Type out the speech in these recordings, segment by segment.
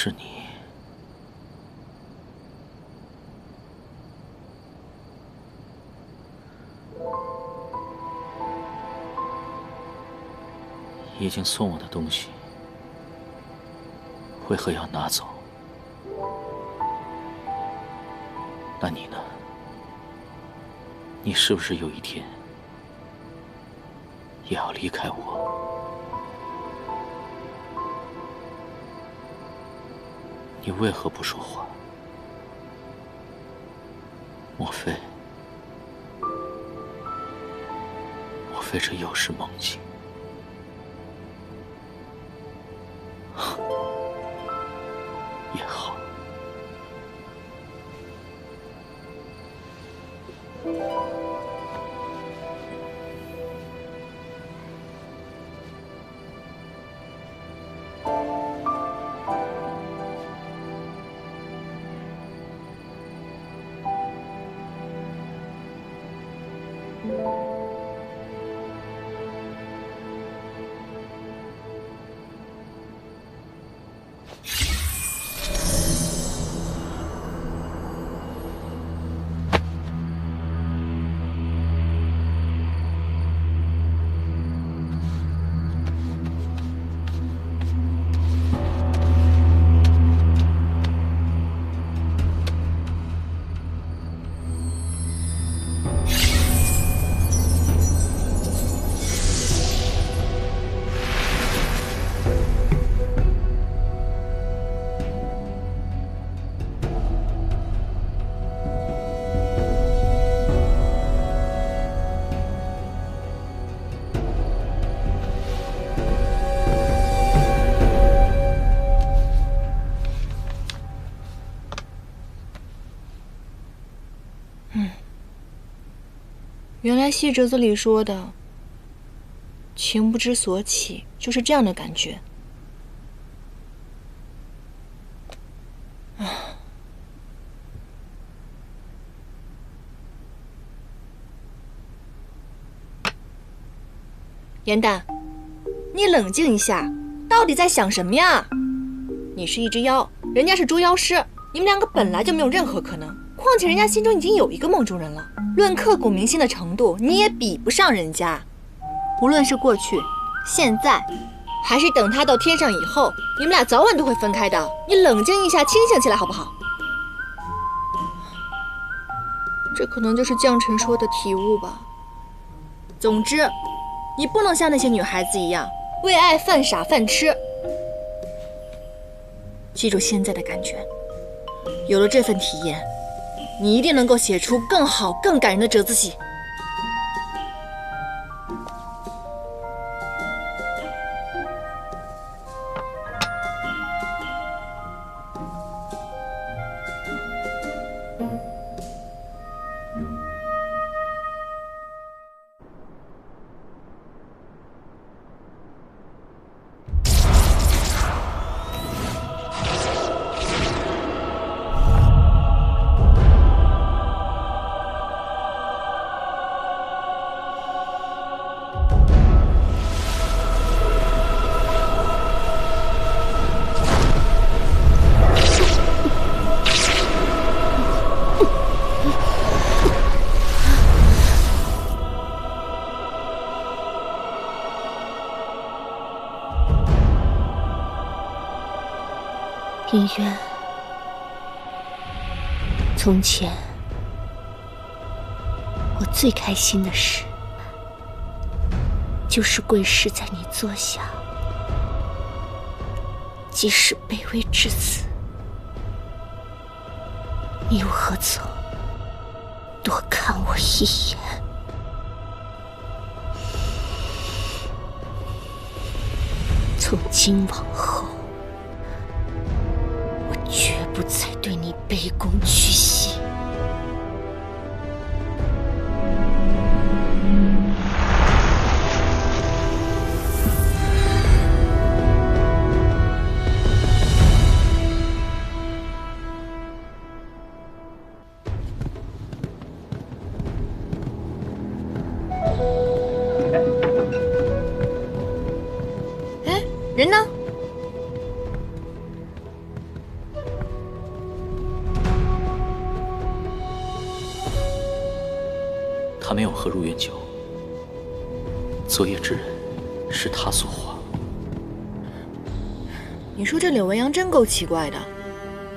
是你。已经送我的东西，为何要拿走？那你呢？你是不是有一天也要离开我？你为何不说话？莫非这又是梦境？也好。原来戏折子里说的“情不知所起”就是这样的感觉。严丹，你冷静一下，到底在想什么呀？你是一只妖，人家是捉妖师，你们两个本来就没有任何可能。况且人家心中已经有一个梦中人了，论刻骨铭心的程度，你也比不上人家。无论是过去、现在，还是等他到天上以后，你们俩早晚都会分开的。你冷静一下，清醒起来好不好？这可能就是将臣说的体悟吧。总之，你不能像那些女孩子一样为爱犯傻犯痴。记住现在的感觉，有了这份体验，你一定能够写出更好、更感人的折子戏。林渊，从前我最开心的事，就是跪侍在你座下，即使卑微至此，你又何曾多看我一眼？从今往后，绝不再对你卑躬屈膝。哎，人呢？他没有喝入院酒，昨夜之人是他所化。你说这柳文阳真够奇怪的，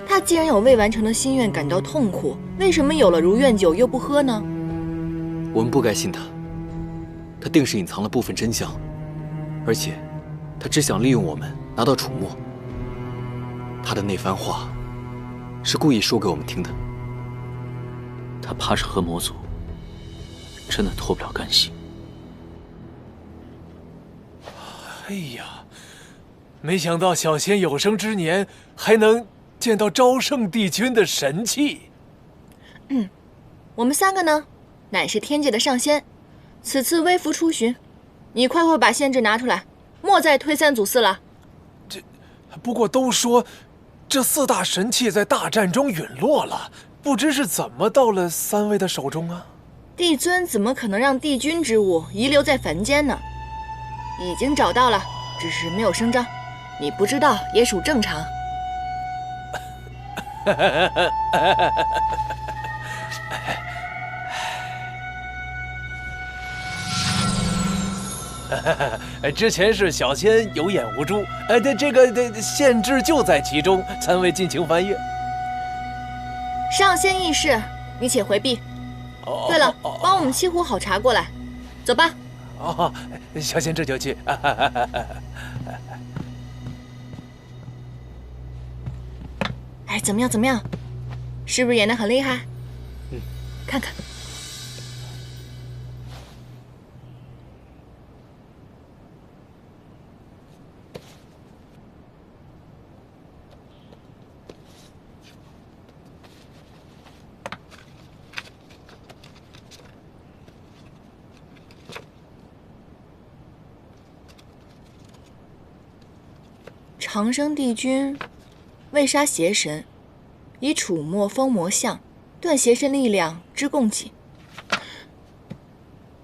他既然有未完成的心愿感到痛苦，为什么有了如愿酒又不喝呢？我们不该信他，他定是隐藏了部分真相，而且他只想利用我们拿到楚墨。他的那番话是故意说给我们听的。他怕是和魔族真的脱不了干系。哎呀，没想到小仙有生之年还能见到昭圣帝君的神器。我们3个呢，乃是天界的上仙，此次微服出巡，你快把仙旨拿出来，莫再推三阻四了。不过都说这4大神器在大战中陨落了，不知是怎么到了3位的手中啊？帝尊怎么可能让帝君之物遗留在凡间呢？已经找到了，只是没有声张，你不知道也属正常。之前是小仙有眼无珠，这个限制就在其中，3位尽情翻阅。上仙议事，你且回避。对了，帮我们沏壶好茶过来，走吧。小仙这就去。哎，怎么样？是不是演得很厉害？看看。长生帝君为杀邪神，以楚墨封魔像，断邪神力量之供给。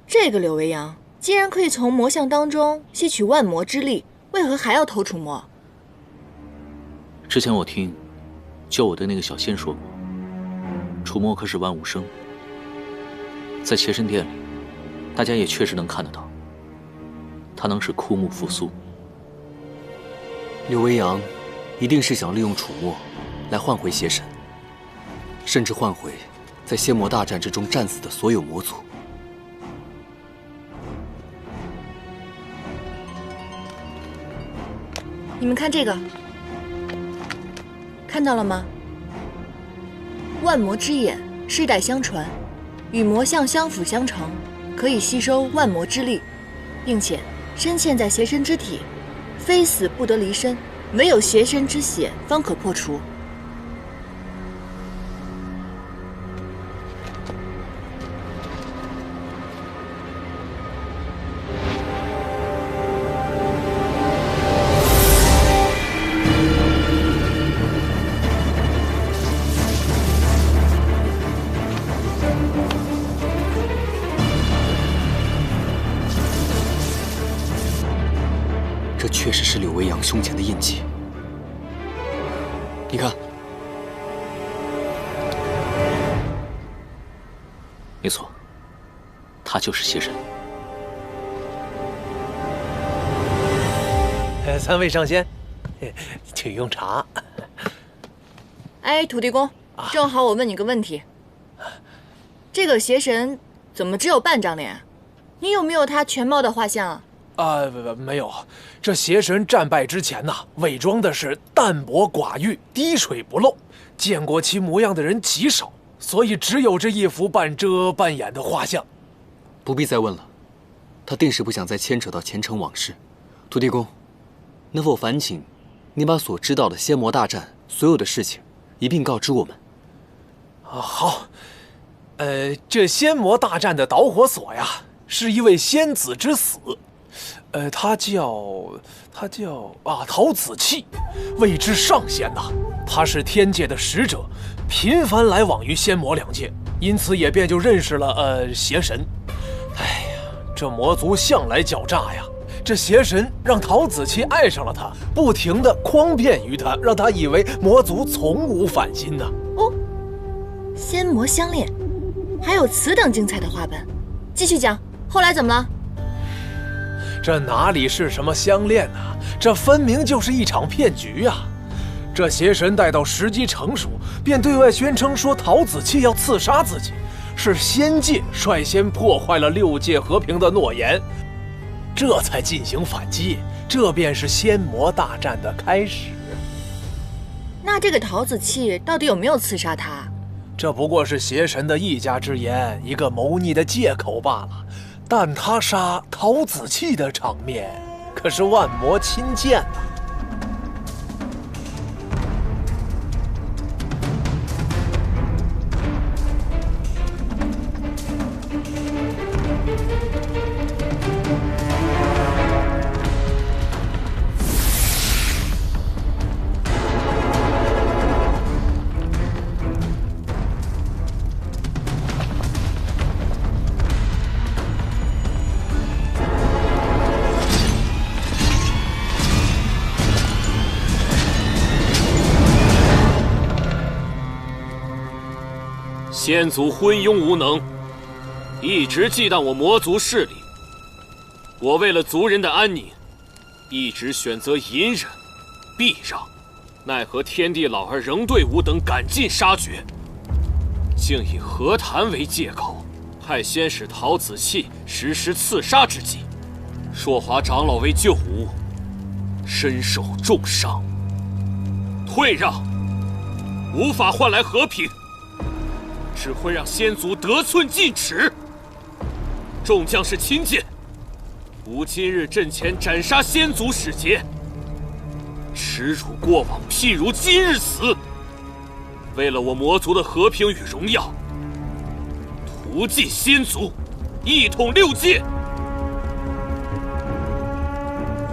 这个柳维阳既然可以从魔像当中吸取万魔之力，为何还要偷楚墨？之前我听救我的那个小仙说过，楚墨可是万物生，在邪神殿里，大家也确实能看得到，他能使枯木复苏。柳维阳一定是想利用楚墨来换回邪神，甚至换回在仙魔大战之中战死的所有魔族。你们看这个，看到了吗？万魔之眼世代相传，与魔像相辅相成，可以吸收万魔之力，并且深嵌在邪神之体，非死不得离身，唯有邪神之血方可破除。这确实是柳维阳胸前的印记。你看，没错，他就是邪神。3位上仙，请用茶。哎，土地公，正好我问你个问题，这个邪神怎么只有半张脸？你有没有他全貌的画像啊？没有。这邪神战败之前呐，伪装的是淡泊寡欲、滴水不漏，见过其模样的人极少，所以只有这一幅半遮半掩的画像。不必再问了，他定是不想再牵扯到前尘往事。土地公，能否烦请你把所知道的仙魔大战所有的事情一并告知我们？好。这仙魔大战的导火索呀，是一位仙子之死。他叫陶子气，谓之上仙呐。他是天界的使者，频繁来往于仙魔2界，因此也便就认识了邪神。哎呀，这魔族向来狡诈呀！这邪神让陶子气爱上了他，不停地诓骗于他，让他以为魔族从无反心呐。哦，仙魔相恋，还有此等精彩的画本，继续讲，后来怎么了？这哪里是什么相恋啊，这分明就是一场骗局啊！这邪神待到时机成熟，便对外宣称说陶子气要刺杀自己，是仙界率先破坏了6界和平的诺言，这才进行反击，这便是仙魔大战的开始。那这个陶子气到底有没有刺杀他？这不过是邪神的一家之言，一个谋逆的借口罢了。但他杀陶子气的场面，可是万魔亲见呐。先祖昏庸无能，一直忌惮我魔族势力。我为了族人的安宁，一直选择隐忍、避让，奈何天地老儿仍对吾等赶尽杀绝，竟以和谈为借口，派仙使陶子气实施刺杀之计。朔华长老为救吾，身受重伤，退让无法换来和平。只会让仙族得寸进尺。众将士亲见，吾今日阵前斩杀仙族使节，耻辱过往，譬如今日死。为了我魔族的和平与荣耀，屠尽仙族，一统6界。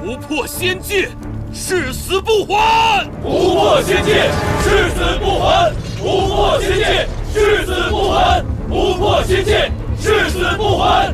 不破仙界，誓死不还！不破仙界，誓死不还！不破仙界，誓死不还！不破仙界，誓死不还！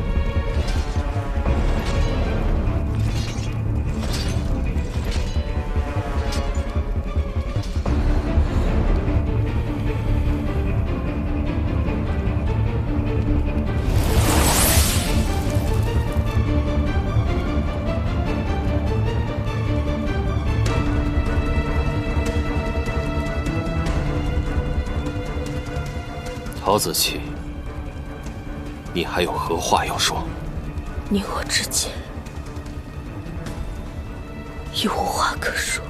陶子气，你还有何话要说？你我之间已无话可说。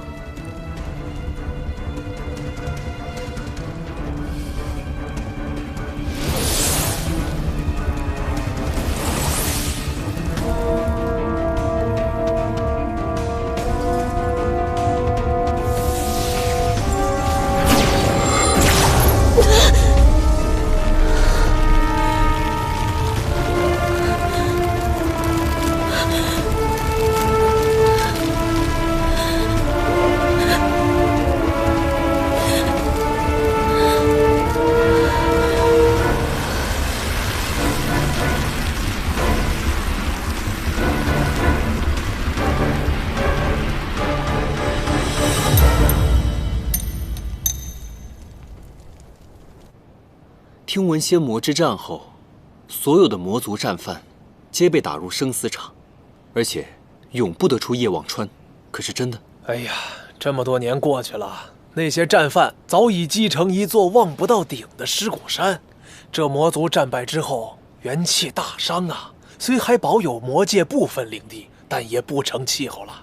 听闻仙魔之战后，所有的魔族战犯皆被打入生死场，而且永不得出夜望川。可是真的？哎呀，这么多年过去了，那些战犯早已积成一座望不到顶的尸骨山。这魔族战败之后，元气大伤啊！虽还保有魔界部分领地，但也不成气候了。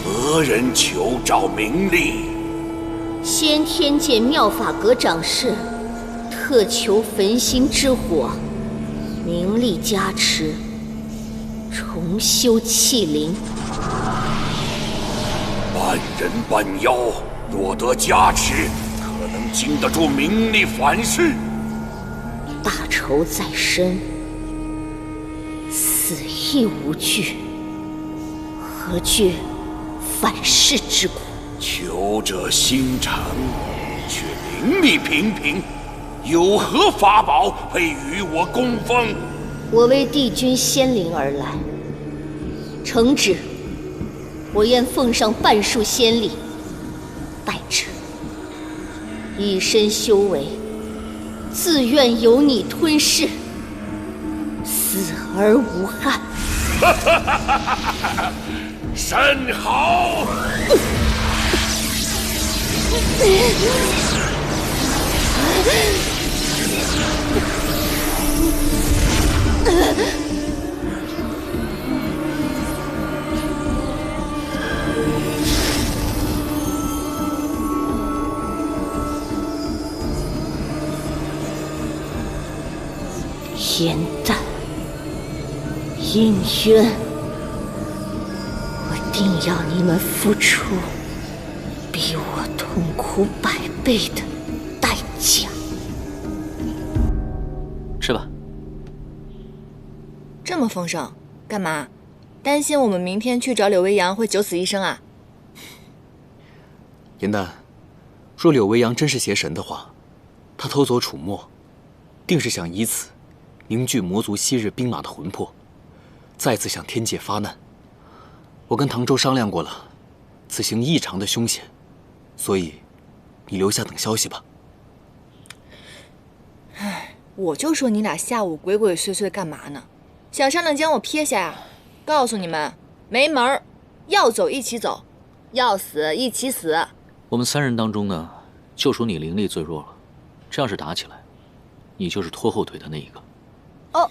何人求找名利？先天界妙法阁掌事，特求焚心之火，名利加持，重修气灵。半人半妖，若得加持，可能经得住名利反噬。大仇在身，死亦无惧，何惧反噬之苦？求者心诚，却灵力平平，有何法宝配与我供奉？我为帝君仙灵而来，承旨，我愿奉上半数仙力，待着一身修为，自愿由你吞噬，死而无憾。甚好！颜淡、殷渊，我定要你们付出比我痛苦100倍的代价。吃吧。这么丰盛，干嘛？担心我们明天去找柳微阳会九死一生啊？颜淡，若柳微阳真是邪神的话，他偷走楚墨，定是想以此凝聚魔族昔日兵马的魂魄，再次向天界发难。我跟唐周商量过了，此行异常的凶险，所以你留下等消息吧。唉，我就说你俩下午鬼鬼祟祟干嘛呢？想上来将我撇下呀？告诉你们，没门儿！要走一起走，要死一起死。我们3人当中呢，就属你灵力最弱了。这要是打起来，你就是拖后腿的那一个。哦，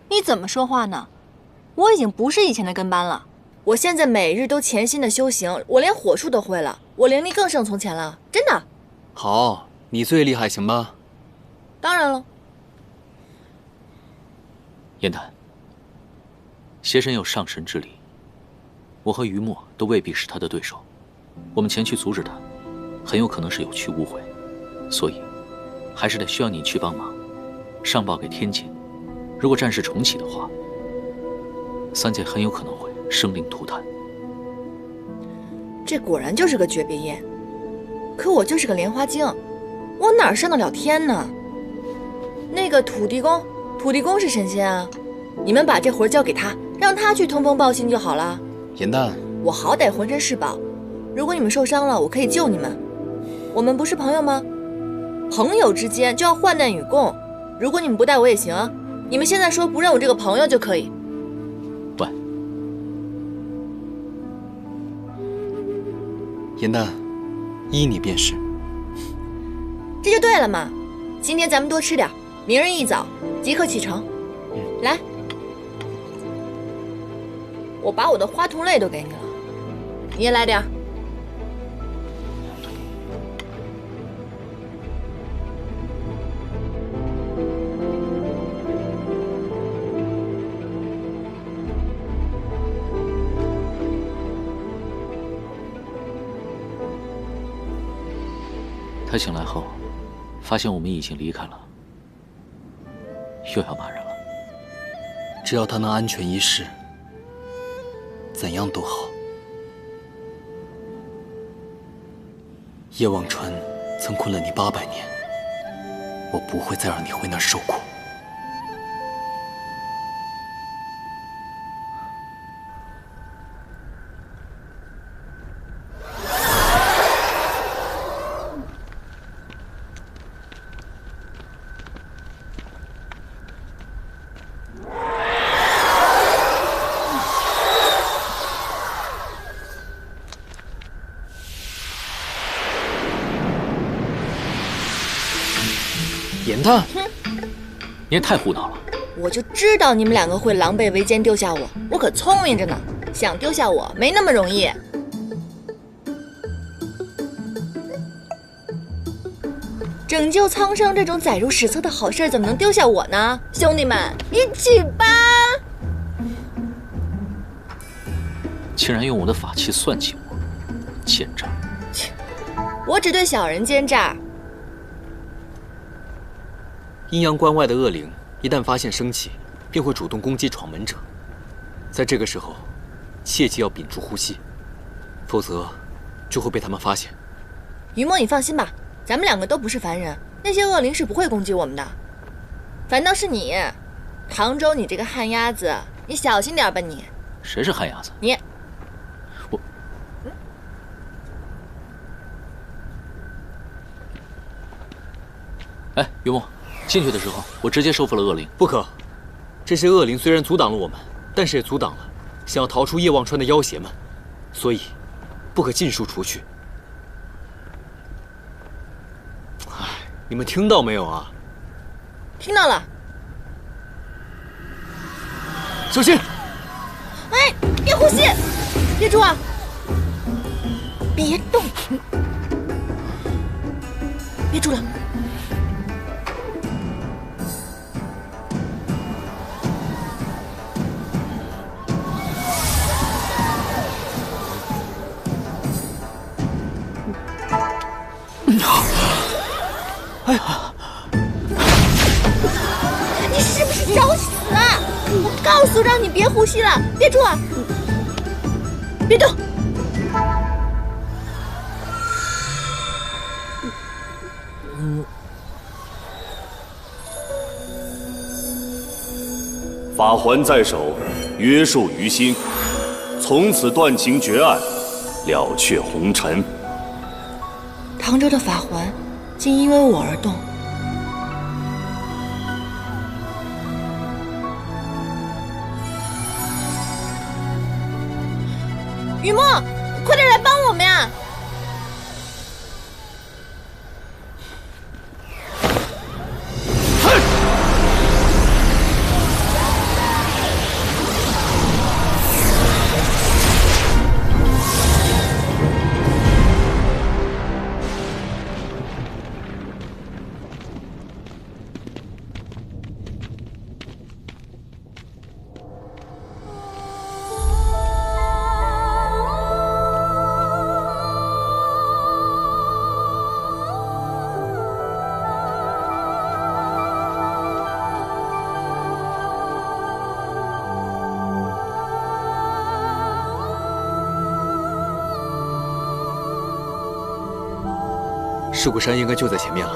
你怎么说话呢？我已经不是以前的跟班了，我现在每日都潜心的修行，我连火术都会了，我灵力更胜从前了，真的。好，你最厉害，行吧？当然了。颜淡，邪神有上神之力，我和于墨都未必是他的对手，我们前去阻止他，很有可能是有去无回，所以还是得需要你去帮忙，上报给天界。如果战事重启的话，3界很有可能会生灵涂炭。这果然就是个诀别业，可我就是个莲花精，我哪上得了天呢？那个土地公是神仙啊，你们把这活交给他，让他去通风报信就好了。颜淡，我好歹浑身是宝，如果你们受伤了，我可以救你们。我们不是朋友吗？朋友之间就要患难与共，如果你们不带我也行，你们现在说不认我这个朋友就可以。喂，颜淡，依你便是。这就对了嘛。今天咱们多吃点，明日一早即刻启程。来，我把我的花童泪都给你了，你也来点。他醒来后，发现我们已经离开了，又要骂人了。只要他能安全一世，怎样都好。叶望川曾困了你800年，我不会再让你回那儿受苦。颜淡，你也太胡闹了！我就知道你们2个会狼狈为奸丢下我，我可聪明着呢，想丢下我没那么容易。拯救苍生这种载入史册的好事怎么能丢下我呢？兄弟们，一起吧！竟然用我的法器算计我，奸诈！我只对小人奸诈。阴阳关外的恶灵一旦发现生气，便会主动攻击闯门者。在这个时候，切记要屏住呼吸，否则就会被他们发现。于墨，你放心吧，咱们2个都不是凡人，那些恶灵是不会攻击我们的。反倒是你，唐周，你这个旱鸭子，你小心点吧你。谁是旱鸭子？你。我。哎，云墨，进去的时候我直接收服了恶灵。不可，这些恶灵虽然阻挡了我们，但是也阻挡了想要逃出夜望川的妖邪们，所以不可尽数除去。哎，你们听到没有啊？听到了。小心！哎，别呼吸，憋住啊！别动，憋住了。哎呀！你是不是找死啊？我告诉让你别呼吸了，憋住啊！别动。法环在手，约束于心，从此断情绝案，了却红尘。唐周的法环竟因为我而动。雨墨，快点来帮我们呀！尸骨山应该就在前面了。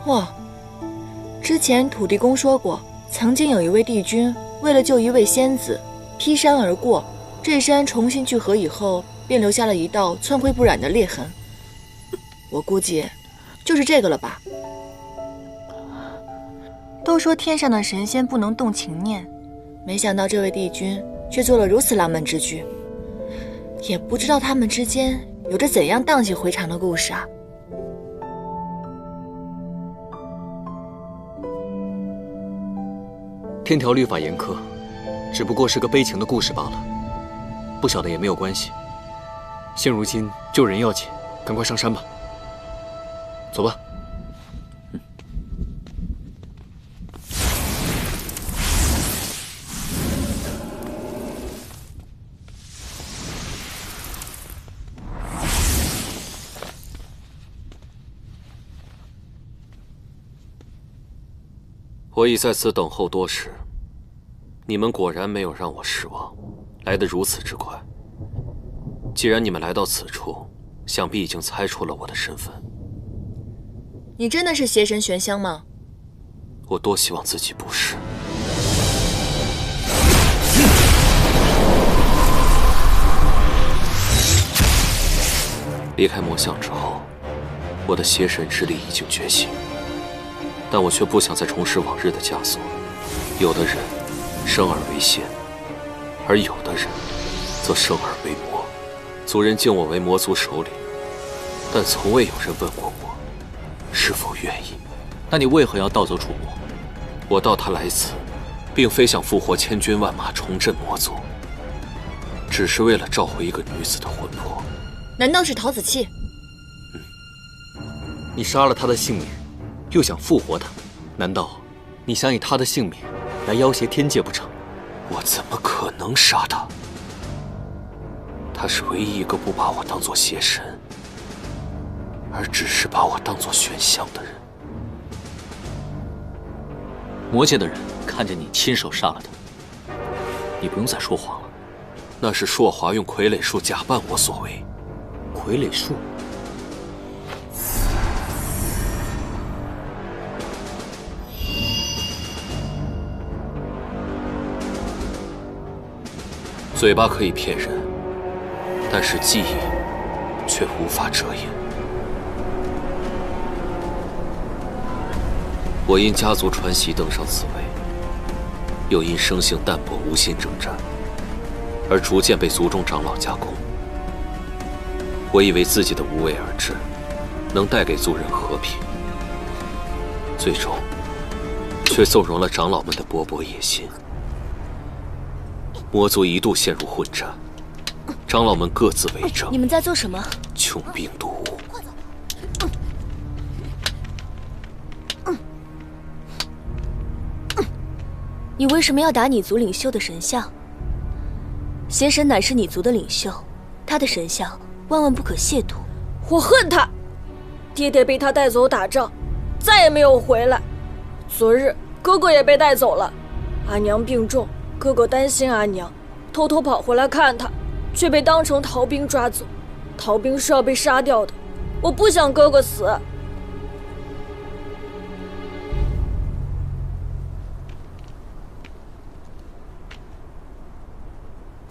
哇，之前土地公说过，曾经有一位帝君为了救一位仙子，劈山而过，这山重新聚合以后，便留下了一道寸灰不染的裂痕。我估计就是这个了吧。都说天上的神仙不能动情念，没想到这位帝君却做了如此浪漫之举。也不知道他们之间有着怎样荡气回肠的故事啊。天条律法严苛，只不过是个悲情的故事罢了，不晓得也没有关系。现如今救人要紧，赶快上山吧。走吧。我已在此等候多时，你们果然没有让我失望，来得如此之快。既然你们来到此处，想必已经猜出了我的身份。你真的是邪神玄香吗？我多希望自己不是。离开魔像之后，我的邪神之力已经觉醒，但我却不想再重拾往日的枷锁。有的人生而为仙，而有的人则生而为魔。族人敬我为魔族首领，但从未有人问过我是否愿意。那你为何要盗走楚魔？我盗他来此，并非想复活千军万马重振魔族，只是为了召回一个女子的魂魄。难道是陶子气？你杀了他的性命，又想复活他，难道你想以他的性命来要挟天界不成？我怎么可能杀他？他是唯一一个不把我当作邪神，而只是把我当作玄香的人。魔界的人看见你亲手杀了他，你不用再说谎了。那是硕华用傀儡术假扮我所为。傀儡术？嘴巴可以骗人，但是记忆却无法遮掩。我因家族传袭登上此位，又因生性淡泊无心征战，而逐渐被族中长老加工。我以为自己的无为而治，能带给族人和平，最终却纵容了长老们的勃勃野心。魔族一度陷入混战，长老们各自为政。你们在做什么？穷兵黩武。你为什么要打你族领袖的神像？邪神乃是你族的领袖，他的神像万万不可亵渎。我恨他，爹爹被他带走打仗，再也没有回来。昨日哥哥也被带走了，阿娘病重，哥哥担心阿娘，偷偷跑回来看他，却被当成逃兵抓走。逃兵是要被杀掉的，我不想哥哥死。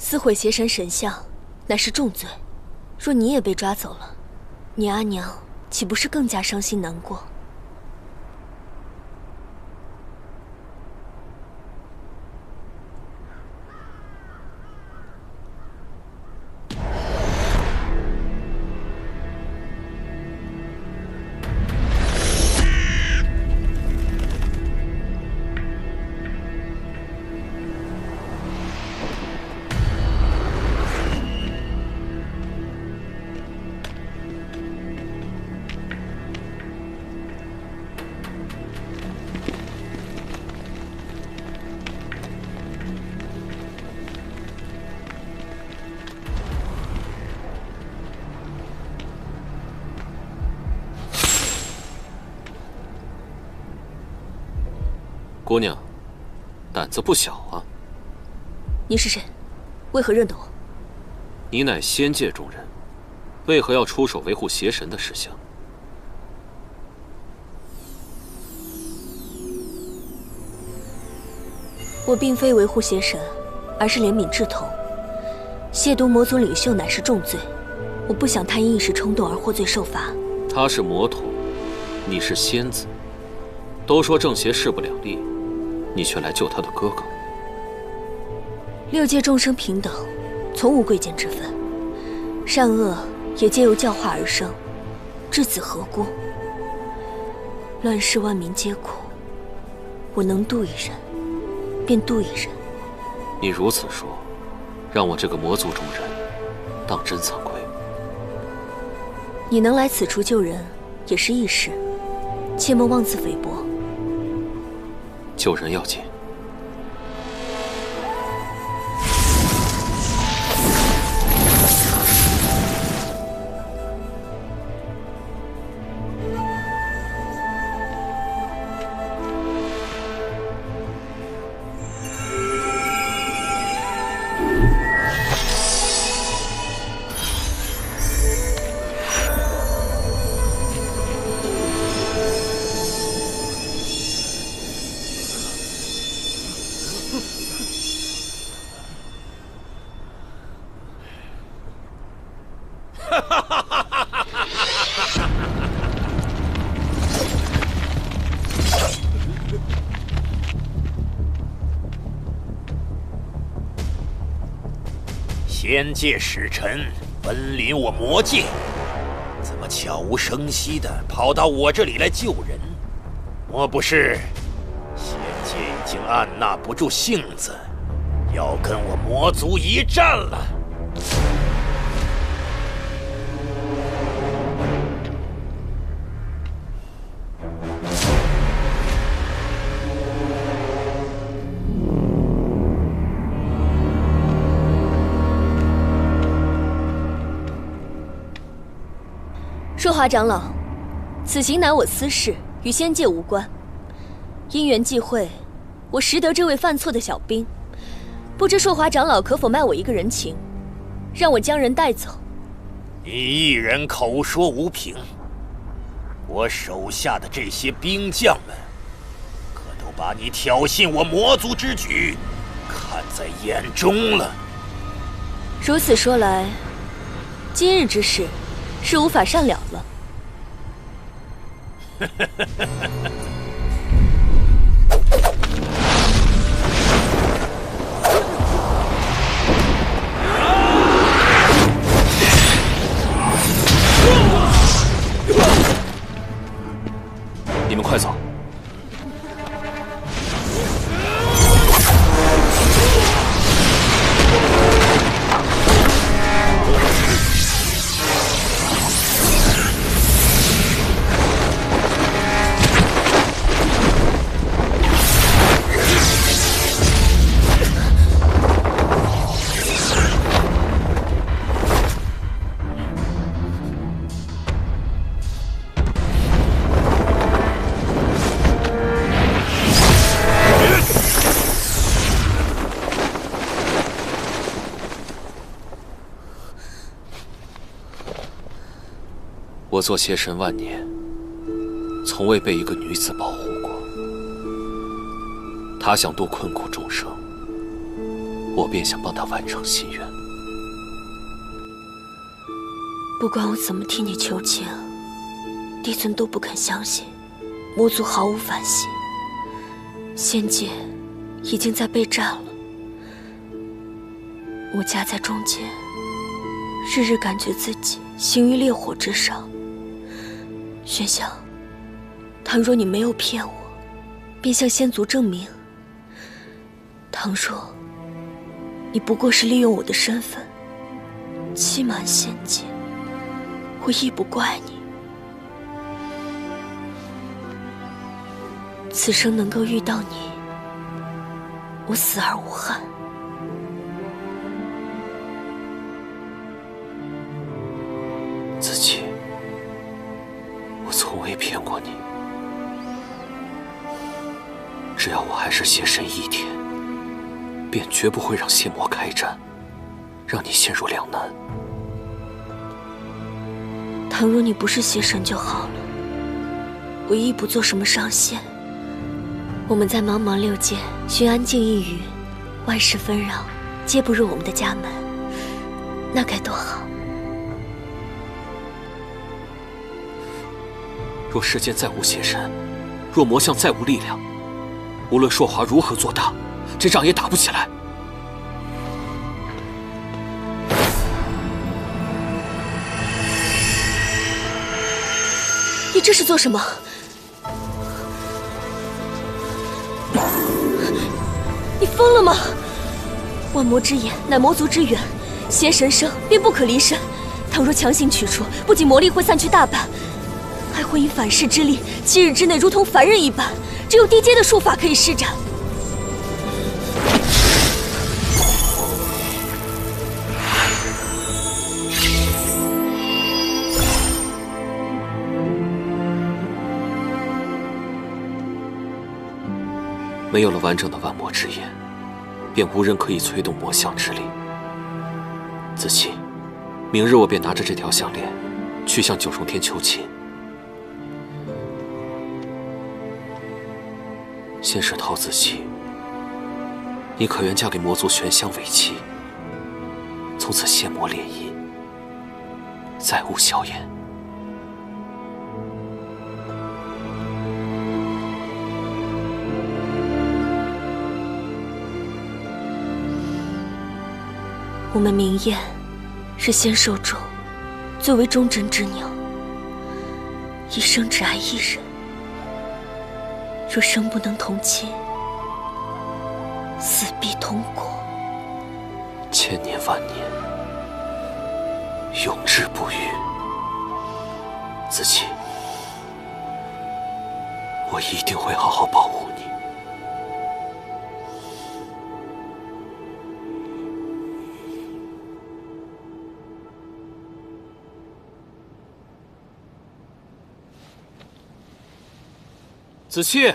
撕毁邪神神像，乃是重罪。若你也被抓走了，你阿娘岂不是更加伤心难过？姑娘，胆子不小啊！你是谁？为何认得我？你乃仙界中人，为何要出手维护邪神的事项？我并非维护邪神，而是怜悯志同。亵渎魔族领袖乃是重罪，我不想他因一时冲动而获罪受罚。他是魔童，你是仙子，都说正邪势不两立。你却来救他的哥哥。六界众生平等，从无贵贱之分，善恶也皆由教化而生，至此何辜？乱世万民皆苦，我能渡一人，便渡一人。你如此说，让我这个魔族中人当真惭愧。你能来此处救人，也是义事，切莫妄自菲薄。救人要紧。仙界使臣分临我魔界，怎么悄无声息地跑到我这里来救人？莫不是仙界已经按捺不住性子，要跟我魔族一战了？硕华长老，此行乃我私事，与仙界无关。因缘际会，我识得这位犯错的小兵，不知硕华长老可否卖我一个人情，让我将人带走？你一人口说无凭，我手下的这些兵将们，可都把你挑衅我魔族之举看在眼中了。如此说来，今日之事是无法善了了。你们快走！我做邪神万年，从未被一个女子保护过。她想度困苦众生，我便想帮她完成心愿。不管我怎么替你求情，帝尊都不肯相信魔族毫无反省。仙界已经在备战了，我夹在中间，日日感觉自己行于烈火之上。玄香，倘若你没有骗我，便向仙族证明；倘若你不过是利用我的身份欺瞒仙界，我亦不怪你。此生能够遇到你，我死而无憾。子期，我从未骗过你。只要我还是邪神一天，便绝不会让邪魔开战，让你陷入两难。倘若你不是邪神就好了，我亦不做什么上仙。我们在茫茫六界寻安静一隅，万事纷扰，皆不入我们的家门，那该多好。若世间再无邪神，若魔像再无力量，无论硕华如何做大，这仗也打不起来。你这是做什么？你疯了吗？万魔之眼乃魔族之源，邪神生便不可离身。倘若强行取出，不仅魔力会散去大半，还会因反噬之力，7日之内如同凡人一般，只有低阶的术法可以施展。没有了完整的万魔之眼，便无人可以催动魔象之力。子期，明日我便拿着这条项链，去向九重天求亲。先是陶子期，你可愿嫁给魔族玄香为妻？从此仙魔联姻，再无硝烟。我们明艳是仙兽中最为忠贞之鸟，一生只爱一人。若生不能同亲，死必同果。千年万年，永志不渝。子期，我一定会好好保护你。子期，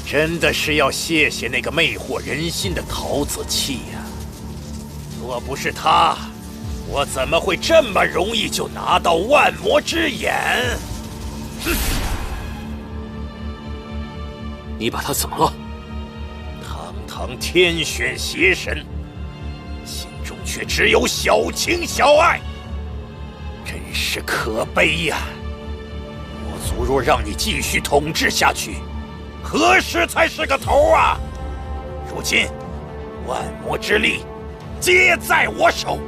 真的是要谢谢那个魅惑人心的陶子气呀！若不是他，我怎么会这么容易就拿到万魔之眼？哼！你把他怎么了？堂堂天选邪神，心中却只有小情小爱，真是可悲呀！魔族若让你继续统治下去，何时才是个头啊？如今，万魔之力皆在我手，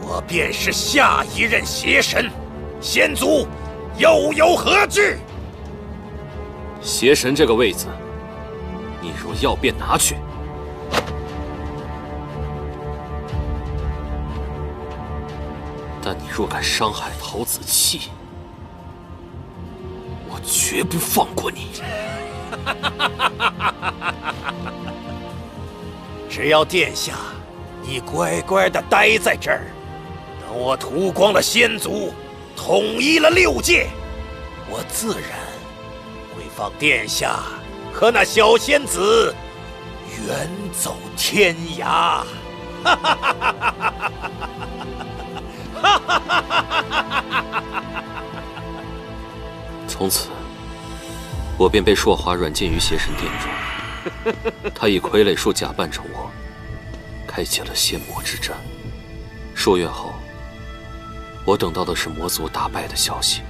我便是下一任邪神，仙族又有何惧？邪神这个位子，你若要便拿去。但你若敢伤害陶子气，我绝不放过你。只要殿下，你乖乖的待在这儿，等我屠光了仙族，统一了6界，我自然会放殿下和那小仙子远走天涯。哈哈哈哈哈哈！从此，我便被朔华软禁于邪神殿中。他以傀儡术假扮成我，开启了仙魔之战。数月后，我等到的是魔族大败的消息。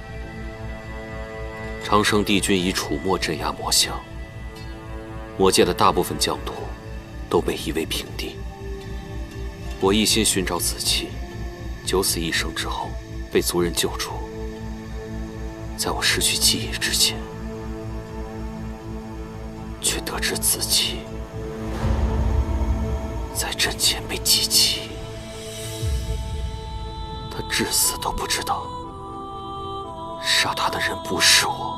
长生帝君以楚墨镇压魔相，魔界的大部分疆土都被夷为平地。我一心寻找子期，九死一生之后被族人救出。在我失去记忆之前，却得知子期在阵前被击击，他至死都不知道杀他的人不是我。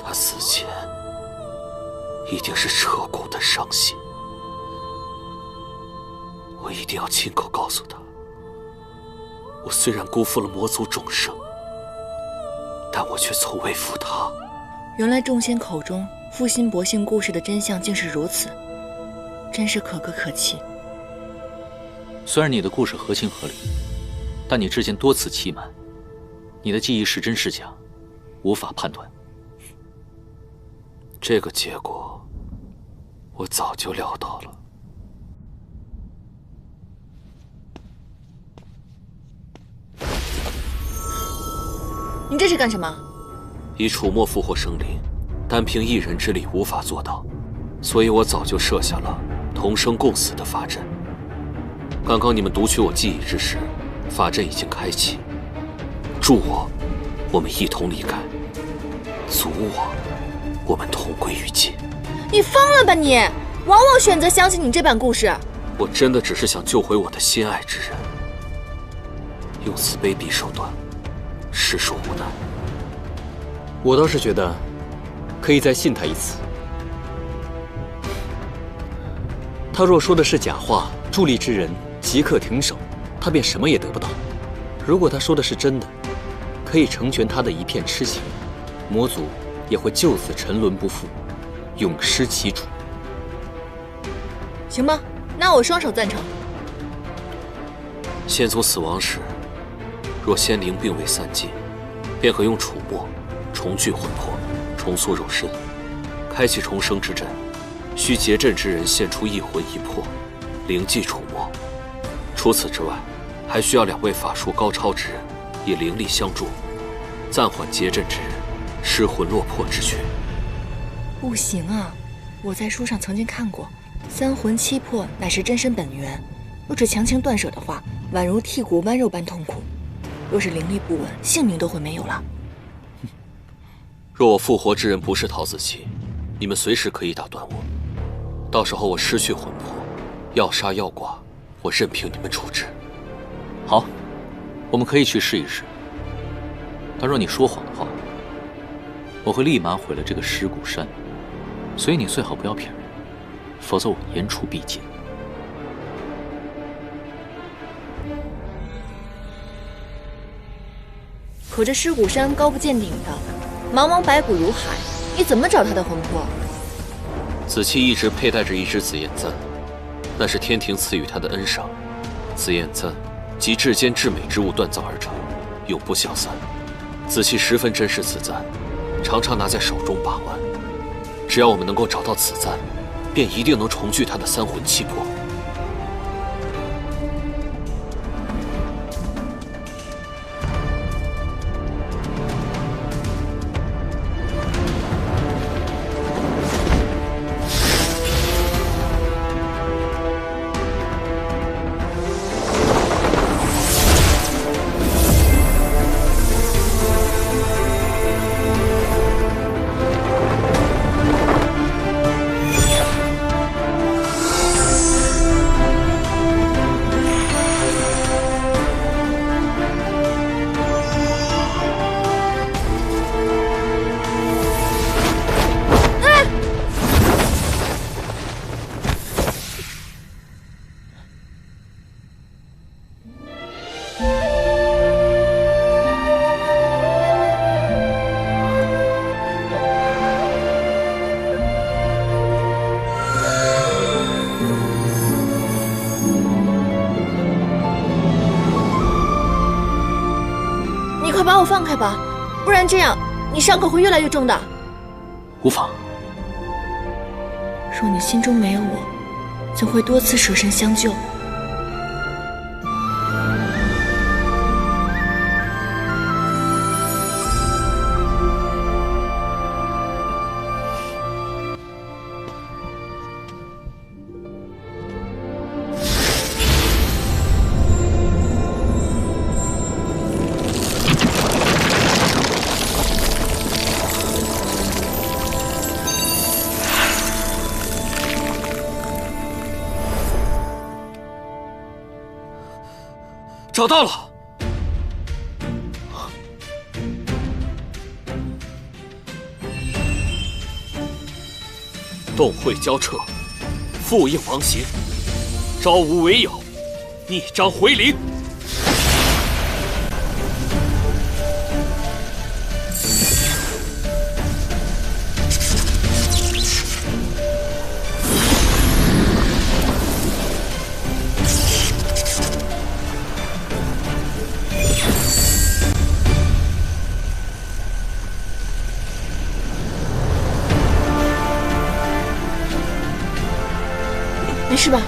他死前一定是彻骨的伤心，我一定要亲口告诉他，我虽然辜负了魔族众生，但我却从未负他。原来众仙口中负心薄幸故事的真相竟是如此，真是可歌可泣。虽然你的故事合情合理，但你之前多次欺瞒，你的记忆是真是假，无法判断。这个结果，我早就料到了。你这是干什么？以楚墨复活生灵，单凭一人之力无法做到，所以我早就设下了同生共死的法阵。刚刚你们读取我记忆之时，法阵已经开启。助我，我们一同离开；阻我，我们同归于尽。你疯了吧你！枉我选择相信你这版故事。我真的只是想救回我的心爱之人，用此卑鄙手段，实属无奈。我倒是觉得，可以再信他一次。他若说的是假话，助力之人即刻停手，他便什么也得不到。如果他说的是真的，可以成全他的一片痴情，魔族也会就此沉沦不复，永失其主。行吧，那我双手赞成。仙族死亡时，若仙灵并未散尽，便可用楚墨重聚魂魄，重塑肉身，开启重生之阵。需结阵之人献出一魂一魄，灵祭楚墨。除此之外，还需要2位法术高超之人，以灵力相助，暂缓结阵之人失魂落魄之缺。不行啊，我在书上曾经看过，3魂7魄乃是真身本源，若是强行断舍的话，宛如剔骨剜肉般痛苦。若是灵力不稳，性命都会没有了。若我复活之人不是陶子期，你们随时可以打断我。到时候我失去魂魄，要杀要剐，我任凭你们处置。好，我们可以去试一试。但若你说谎的话，我会立马毁了这个尸骨山。所以你最好不要骗人，否则我言出必践。可这尸骨山高不见顶的，茫茫白骨如海，你怎么找他的魂魄？子期一直佩戴着一只紫焰簪，那是天庭赐予他的恩赏。紫焰簪集至坚至美之物锻造而成，永不消散。子期十分珍视此簪，常常拿在手中把玩。只要我们能够找到此簪，便一定能重聚他的三魂七魄。快把我放开吧，不然这样你伤口会越来越重的。无妨。若你心中没有我，怎会多次舍身相救？找到了！洞会交彻，复应王邪，招无为有，逆章回灵。没事吧？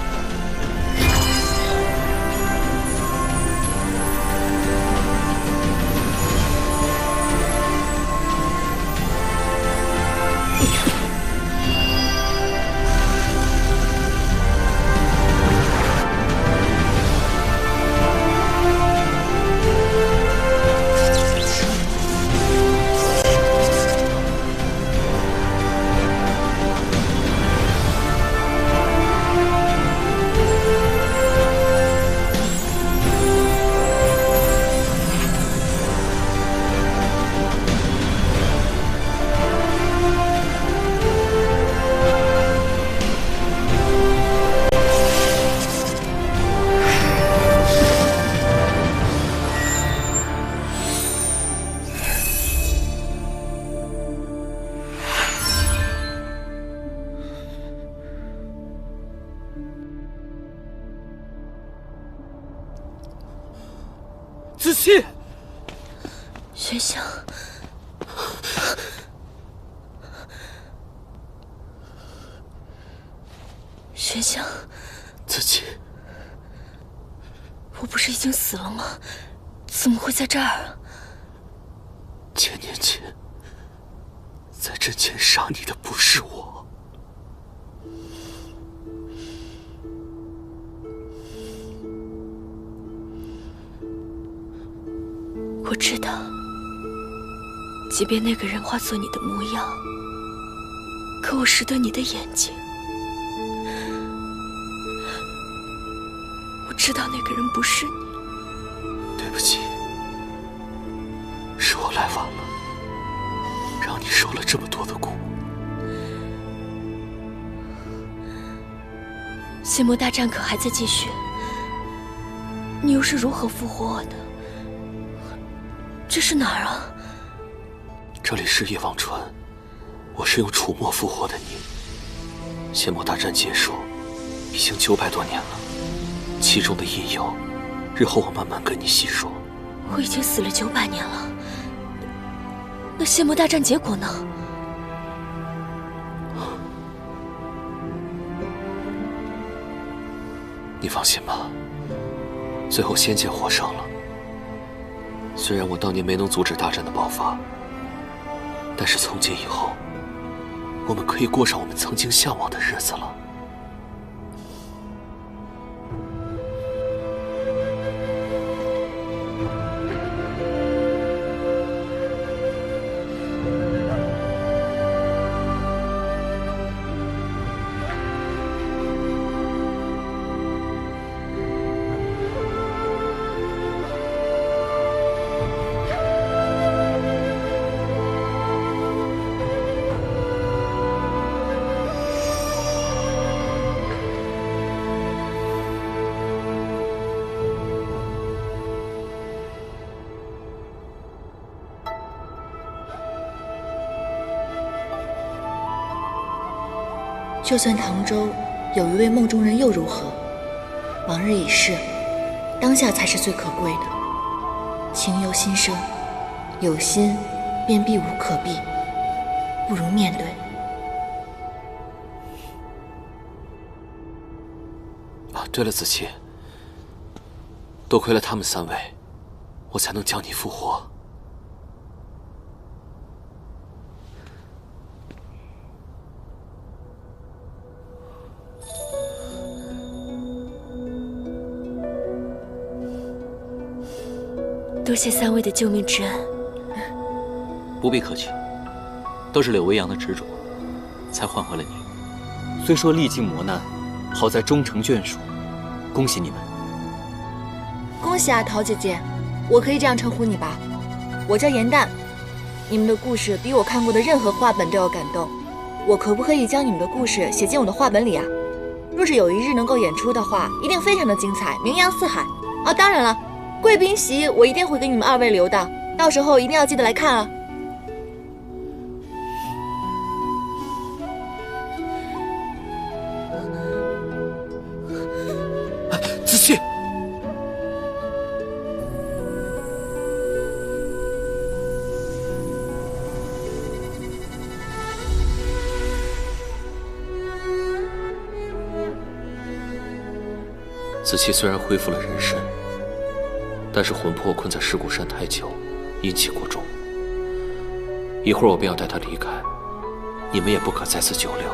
子期，玄香，玄香，子期，我不是已经死了吗？怎么会在这儿啊？千年前，在阵前杀你的不是我。我知道，即便那个人化作你的模样，可我识得你的眼睛。我知道那个人不是你。对不起，是我来晚了，让你受了这么多的苦。仙魔大战可还在继续？你又是如何复活我的？这是哪儿啊？这里是夜王川，我是用楚墨复活的你。仙魔大战结束，已经900多年了，其中的因由，日后我慢慢跟你细说。我已经死了900年了，那仙魔大战结果呢？你放心吧，最后仙界获胜了。虽然我当年没能阻止大战的爆发，但是从今以后，我们可以过上我们曾经向往的日子了。就算唐州有一位梦中人又如何？往日已逝，当下才是最可贵的。情由心生，有心便避无可避，不如面对。啊，对了，子期，多亏了他们3位，我才能将你复活。多谢3位的救命之恩。不必客气，都是柳微阳的执着，才换回了你。虽说历经磨难，好在终成眷属，恭喜你们！恭喜啊，桃姐姐，我可以这样称呼你吧？我叫严淡。你们的故事比我看过的任何画本都要感动，我可不可以将你们的故事写进我的画本里啊？若是有一日能够演出的话，一定非常的精彩，名扬四海。啊，当然了。贵宾席我一定会给你们2位留的，到时候一定要记得来看啊！子期，子期虽然恢复了人身，但是魂魄困在尸骨山太久，阴气过重。一会儿我便要带他离开，你们也不可在此久留。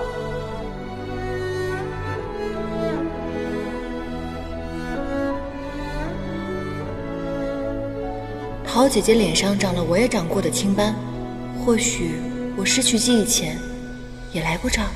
桃姐姐脸上长了我也长过的青斑，或许我失去记忆前也来过这儿。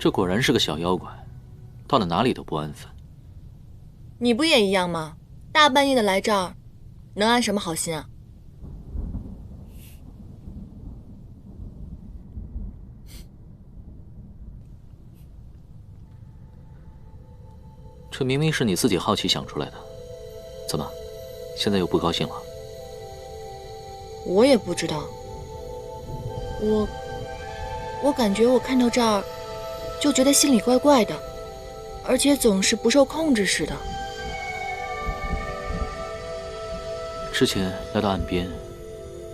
这果然是个小妖怪，到了哪里都不安分。你不也一样吗？大半夜的来这儿，能安什么好心啊？这明明是你自己好奇想出来的，怎么，现在又不高兴了？我也不知道，我感觉我看到这儿，就觉得心里怪怪的，而且总是不受控制似的。之前来到岸边，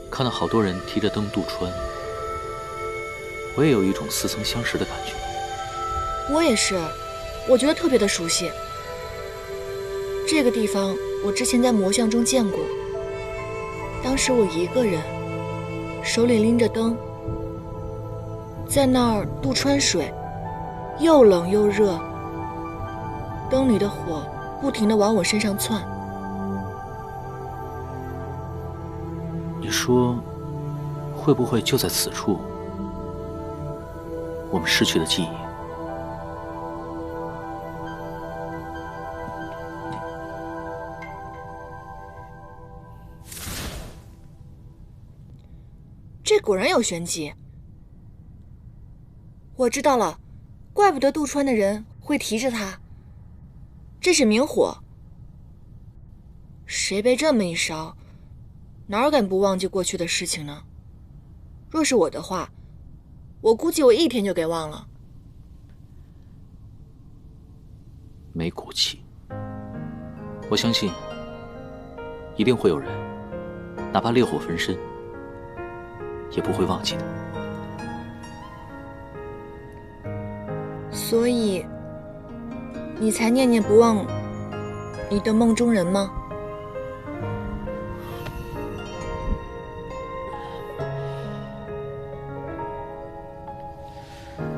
看到好多人提着灯渡川，我也有一种似曾相识的感觉。我也是，我觉得特别的熟悉。这个地方我之前在魔像中见过，当时我一个人，手里拎着灯，在那儿渡川水，又冷又热，灯里的火不停地往我身上窜。说，会不会就在此处，我们失去了记忆？这果然有玄机。我知道了，怪不得渡川的人会提着它，这是明火。谁被这么一烧，哪敢不忘记过去的事情呢？若是我的话，我估计我1天就给忘了。没骨气，我相信一定会有人，哪怕烈火焚身，也不会忘记的。所以，你才念念不忘你的梦中人吗？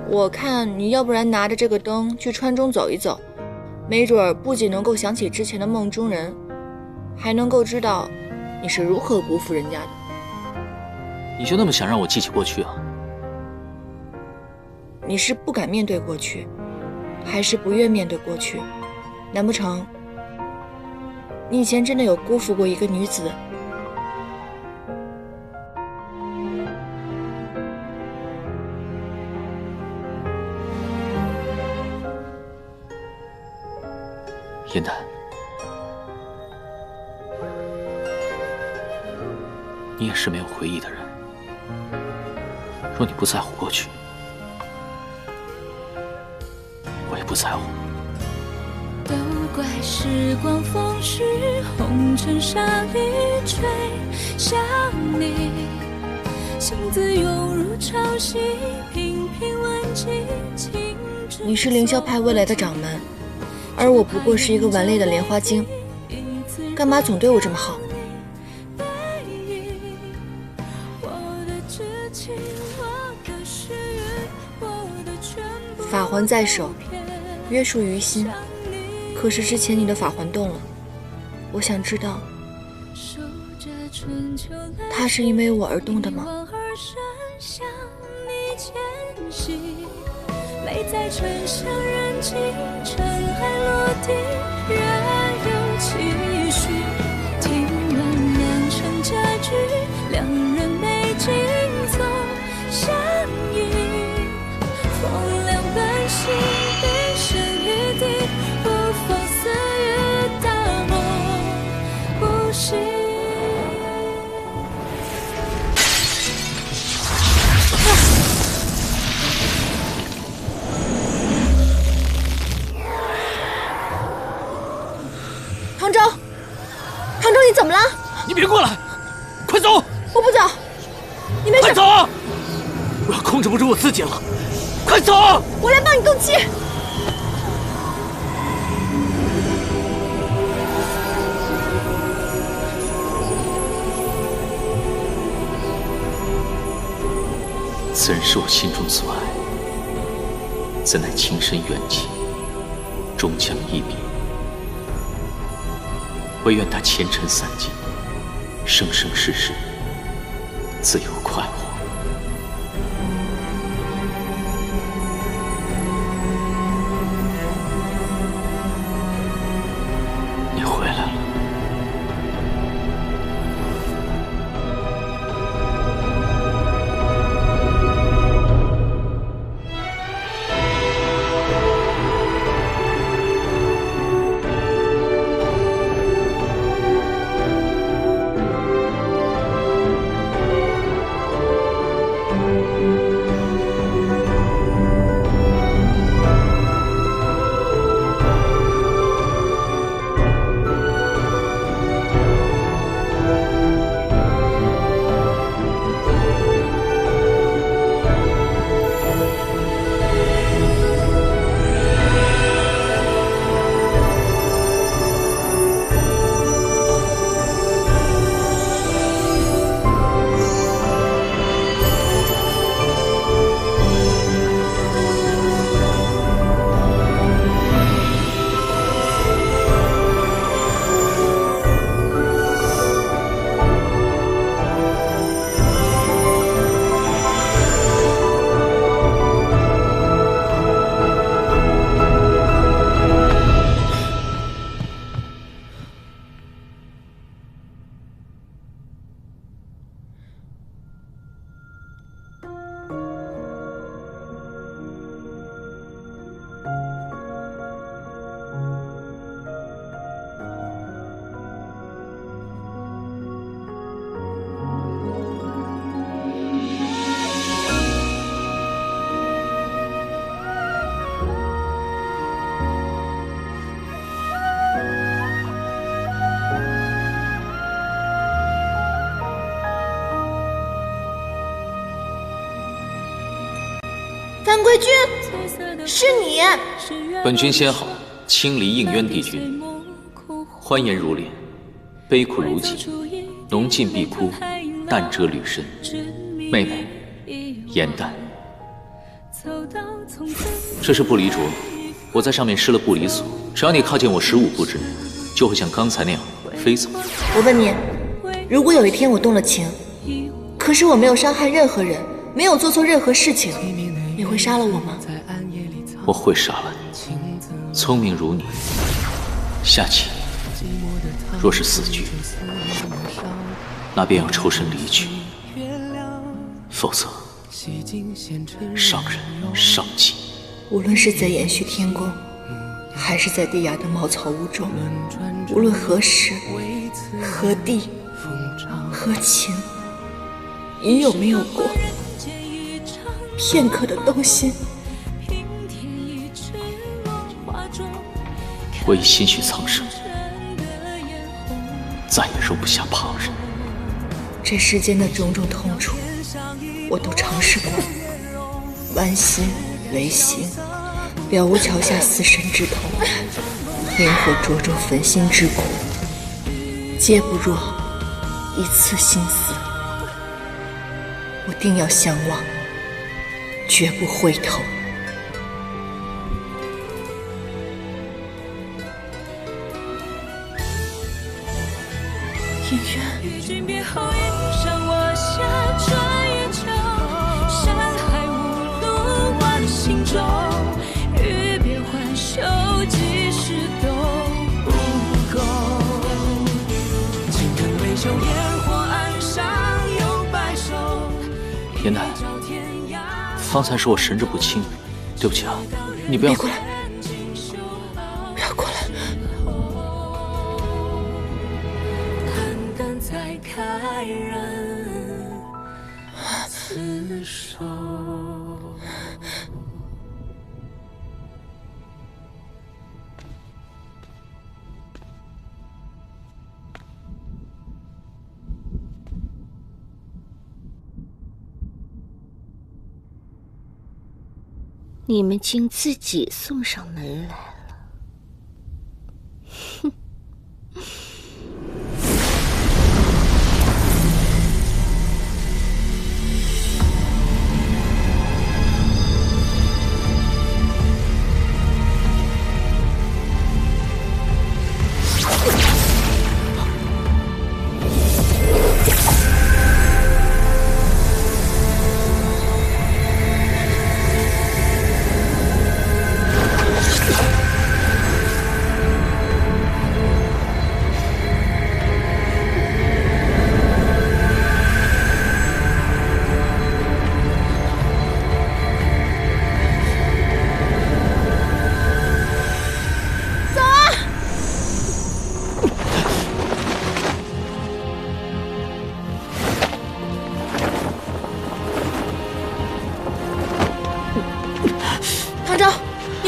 我看你要不然拿着这个灯去川中走一走，没准儿不仅能够想起之前的梦中人，还能够知道你是如何辜负人家的。你就那么想让我记起过去啊？你是不敢面对过去，还是不愿面对过去？难不成你以前真的有辜负过一个女子？燕丹，你也是没有回忆的人。若你不在乎过去，我也不在乎。都怪时光风絮，红尘沙砾吹向你，心字涌入潮汐，频频问尽情之。你是凌霄派未来的掌门，而我不过是一个顽劣的莲花精，干嘛总对我这么好？法环在手，约束于心。可是之前你的法环动了，我想知道，它是因为我而动的吗？美在醇香人静，尘埃落地，仍有期许。听闻酿成佳句，两人美景总相依。风凉半醒，冰深雨滴，不放肆于大梦不息。唐周，唐周，你怎么了？你别过来，快走！我不走，你没事。快走！我要控制不住我自己了，快走！我来帮你动气。此人是我心中所爱，怎奈情深缘浅，终将一别。唯愿他前尘散尽，生生世世自由快活。你回来了。谭贵君，是你！本君先好，清离应渊帝君。欢颜如莲，悲苦如泣，浓尽碧枯，淡遮履身。妹妹，颜淡。这是不离镯，我在上面施了不离锁，只要你靠近我15步之内，就会像刚才那样飞走。我问你，如果有一天我动了情，可是我没有伤害任何人，没有做错任何事情，你会杀了我吗？我会杀了你。聪明如你，下棋若是死局，那便要抽身离去，否则伤人伤己。无论是在延续天宫，还是在地崖的茅草屋中，无论何时、何地、何情，你有没有过片刻的动心？我已心绪苍生，再也容不下旁人。这世间的种种痛楚，我都尝试过，剜心、违行，了无桥下死神之痛，烈火灼灼焚心之苦，皆不若一次心死。我定要相忘，绝不回头。应渊，君别后迎上我下，穿越桥，山海无路万心中，欲别还休，几时都不够。青藤微秀，烟火岸上有白首。颜淡，方才是我神志不清，对不起啊，你不要过来，不要过来。再开人厮守。你们竟自己送上门来了，哼！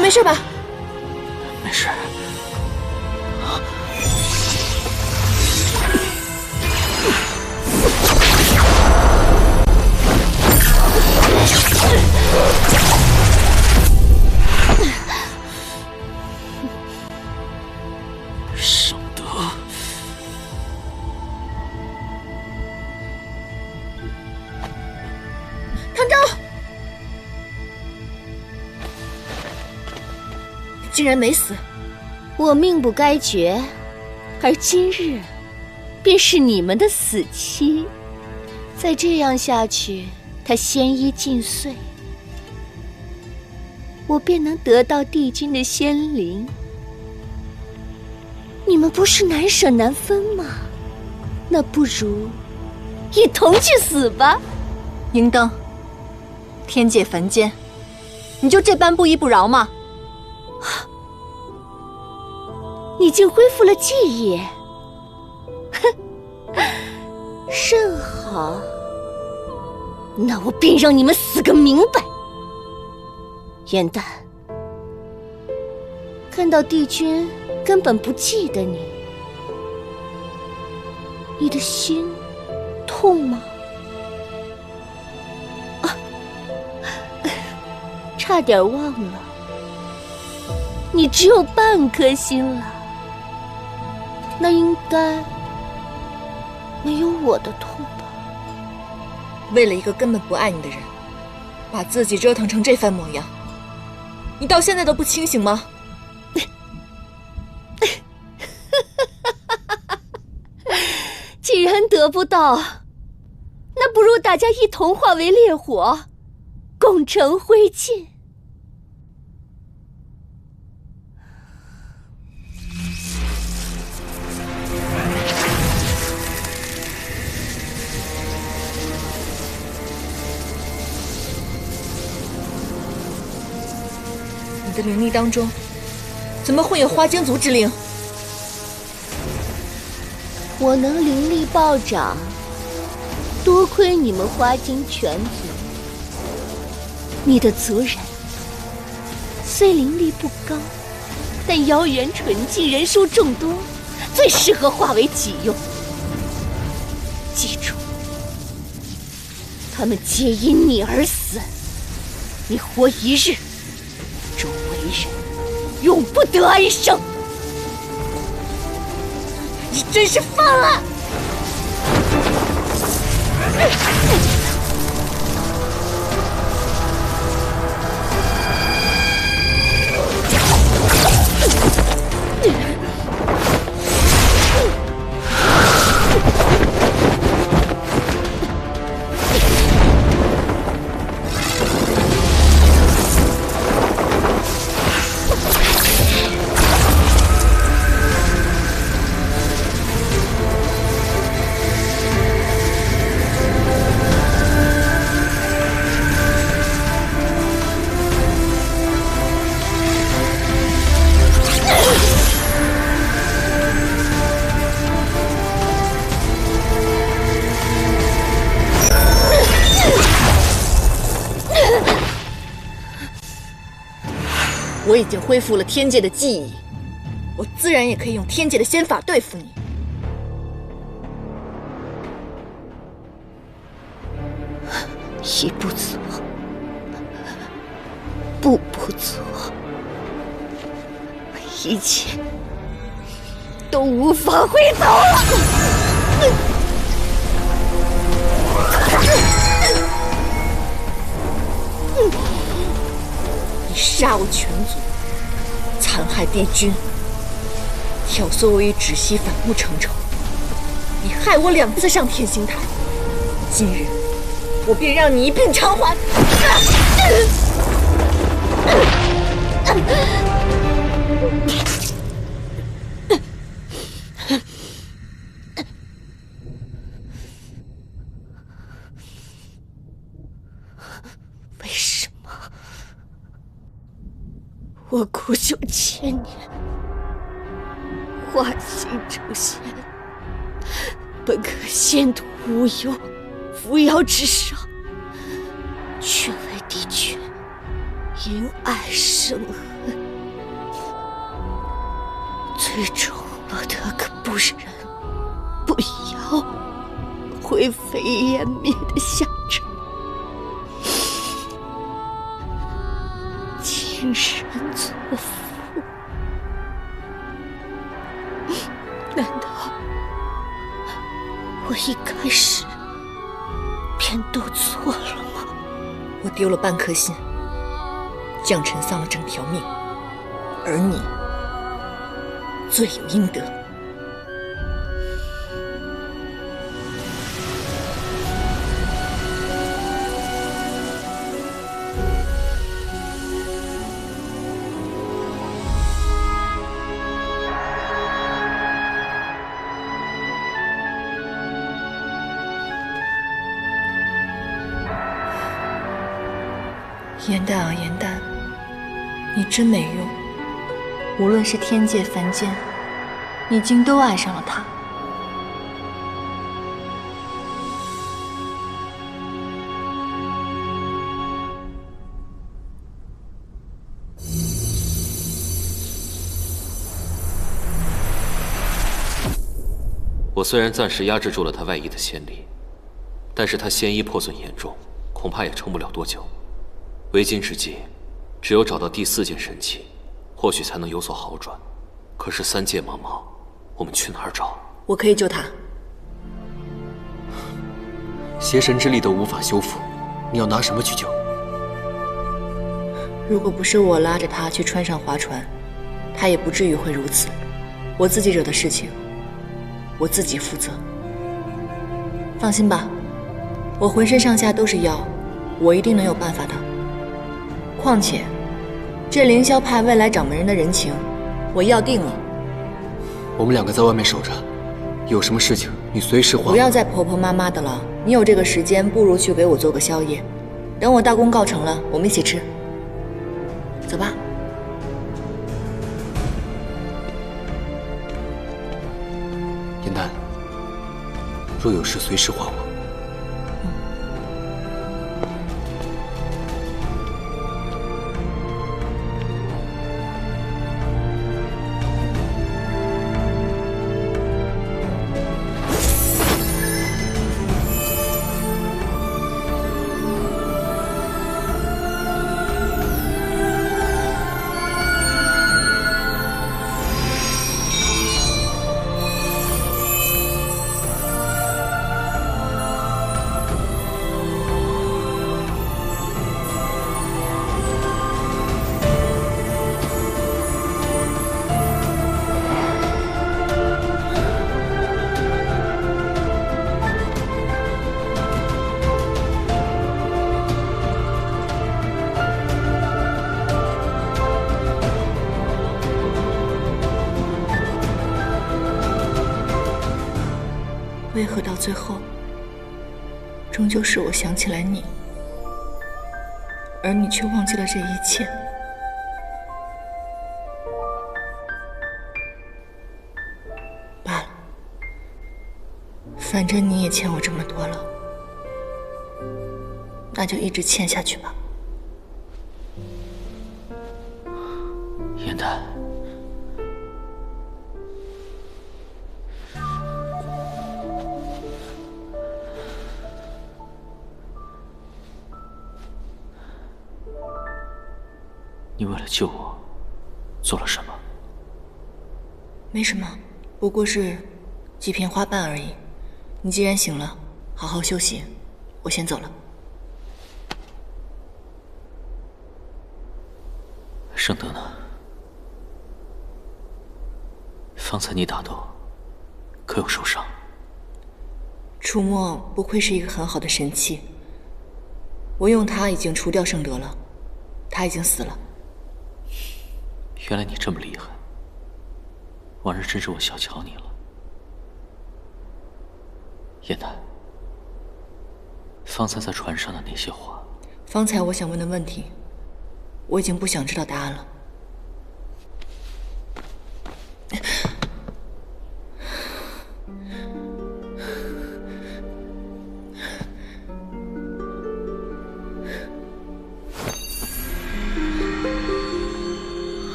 没事吧？没事。尚德，唐昭，竟然没死！我命不该绝，而今日便是你们的死期。再这样下去，他仙衣尽碎，我便能得到帝君的仙灵。你们不是难舍难分吗？那不如一同去死吧。应灯，天界凡间，你就这般不依不饶吗？你竟恢复了记忆，哼，甚好。那我便让你们死个明白。颜淡，看到帝君根本不记得你，你的心痛吗？啊，差点忘了，你只有半颗心了，那应该没有我的痛吧？为了一个根本不爱你的人，把自己折腾成这番模样，你到现在都不清醒吗？既然得不到，那不如大家一同化为烈火，共成灰烬。你的灵力当中，怎么会有花精族之灵？我能灵力暴涨，多亏你们花精全族。你的族人虽灵力不高，但妖缘纯净，人数众多，最适合化为己用。记住，他们皆因你而死，你活一日，终为人，永不得安生。你真是犯了！我已经恢复了天界的记忆，我自然也可以用天界的仙法对付你。一不做，步步做，一切都无法回头了。你杀我全族，残害帝君，挑唆我与芷溪反目成仇，你害我2次上天星台，今日我便让你一并偿还！为什么我苦修千年，化形成仙，本可仙途无忧，扶摇直上，却为帝君因爱生恨，最终落得个不人不妖，灰飞烟灭的下场。请人作父，难道我一开始便都错了吗？我丢了半颗心，将臣丧了整条命，而你罪有应得。颜淡啊颜淡，你真没用。无论是天界凡间，你竟都爱上了他。我虽然暂时压制住了他外溢的仙力，但是他仙衣破损严重，恐怕也撑不了多久。为今之计，只有找到第4件神器，或许才能有所好转。可是3界茫茫，我们去哪儿找？我可以救他。邪神之力都无法修复，你要拿什么去救？如果不是我拉着他去川上划船，他也不至于会如此。我自己惹的事情，我自己负责。放心吧，我浑身上下都是药，我一定能有办法的。况且，这凌霄派未来掌门人的人情，我要定了。我们2个在外面守着，有什么事情你随时唤我。不要再婆婆妈妈的了，你有这个时间，不如去给我做个宵夜。等我大功告成了，我们一起吃。走吧。燕丹，若有事随时唤我。为何到最后，终究是我想起来你，而你却忘记了这一切？罢了，反正你也欠我这么多了，那就一直欠下去吧。燕丹，你为了救我，做了什么？没什么，不过是几片花瓣而已。你既然醒了，好好休息，我先走了。圣德呢？方才你打斗，可有受伤？楚墨不愧是一个很好的神器，我用它已经除掉圣德了，他已经死了。原来你这么厉害，往日真是我小瞧你了。燕丹，方才在船上的那些话，方才我想问的问题，我已经不想知道答案了。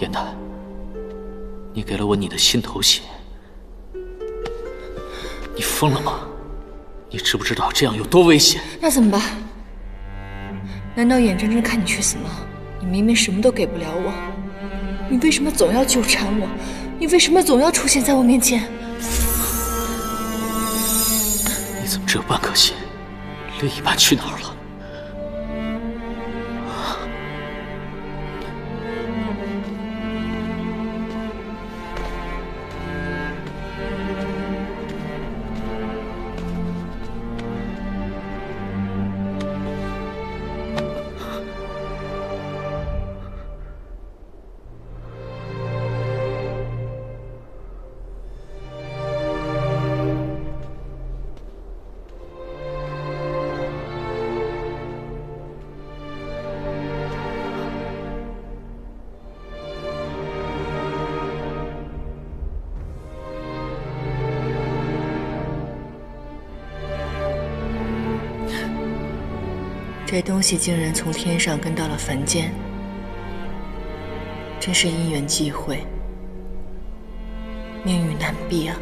燕丹，你给了我你的心头血，你疯了吗？你知不知道这样有多危险？那怎么办？难道眼睁睁看你去死吗？你明明什么都给不了我，你为什么总要纠缠我？你为什么总要出现在我面前？你怎么只有半颗心？另一半去哪儿了？这东西竟然从天上跟到了凡间，真是因缘际会，命运难避啊！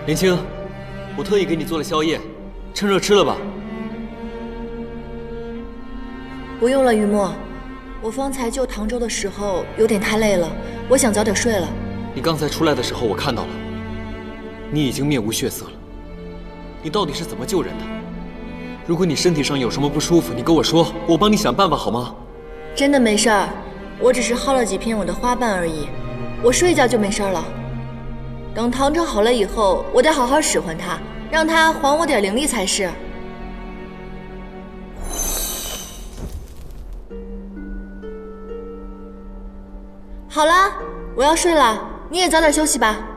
林青，我特意给你做了宵夜，趁热吃了吧。不用了，于墨，我方才救唐周的时候有点太累了，我想早点睡了。你刚才出来的时候我看到了，你已经面无血色了。你到底是怎么救人的？如果你身体上有什么不舒服，你跟我说，我帮你想办法好吗？真的没事儿，我只是薅了几片我的花瓣而已，我睡一觉就没事了。等唐周好了以后，我得好好使唤他，让他还我点灵力才是。好了，我要睡了，你也早点休息吧。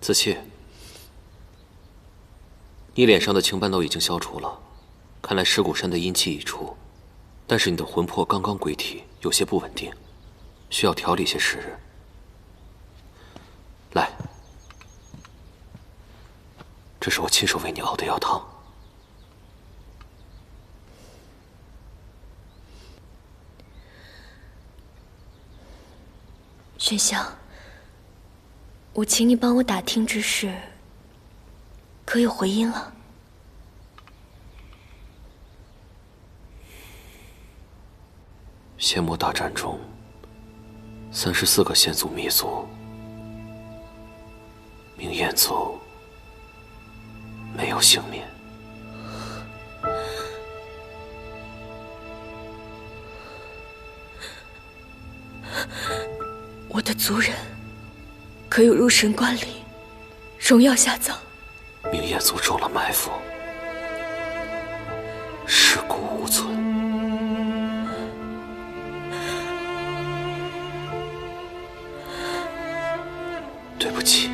子期，你脸上的青斑都已经消除了，看来尸骨山的阴气已除，但是你的魂魄刚刚归体，有些不稳定，需要调理些时日。来，这是我亲手为你熬的药汤。轩香，我请你帮我打听之事，可有回音了？仙魔大战中，34个仙族灭族，明焰族没有幸免。我的族人可有入神观里，荣耀下葬？明焰族中了埋伏，尸骨无存。对不起。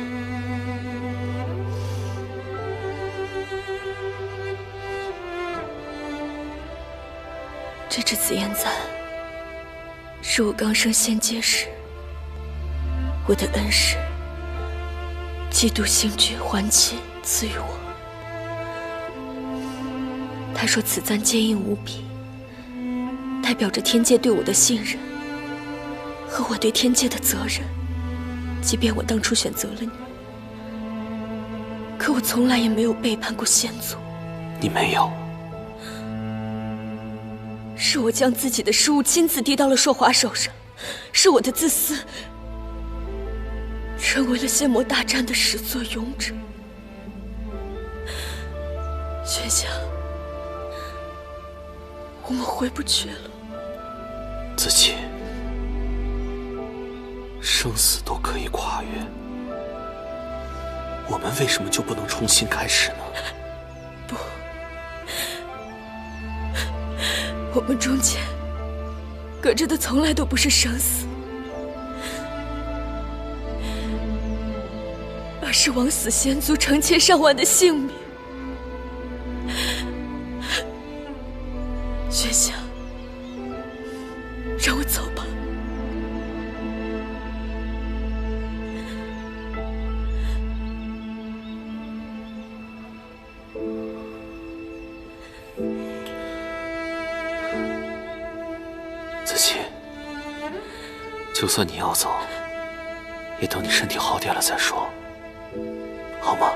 这支紫烟簪是我刚升仙阶时，我的恩师嫉妒星君还清赐予我。他说此簪坚硬无比，代表着天界对我的信任和我对天界的责任。即便我当初选择了你，可我从来也没有背叛过仙族。你没有。是我将自己的失误亲自递到了朔华手上，是我的自私，成为了仙魔大战的始作俑者。轩香，我们回不去了。子期，生死都可以跨越，我们为什么就不能重新开始呢？不，我们中间隔着的从来都不是生死，而是枉死仙族成千上万的性命。轩香，让我走吧。子期，就算你要走，也等你身体好点了再说，好吗？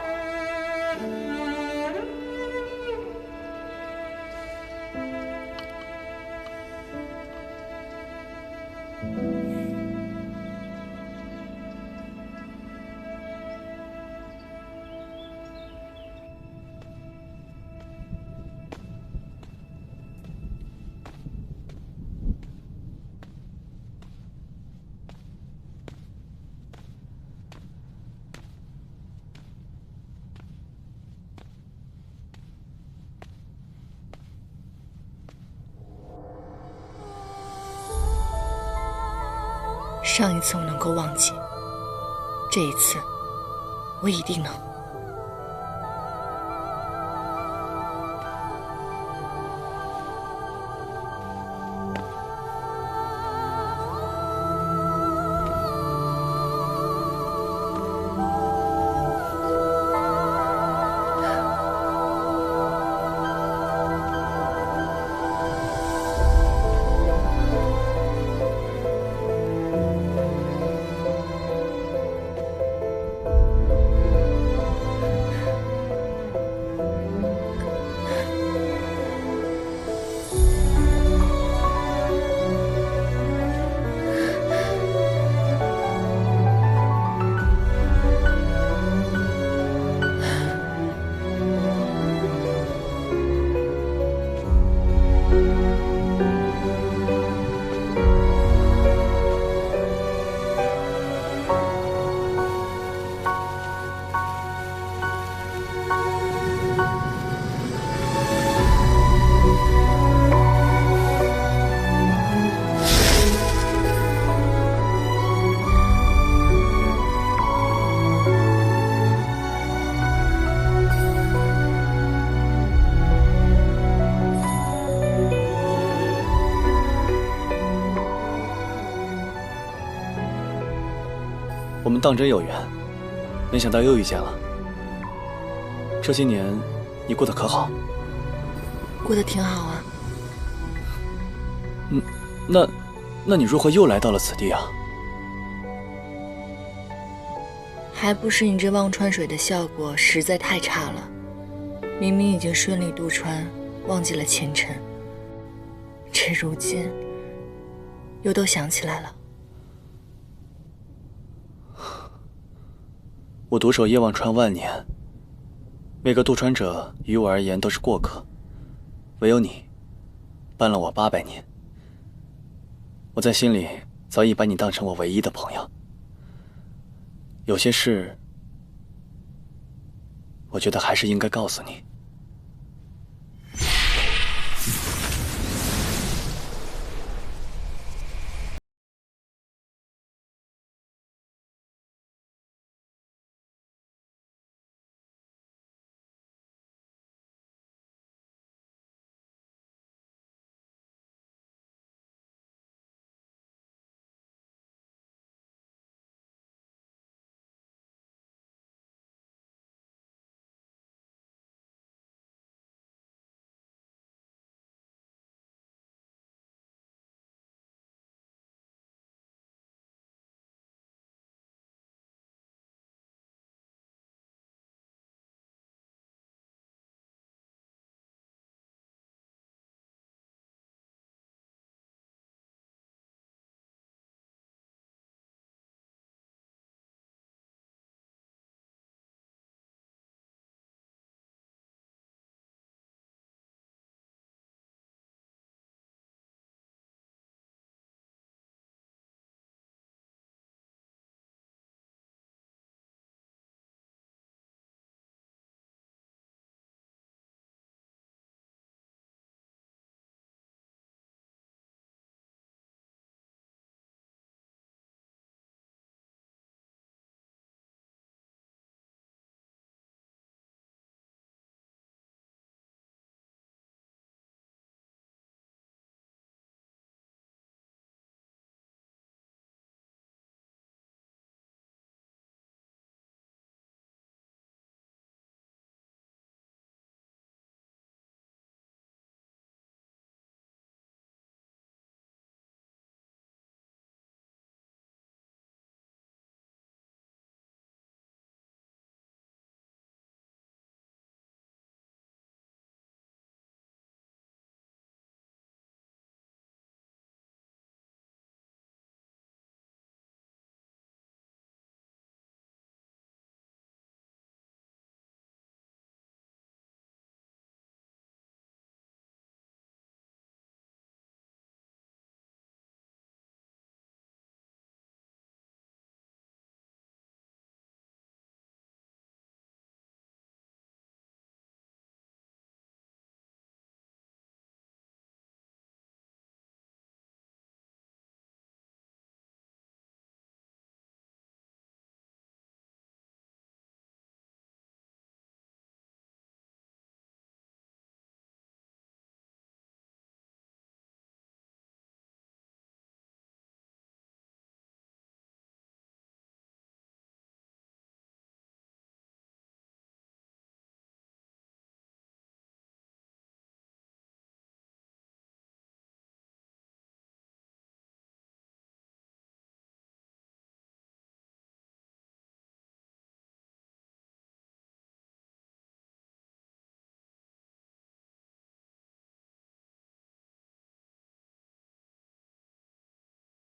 上一次我能够忘记，这一次我一定能。我们当真有缘，没想到又遇见了。这些年，你过得可好？过得挺好啊。那你如何又来到了此地啊？还不是你这忘川水的效果实在太差了。明明已经顺利渡川，忘记了前尘，这如今又都想起来了。我独守夜忘川万年，每个渡川者于我而言都是过客，唯有你，伴了我800年。我在心里早已把你当成我唯一的朋友。有些事，我觉得还是应该告诉你。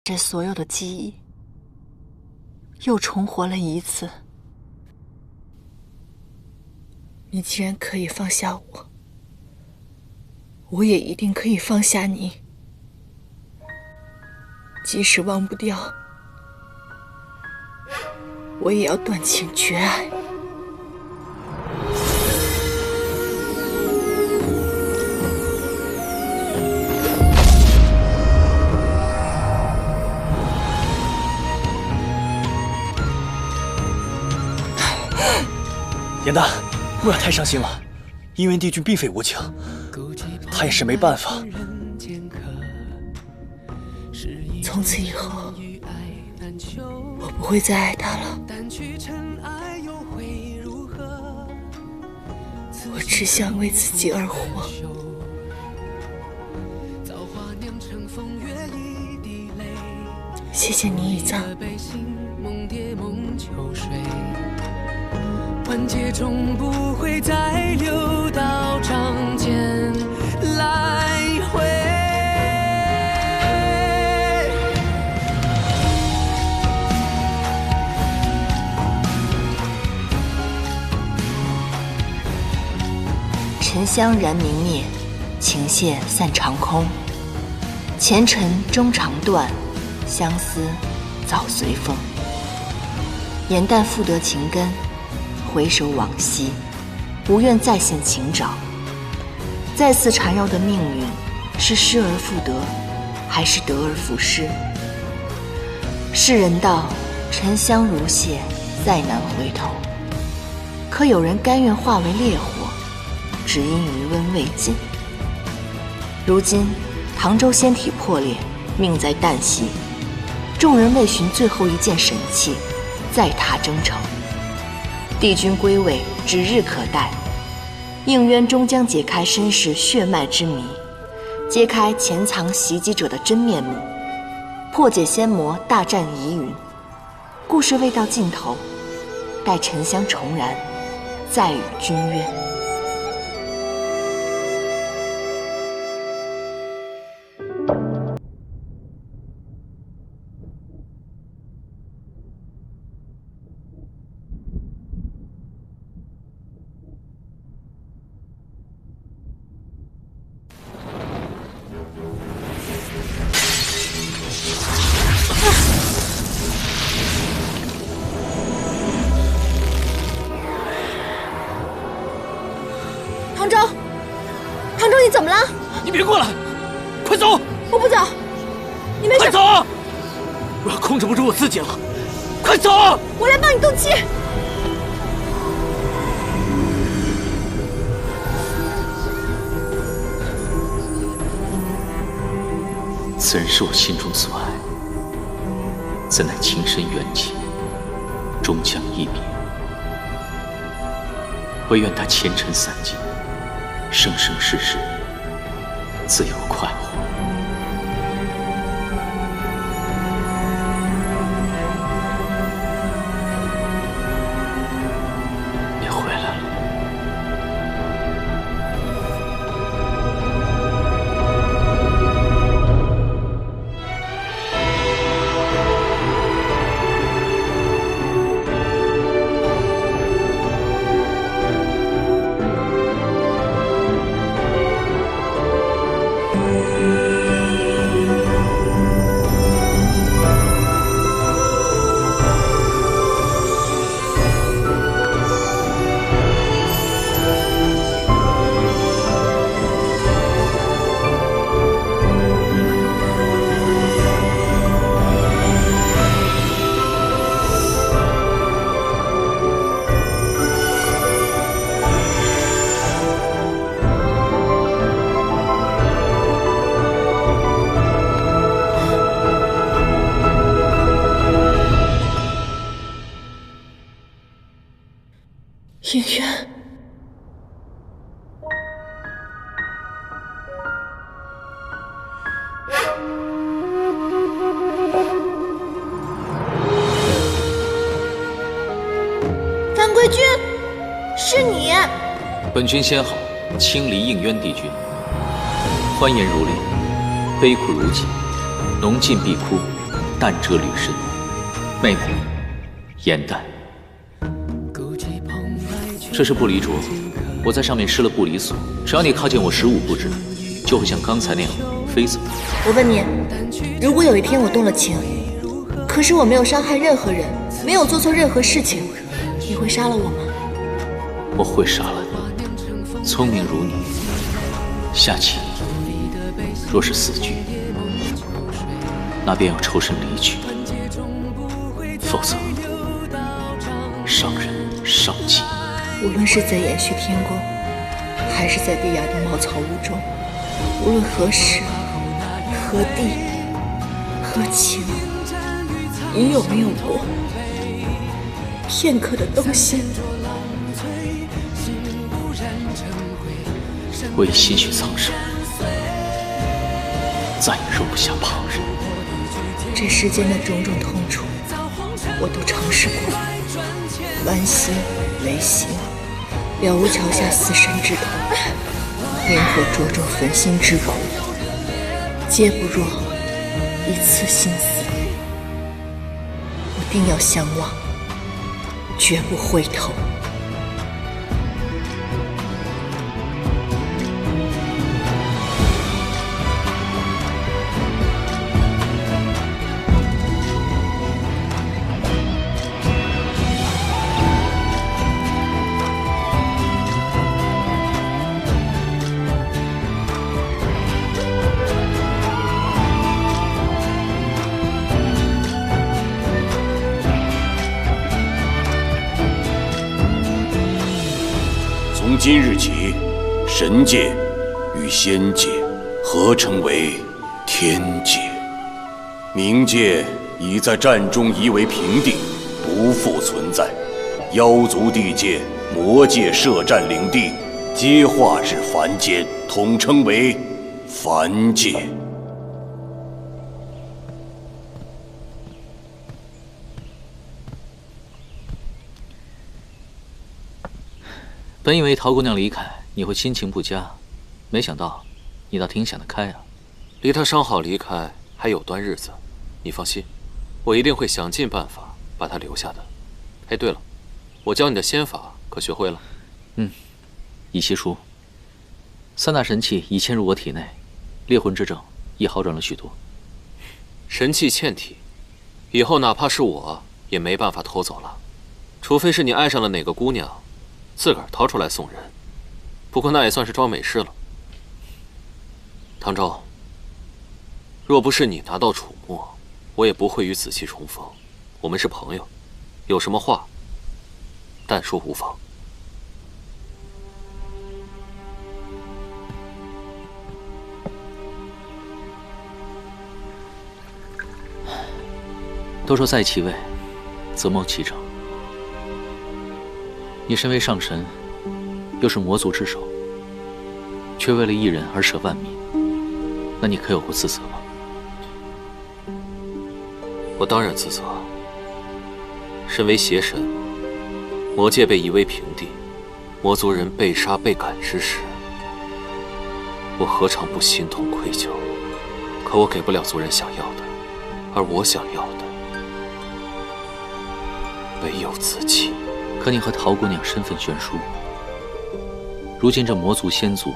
这所有的记忆又重活了一次。你既然可以放下我，我也一定可以放下你。即使忘不掉，我也要断情绝爱。严大，不要太伤心了。姻缘帝君并非无情，他也是没办法。从此以后，我不会再爱他了。我只想为自己而活。谢谢你，义藏。万劫终不会再流到掌间来回。沉香燃明灭，情线散长空。前尘终肠断，相思早随风。眼淡复得情根，回首往昔，无愿再现情爪。再次缠绕的命运，是失而复得，还是得而复失？世人道，沉香如屑，再难回头。可有人甘愿化为烈火，只因余温未尽。如今唐州仙体破裂，命在旦夕，众人为寻最后一件神器，再踏征程。帝君归位指日可待，应渊终将解开身世血脉之谜，揭开潜藏袭击者的真面目，破解仙魔大战疑云。故事未到尽头，待沉香重燃，再与君约。唐周，你怎么了？你别过来，快走！我不走，你没事。快走！我要控制不住我自己了，快走！我来帮你动气。此人是我心中所爱，怎奈情深缘尽，终将一别。唯愿他前尘散尽，生生世世自有快活。你回来了。应渊，樊贵君，是你！本君先好，清离应渊帝君。欢颜如丽，悲苦如泣，浓尽必哭，淡者履身，妹妹，颜淡。这是不离镯，我在上面施了不离锁，只要你靠近我15步之内，就会像刚才那样飞走。我问你，如果有一天我动了情，可是我没有伤害任何人，没有做错任何事情，你会杀了我吗？我会杀了你。聪明如你，下棋若是死局，那便要抽身离去，否则伤人伤己。无论是在延续天宫，还是在碧雅的茅草屋中，无论何时、何地、何情，你有没有过片刻的动心？我已心绪苍生，再也容不下旁人。这世间的种种痛楚，我都尝试过，剜心、雷刑，了无桥下死神之痛，咽口灼灼焚心之苦，皆不若一次心死。我定要相忘，绝不回头。从今日起，神界与仙界合称为天界，冥界已在战中夷为平地，不复存在。妖族地界、魔界设战领地，皆化至凡间，统称为凡界。本以为陶姑娘离开你会心情不佳，没想到你倒挺想得开啊。离她伤好离开还有段日子，你放心，我一定会想尽办法把她留下的。哎，对了，我教你的仙法可学会了？以其书，3大神器已嵌入我体内，猎魂之症亦好转了许多。神器嵌体，以后哪怕是我也没办法偷走了，除非是你爱上了哪个姑娘，自个儿掏出来送人。不过那也算是桩美事了。唐周，若不是你拿到楚墨，我也不会与子期重逢。我们是朋友，有什么话但说无妨。都说在其位，则谋其政。你身为上神，又是魔族之首，却为了一人而舍万民，那你可有过自责吗？我当然自责。身为邪神，魔界被夷为平地，魔族人被杀被赶之时，我何尝不心痛愧疚？可我给不了族人想要的，而我想要的唯有自己。可你和陶姑娘身份悬殊，如今这魔族仙族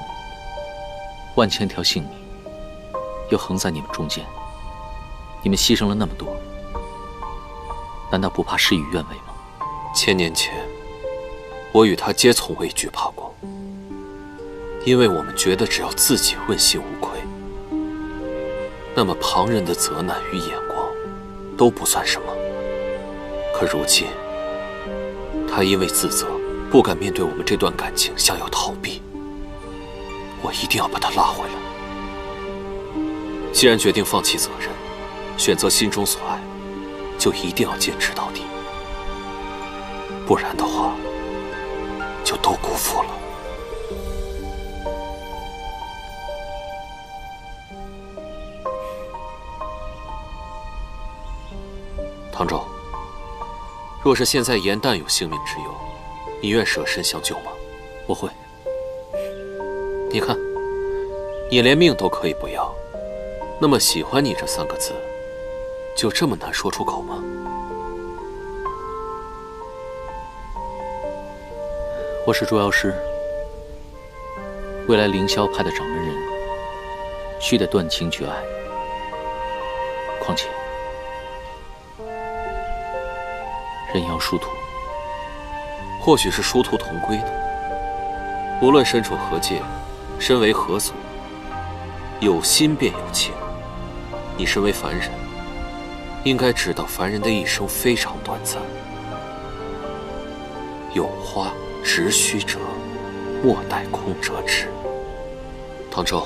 万千条性命又横在你们中间，你们牺牲了那么多，难道不怕事与愿违吗？1000年前，我与他皆从未惧怕过，因为我们觉得只要自己问心无愧，那么旁人的责难与眼光都不算什么。可如今，他因为自责，不敢面对我们这段感情，想要逃避。我一定要把他拉回来。既然决定放弃责任，选择心中所爱，就一定要坚持到底。不然的话，就都辜负了。唐周，若是现在颜淡有性命之忧，你愿舍身相救吗？我会。你看，你连命都可以不要，那么喜欢你这3个字，就这么难说出口吗？我是捉妖师，未来凌霄派的掌门人，须得断情绝爱。况且，人妖殊途，或许是殊途同归呢。无论身处何界，身为何所，有心便有情。你身为凡人，应该知道凡人的一生非常短暂。有花直须折，莫待空折枝。唐周，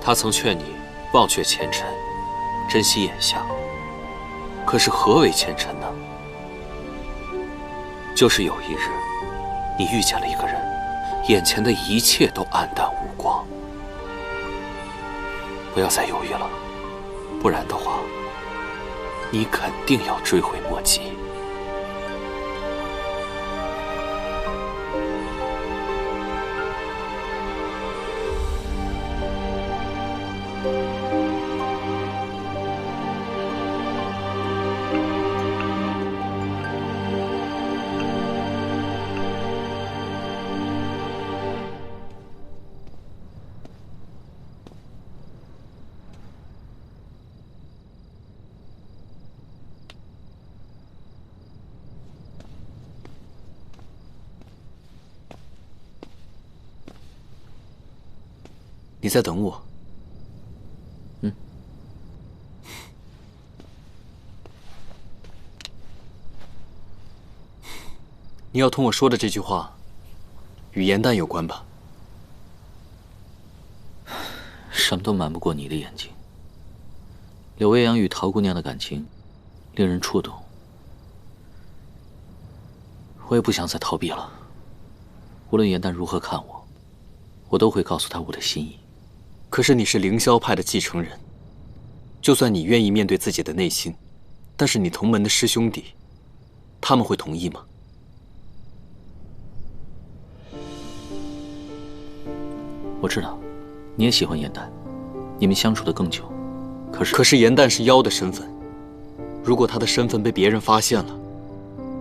他曾劝你忘却前尘，珍惜眼下。可是何为前尘呢？就是有一日，你遇见了一个人，眼前的一切都黯淡无光。不要再犹豫了，不然的话，你肯定要追悔莫及。你在等我？嗯。你要同我说的这句话，与颜淡有关吧？什么都瞒不过你的眼睛。柳未央与陶姑娘的感情，令人触动。我也不想再逃避了。无论颜淡如何看我，我都会告诉她我的心意。可是你是凌霄派的继承人，就算你愿意面对自己的内心，但是你同门的师兄弟，他们会同意吗？我知道，你也喜欢颜淡，你们相处的更久。可是颜淡是妖的身份，如果他的身份被别人发现了，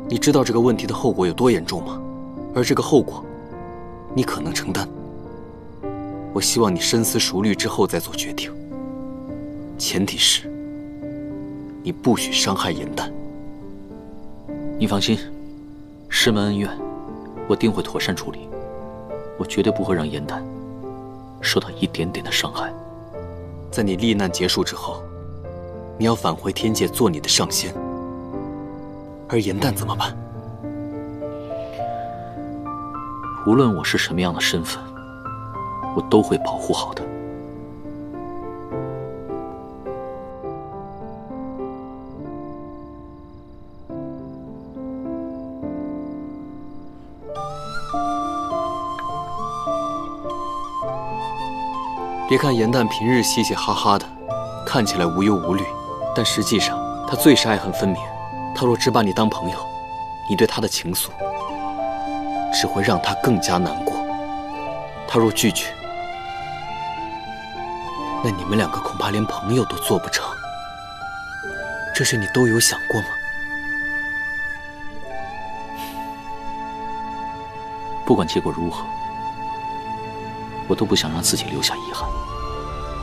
你知道这个问题的后果有多严重吗？而这个后果，你可能承担。我希望你深思熟虑之后再做决定，前提是，你不许伤害颜淡。你放心，师门恩怨，我定会妥善处理。我绝对不会让颜淡受到一点点的伤害。在你历难结束之后，你要返回天界做你的上仙，而颜淡怎么办？无论我是什么样的身份，我都会保护好的。别看颜淡平日嘻嘻哈哈的，看起来无忧无虑，但实际上他最是爱恨分明。他若只把你当朋友，你对他的情愫只会让他更加难过。他若拒绝，那你们两个恐怕连朋友都做不成。这事你都有想过吗？不管结果如何，我都不想让自己留下遗憾。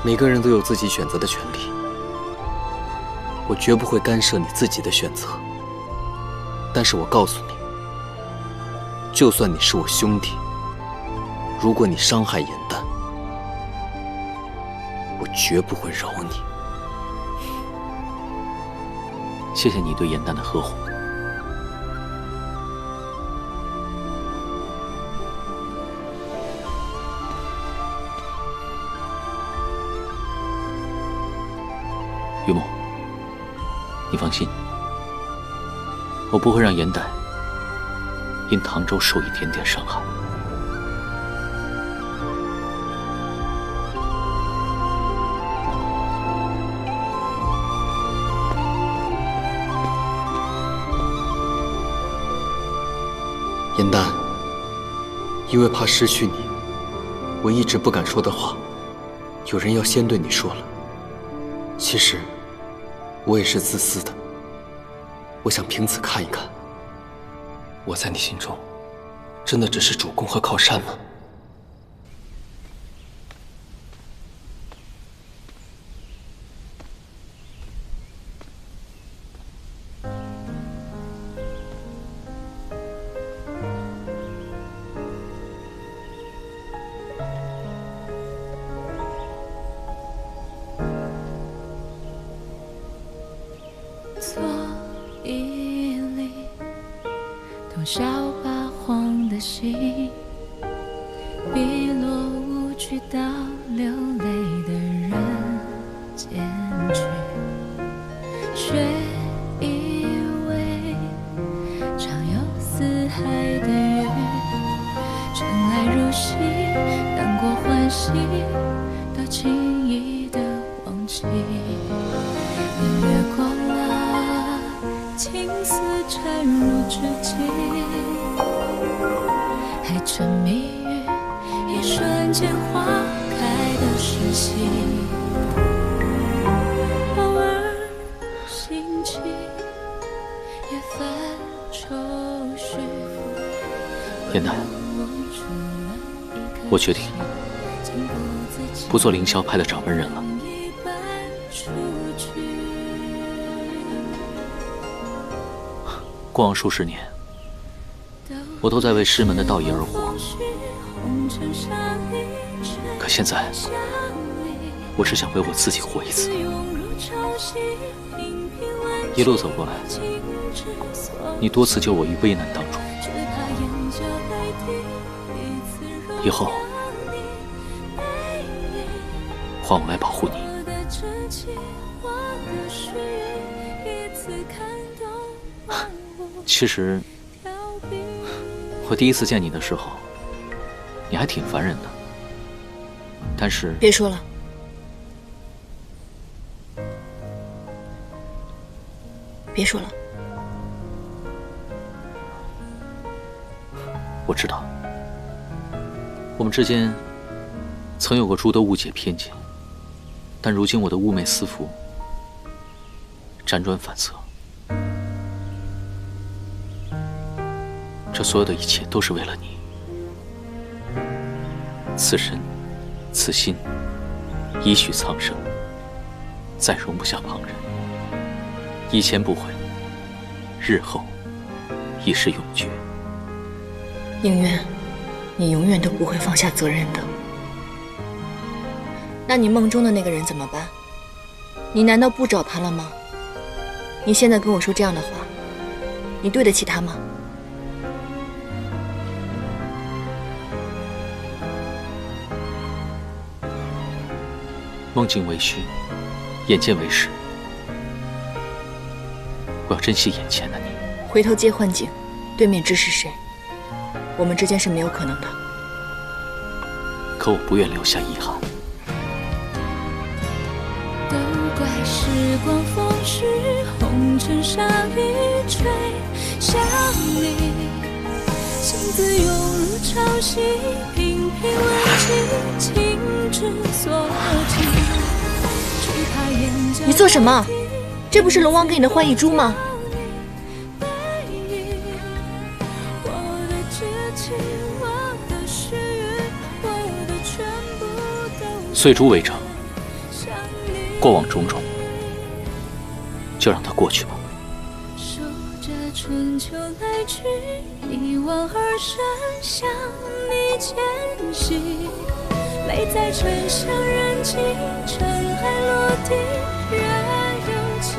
每个人都有自己选择的权利，我绝不会干涉你自己的选择。但是我告诉你，就算你是我兄弟，如果你伤害颜淡，我绝不会饶你。谢谢你对颜淡的呵护。玉木，你放心，我不会让颜淡因唐周受一点点伤害。颜淡，因为怕失去你，我一直不敢说的话，有人要先对你说了。其实，我也是自私的。我想凭此看一看，我在你心中真的只是主公和靠山吗？昨夜里，多少发黄的心，碧落无趣到流泪的人间去，却以为常有四海的雨，尘埃如洗，难过欢喜，都轻易的忘记。年越过了青丝缠入指尖，还沉迷于一瞬间花开的时期，偶尔兴起也泛愁绪。燕南，我决定不做凌霄派的掌门人了。过往数十年，我都在为师门的道义而活。可现在，我只想为我自己活一次。一路走过来，你多次救我于危难当中。以后，换我来保护你。其实，我第一次见你的时候，你还挺烦人的。但是，别说了，别说了。我知道，我们之间曾有过诸多误解偏见，但如今我的寤寐思服，辗转反侧。这所有的一切都是为了你，此身，此心，已许苍生，再容不下旁人。以前不悔，日后亦是永绝。应渊，你永远都不会放下责任的。那你梦中的那个人怎么办？你难道不找他了吗？你现在跟我说这样的话，你对得起他吗？梦境为虚，眼见为实。我要珍惜眼前的你。回头接幻境，对面知是谁？我们之间是没有可能的。可我不愿留下遗憾。都怪时光风逝，红尘沙一吹向你，心字涌入潮汐，频频问起，情之所起。你做什么？这不是龙王给你的幻翼珠吗？碎珠为证，过往种种，就让它过去吧。守着春秋来去，一往而深，向你前行。泪在沉香燃尽，尘埃落地，仍有期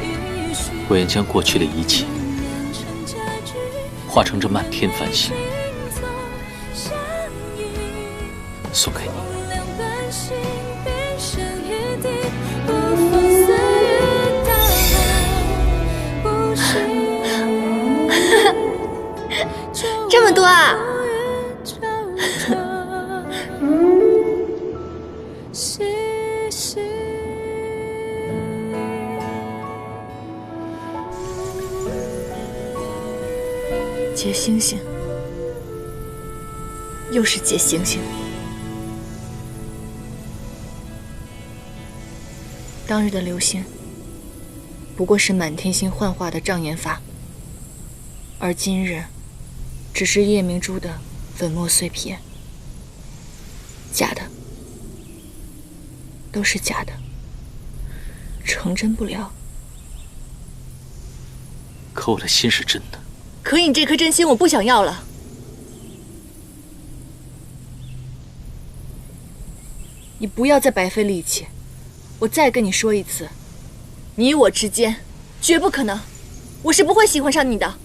许。我愿将过去的一切化成这漫天繁星，送给你。这么多啊！结星星，又是结星星。当日的流星，不过是满天星幻化的障眼法，而今日只是夜明珠的粉末碎片。假的，都是假的，成真不了。可我的心是真的。可你这颗真心我不想要了。你不要再白费力气，我再跟你说一次，你我之间绝不可能，我是不会喜欢上你的。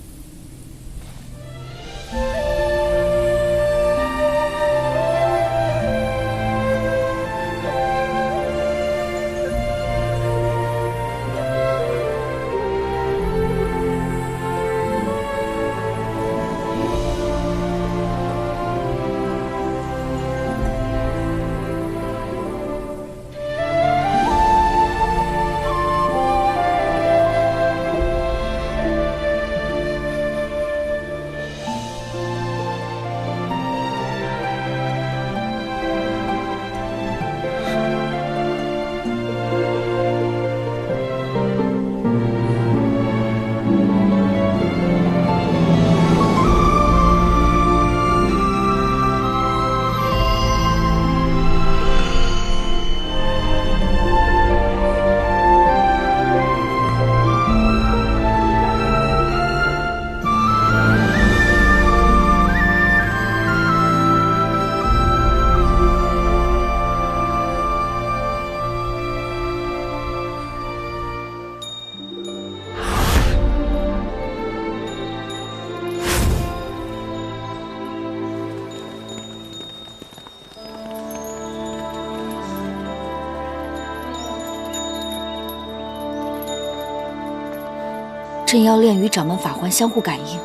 镇妖链与掌门法环相互感应，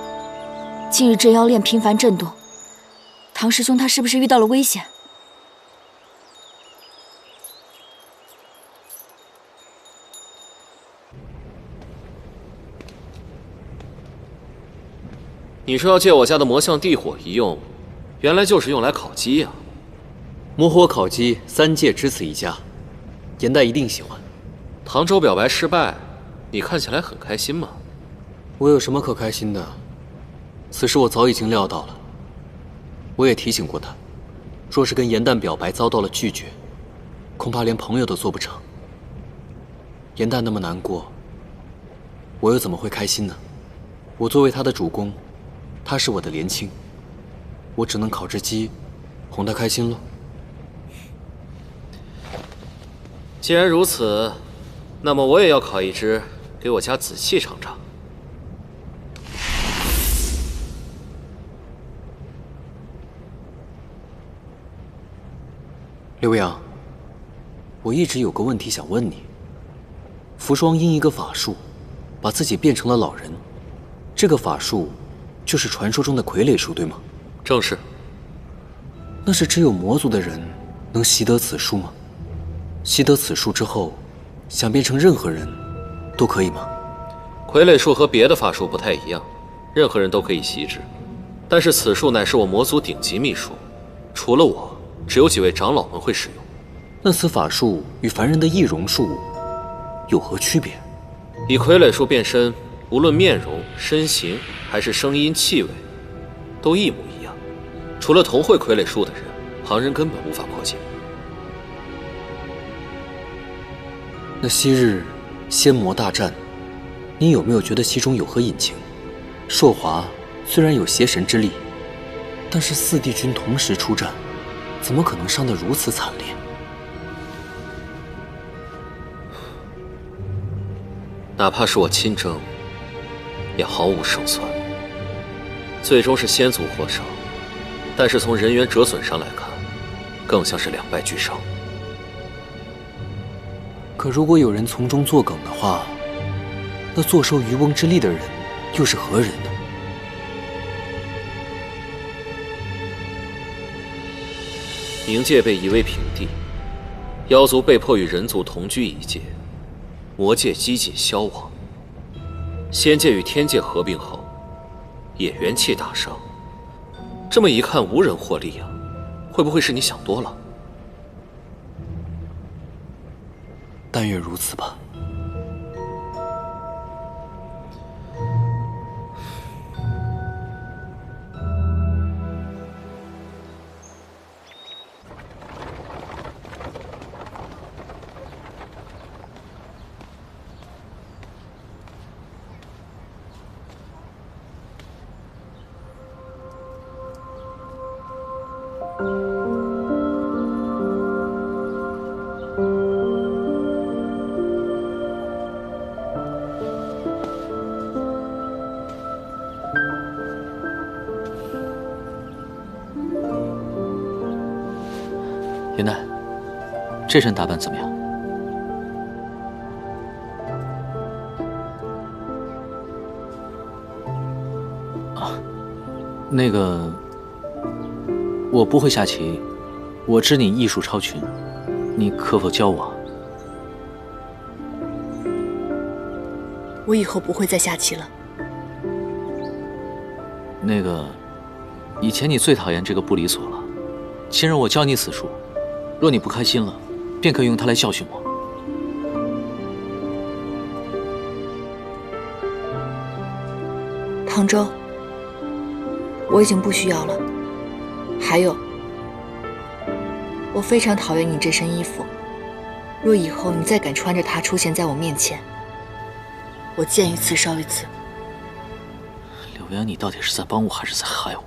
近日镇妖链频繁震动，唐师兄他是不是遇到了危险？你说要借我家的魔像地火一用，原来就是用来烤鸡呀！魔火烤鸡3界只此一家，颜代一定喜欢。唐州表白失败，你看起来很开心吗？我有什么可开心的？此事我早已经料到了。我也提醒过他，若是跟颜淡表白遭到了拒绝，恐怕连朋友都做不成。颜淡那么难过，我又怎么会开心呢？我作为他的主公，他是我的连亲，我只能烤只鸡，哄他开心喽。既然如此，那么我也要烤一只给我家子气尝尝。刘洋，我一直有个问题想问你。扶霜因一个法术，把自己变成了老人，这个法术就是传说中的傀儡术，对吗？正是。那是只有魔族的人能习得此术吗？习得此术之后，想变成任何人都可以吗？傀儡术和别的法术不太一样，任何人都可以习之，但是此术乃是我魔族顶级秘术，除了我，只有几位长老们会使用。那此法术与凡人的易容术有何区别？以傀儡术变身，无论面容、身形还是声音、气味，都一模一样。除了同会傀儡术的人，旁人根本无法破解。那昔日仙魔大战，你有没有觉得其中有何隐情？朔华虽然有邪神之力，但是4帝君同时出战，怎么可能伤得如此惨烈？哪怕是我亲征，也毫无胜算。最终是仙族获胜，但是从人员折损上来看，更像是2败俱伤。可如果有人从中作梗的话，那坐收渔翁之利的人又是何人呢？冥界被夷为平地，妖族被迫与人族同居一界，魔界几近消亡，仙界与天界合并后，也元气大伤。这么一看，无人获利啊！会不会是你想多了？但愿如此吧。严丹，这身打扮怎么样？啊，那个，我不会下棋，我知你艺术超群，你可否教我？我以后不会再下棋了。那个，以前你最讨厌这个不离所了。今日我教你此术，若你不开心了，便可以用它来教训我。唐周，我已经不需要了。还有，我非常讨厌你这身衣服。若以后你再敢穿着它出现在我面前，我见一次烧一次。柳阳，你到底是在帮我还是在害我？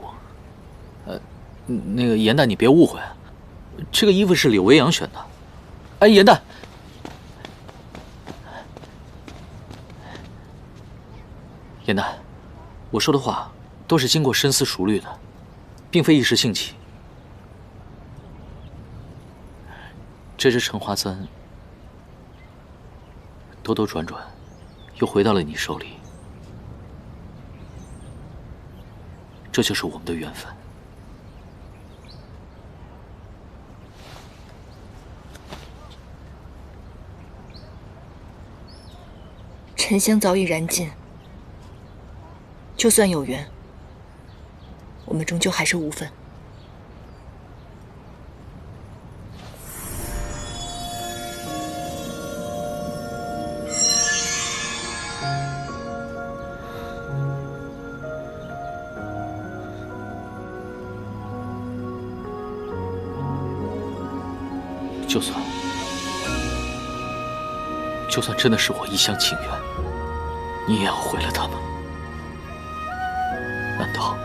那个严丹，你别误会，这个衣服是柳微阳选的。哎，严丹，严丹，我说的话都是经过深思熟虑的，并非一时兴起。这只橙花簪兜兜转转，又回到了你手里。这就是我们的缘分。沉香早已燃尽，就算有缘，我们终究还是无分。就算真的是我一厢情愿，你也要毁了他们？难道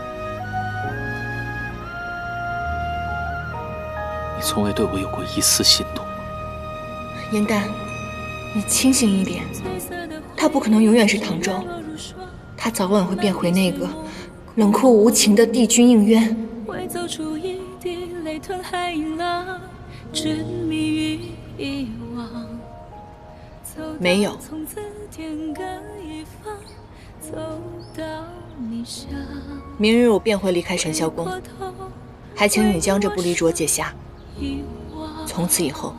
你从未对我有过一丝心动吗？严丹，你清醒一点，他不可能永远是唐周，他早晚会变回那个冷酷无情的帝君应渊。会走出一滴泪吞海银浪，执迷于遗忘。没有。明日我便会离开神霄宫，还请你将这不离镯解下。从此以后，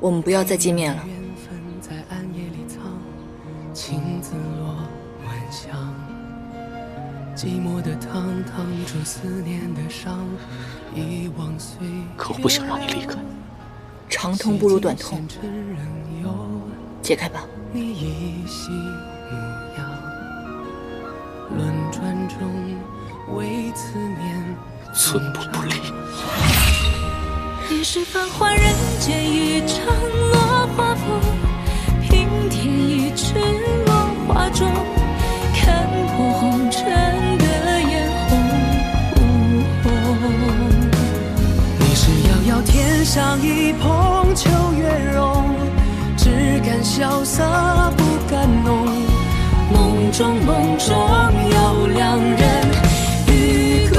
我们不要再见面了。可我不想让你离开。长痛不如短痛，解开吧。寸步不离。你是繁华人间一场落花风，平添一池落花中，看破红尘的眼红。你是遥遥天上一捧秋月容，只敢萧瑟不敢浓。梦中有两人与共。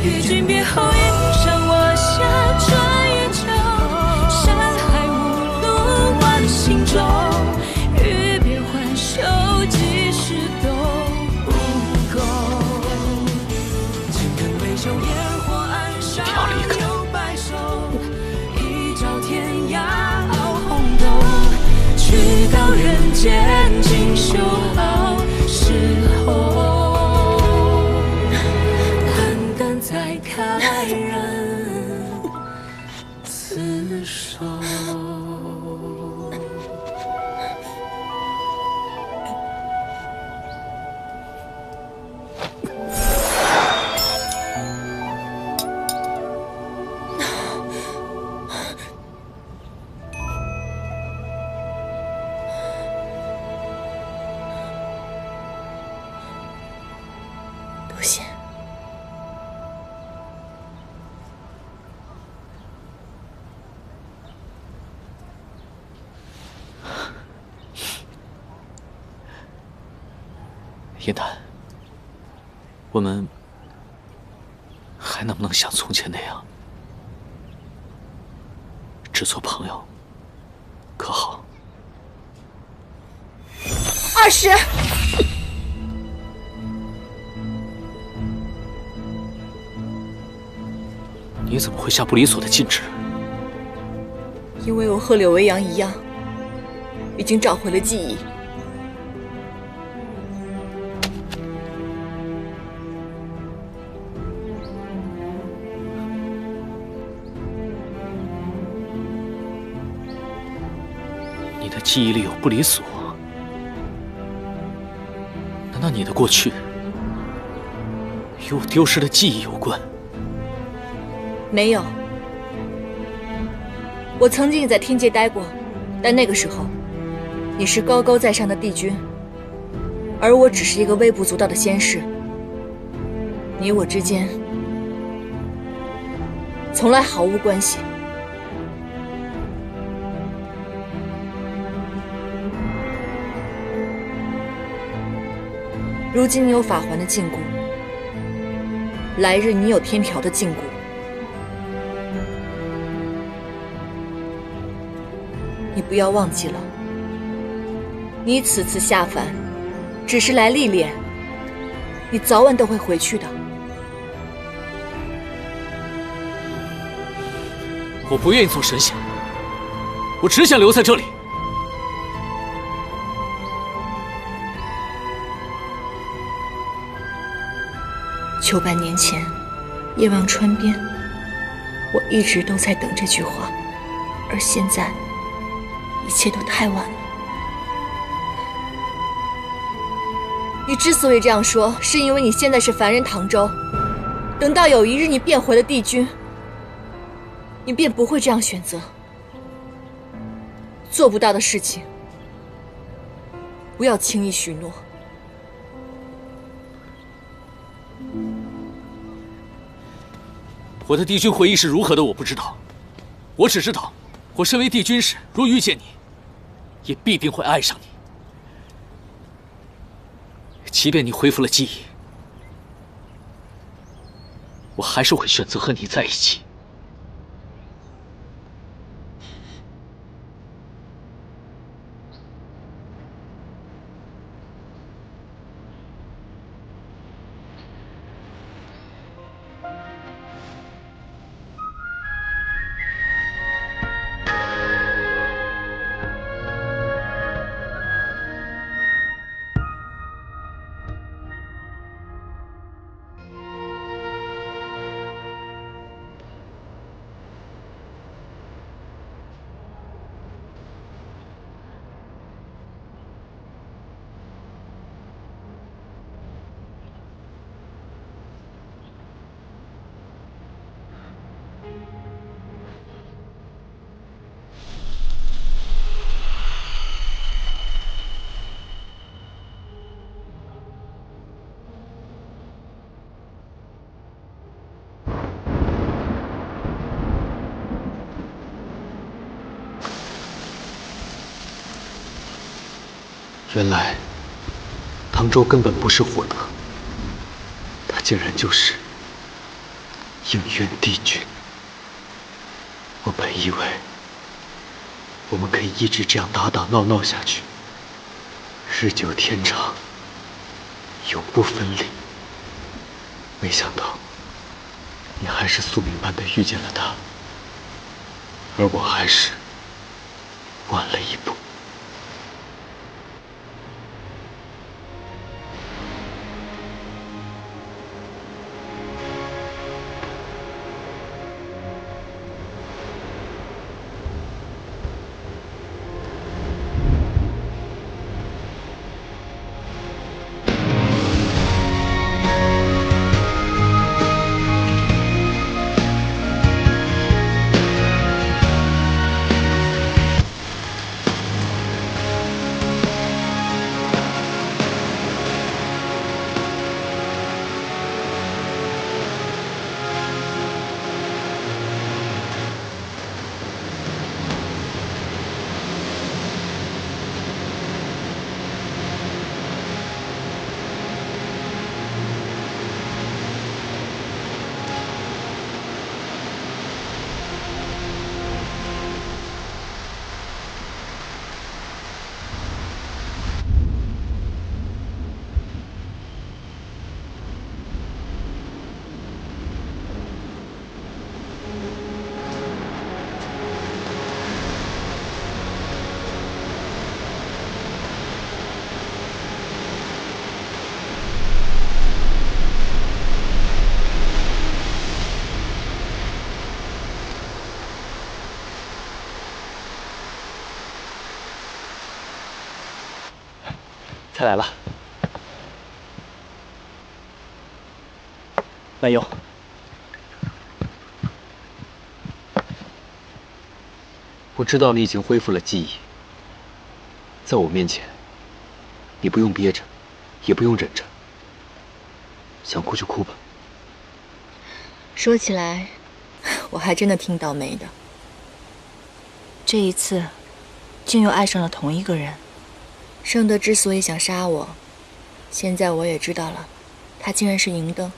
与君别后，云上我下，转眼秋，山海无路万行舟。欲别还休，几时都不够。情人未休，烟火暗杀，又白首。一朝天涯傲红豆，去到人间锦绣好时候。再开人厮守。叶檀，我们还能不能像从前那样，只做朋友，可好？20。你怎么会下不理所的禁止？因为我和柳维阳一样，已经找回了记忆。你的记忆里有不离所？难道你的过去与我丢失的记忆有关？没有。我曾经也在天界待过，但那个时候，你是高高在上的帝君，而我只是一个微不足道的仙士。你我之间从来毫无关系。如今你有法环的禁锢，来日你有天条的禁锢。你不要忘记了，你此次下凡，只是来历练，你早晚都会回去的。我不愿意做神仙，我只想留在这里。900年前，夜望川边，我一直都在等这句话，而现在，一切都太晚了。你之所以这样说，是因为你现在是凡人唐周，等到有一日你变回了帝君，你便不会这样选择。做不到的事情，不要轻易许诺。我的帝君回忆是如何的，我不知道。我只知道，我身为帝君时，若遇见你，也必定会爱上你。即便你恢复了记忆，我还是会选择和你在一起。原来，唐周根本不是火德，他竟然就是应元帝君。我本以为我们可以一直这样打打闹闹下去，日久天长，永不分离。没想到，你还是宿命般的遇见了他，而我还是晚了一步。菜来了。慢用。我知道你已经恢复了记忆，在我面前，你不用憋着，也不用忍着，想哭就哭吧。说起来，我还真的挺倒霉的。这一次，竟又爱上了同一个人。圣德之所以想杀我，现在我也知道了，他竟然是银灯。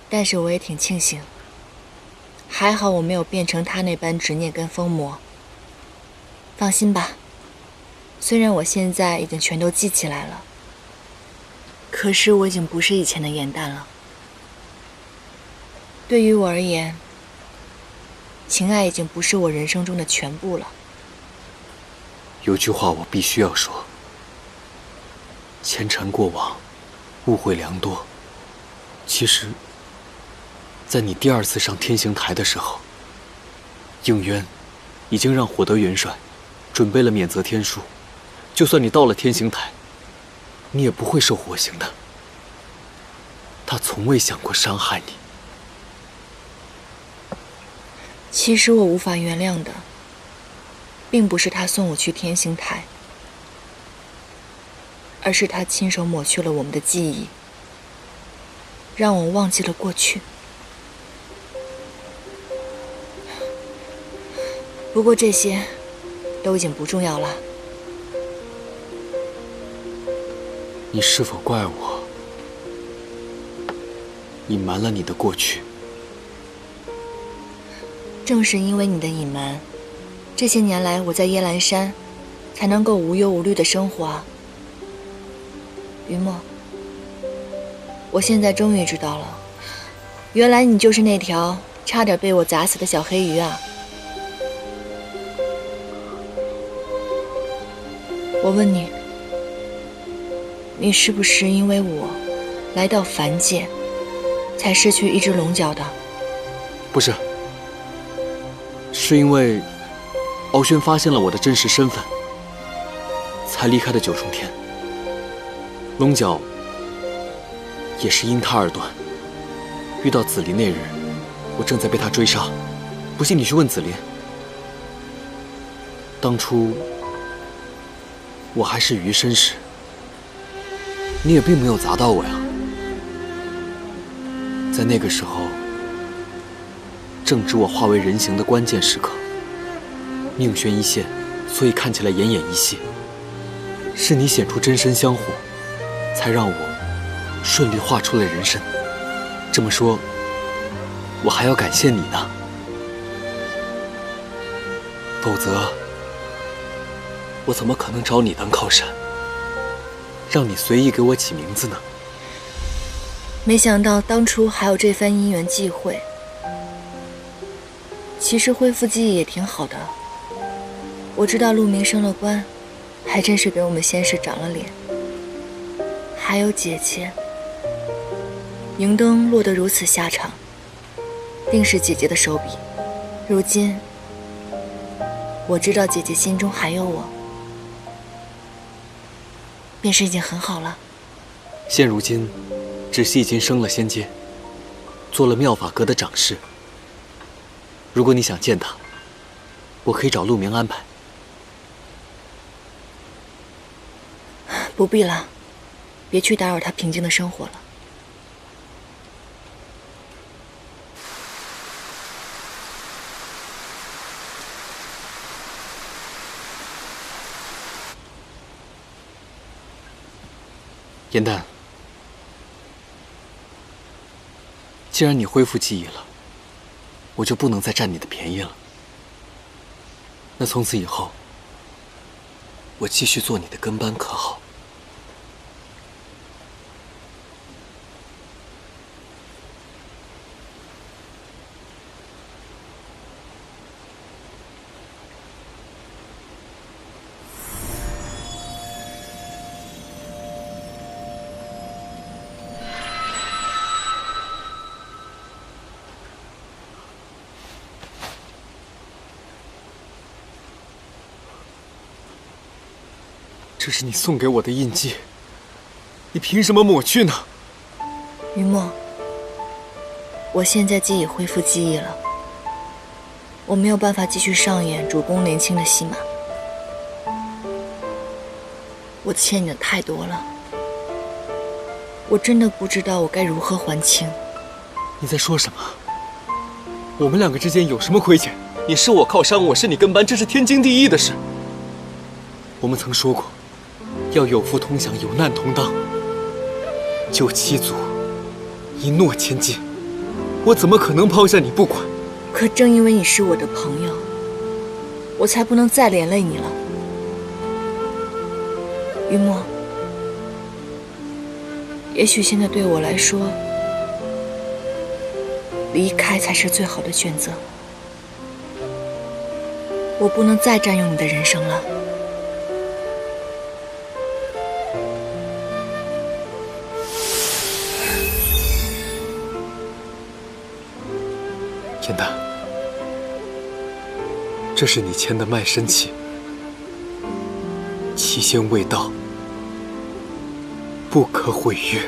但是我也挺庆幸，还好我没有变成他那般执念跟疯魔。放心吧，虽然我现在已经全都记起来了，可是我已经不是以前的颜淡了。对于我而言，情爱已经不是我人生中的全部了。有句话我必须要说：前尘过往，误会良多。其实，在你第2次上天刑台的时候，应渊已经让火德元帅准备了免责天书，就算你到了天刑台，你也不会受火刑的。他从未想过伤害你。其实我无法原谅的，并不是他送我去天刑台，而是他亲手抹去了我们的记忆，让我忘记了过去。不过这些都已经不重要了。你是否怪我隐瞒了你的过去？正是因为你的隐瞒，这些年来我在耶兰山才能够无忧无虑的生活啊。于墨，我现在终于知道了，原来你就是那条差点被我砸死的小黑鱼啊。我问你，你是不是因为我来到凡界，才失去一只龙角的？不是，是因为敖轩发现了我的真实身份，才离开的9重天。龙角也是因他而断。遇到紫菱那日，我正在被他追杀，不信你去问紫菱。当初我还是余身时，你也并没有砸到我呀。在那个时候，正值我化为人形的关键时刻，命悬一线，所以看起来奄奄一息。是你显出真身相护，才让我顺利化出了人身。这么说，我还要感谢你呢。否则，我怎么可能找你当靠山，让你随意给我起名字呢？没想到当初还有这番因缘际会。其实恢复记忆也挺好的。我知道陆明升了官，还真是给我们仙氏长了脸。还有姐姐，银灯落得如此下场，定是姐姐的手笔。如今，我知道姐姐心中还有我，便是已经很好了。现如今，只是已经升了仙阶，做了妙法阁的掌事。如果你想见他，我可以找陆明安排。不必了，别去打扰他平静的生活了。颜淡，既然你恢复记忆了，我就不能再占你的便宜了。那从此以后，我继续做你的跟班，可好？这是你送给我的印记，你凭什么抹去呢？于墨，我现在既已恢复记忆了，我没有办法继续上演主公年轻的戏码。我欠你的太多了，我真的不知道我该如何还清。你在说什么？我们两个之间有什么亏欠？你是我靠山，我是你跟班，这是天经地义的事。我们曾说过，要有福同享，有难同当。救七族，一诺千金，我怎么可能抛下你不管？可正因为你是我的朋友，我才不能再连累你了。于墨，也许现在对我来说，离开才是最好的选择。我不能再占用你的人生了。严丹，这是你签的卖身契，期限未到，不可毁约。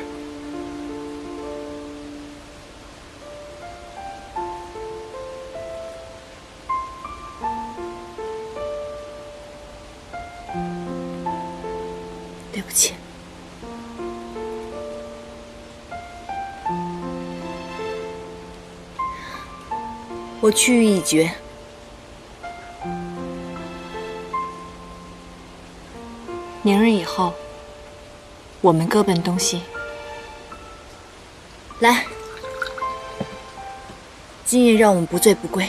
对不起。我去意已决。明日以后，我们各奔东西。来，今夜让我们不醉不归。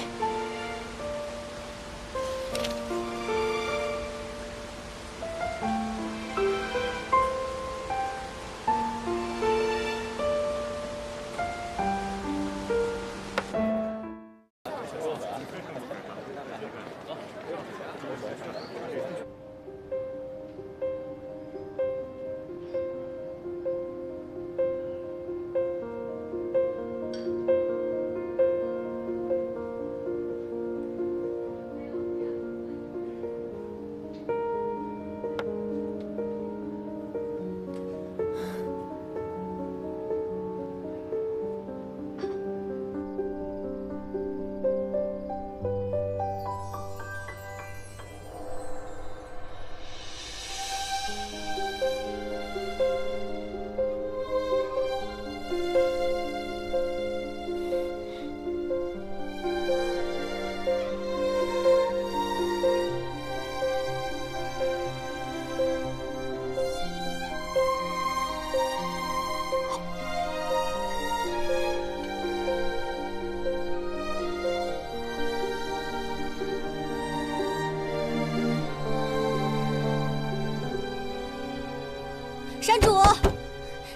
山主，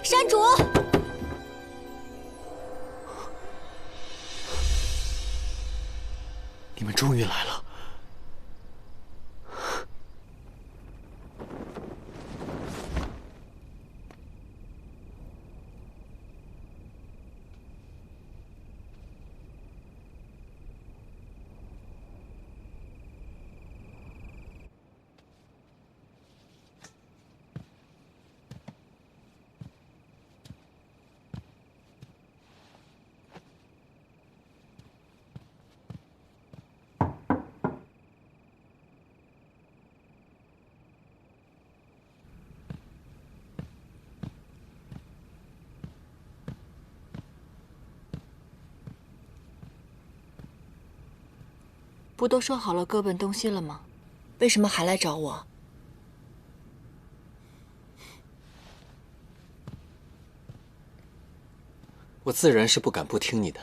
山主！你们终于来了。不都说好了各奔东西了吗？为什么还来找我？我自然是不敢不听你的，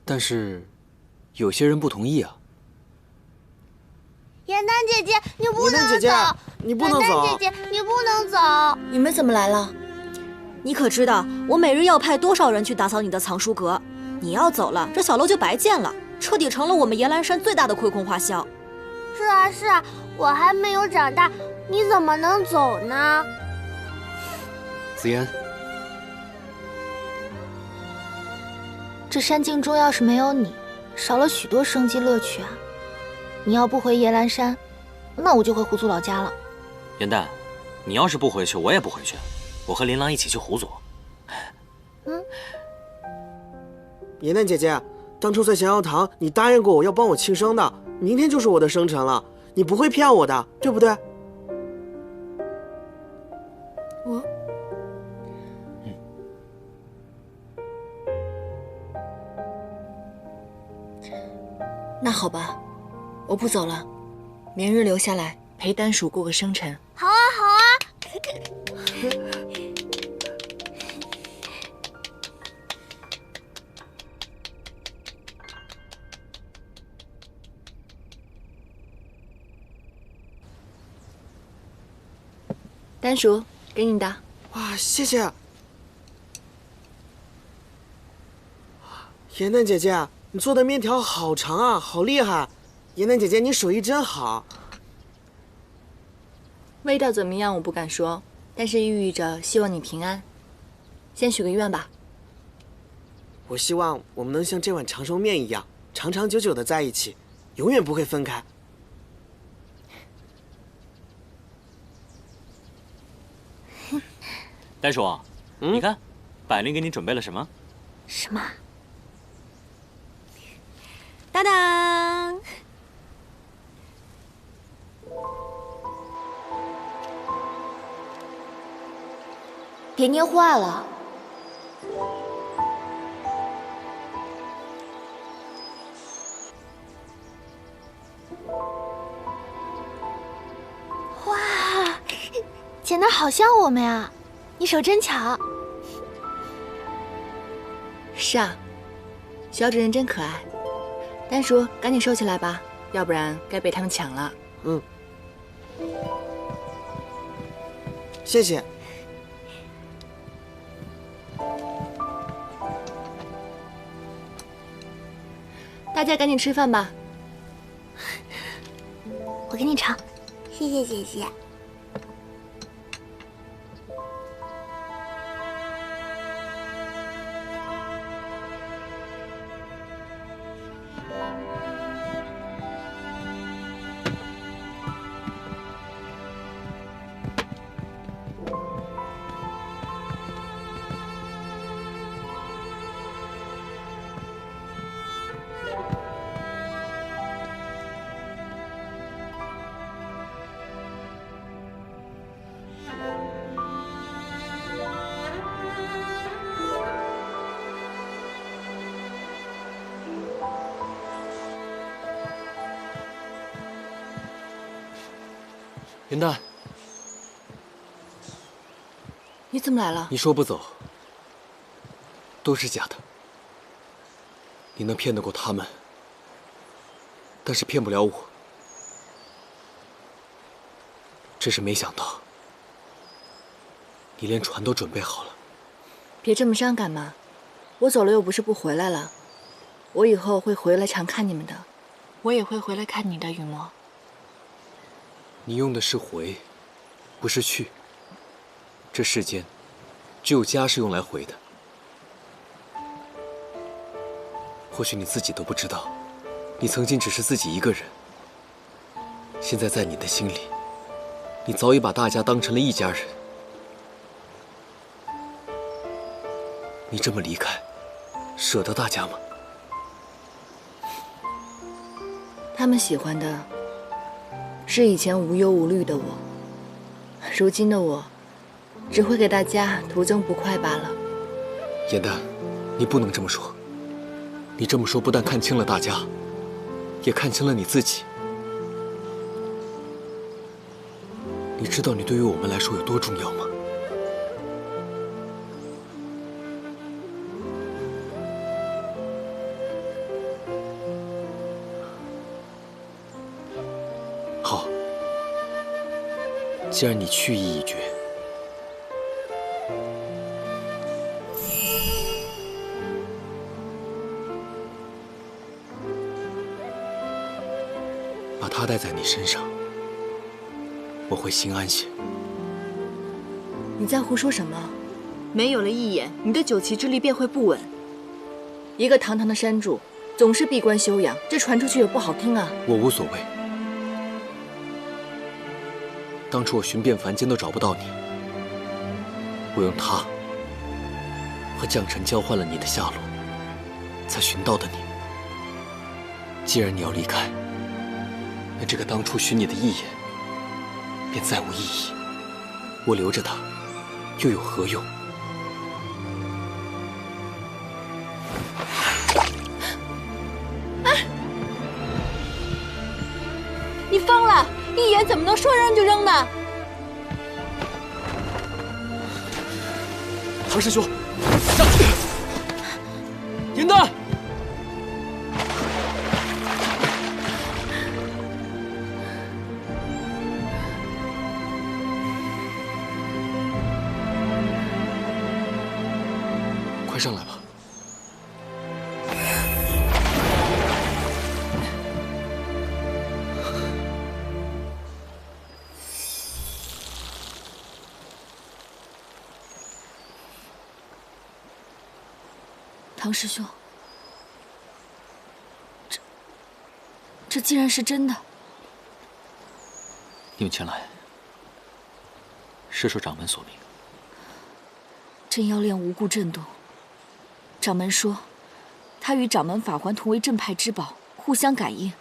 但是有些人不同意啊。严丹姐姐，你不能走！你不能走！严丹姐姐，你不能走！你们怎么来了？你可知道我每日要派多少人去打扫你的藏书阁？你要走了，这小楼就白建了，彻底成了我们严兰山最大的亏空花销。是啊是啊，我还没有长大，你怎么能走呢？紫嫣，这山境中要是没有你，少了许多生机乐趣啊！你要不回严兰山，那我就回狐族老家了。严旦，你要是不回去，我也不回去。我和琳琅一起去胡佐。妍妍姐姐，当初在降妖堂，你答应过我要帮我庆生的，明天就是我的生辰了，你不会骗我的，对不对？那好吧，我不走了，明日留下来陪丹叔过个生辰。好啊，好啊。丹叔，给你的。哇，谢谢。妍妍姐姐，你做的面条好长啊，好厉害！妍妍姐姐，你手艺真好。味道怎么样我不敢说，但是寓意着希望你平安。先许个愿吧。我希望我们能像这碗长寿面一样，长长久久的在一起，永远不会分开。丹叔，你看，百灵给你准备了什么？什么？当当！别捏坏了。哇，剪得好像我们呀！你手真巧。是啊，小主人真可爱。丹叔，赶紧收起来吧，要不然该被他们抢了。谢谢。大家赶紧吃饭吧。我给你尝，谢谢姐姐。林丹，你怎么来了？你说不走，都是假的。你能骗得过他们，但是骗不了我。只是没想到，你连船都准备好了。别这么伤感嘛，我走了又不是不回来了，我以后会回来常看你们的，我也会回来看你的，雨墨。你用的是回，不是去。这世间，只有家是用来回的。或许你自己都不知道，你曾经只是自己一个人。现在在你的心里，你早已把大家当成了一家人。你这么离开，舍得大家吗？他们喜欢的是以前无忧无虑的我，如今的我只会给大家徒增不快罢了。颜丹，你不能这么说。你这么说不但看清了大家，也看清了你自己。你知道你对于我们来说有多重要吗？好，既然你去意已决，把它带在你身上，我会心安些。你在胡说什么？没有了一眼，你的九旗之力便会不稳。一个堂堂的山主，总是闭关修养，这传出去也不好听啊。我无所谓，当初我寻遍凡间都找不到你，我用它和将臣交换了你的下落，才寻到的你。既然你要离开，那这个当初许你的一眼便再无意义。我留着它，又有何用？你疯了！一眼怎么能说扔就扔呢？唐师兄，上！严丹，快上来吧。唐师兄，这竟然是真的！你们前来是受掌门所命。镇妖链无故震动，掌门说，他与掌门法环同为镇派之宝，互相感应，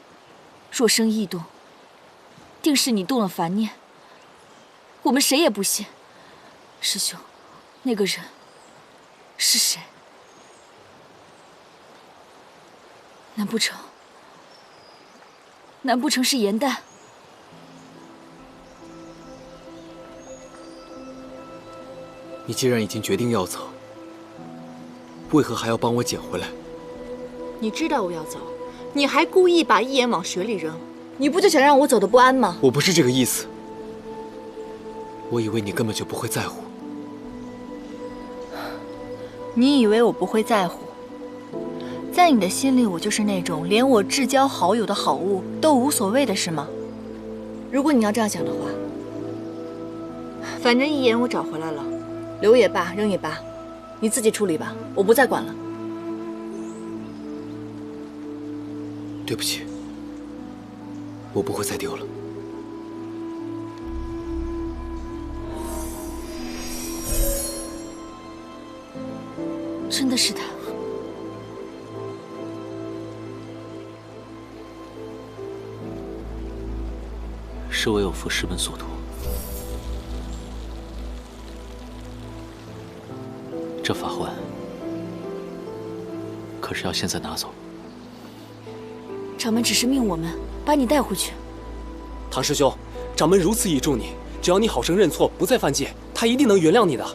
若生异动，定是你动了凡念。我们谁也不信。师兄，那个人是谁？难不成是严旦？你既然已经决定要走，为何还要帮我捡回来？你知道我要走，你还故意把一眼往水里扔，你不就想让我走得不安吗？我不是这个意思，我以为你根本就不会在乎。你以为我不会在乎？在你的心里，我就是那种连我至交好友的好物都无所谓的是吗？如果你要这样想的话，反正一眼我找回来了，留也罢，扔也罢，你自己处理吧，我不再管了。对不起，我不会再丢了。真的是他。是为我父师门所托。这法环可是要现在拿走。掌门只是命我们把你带回去。唐师兄，掌门如此倚重你，只要你好生认错，不再犯戒，他一定能原谅你的。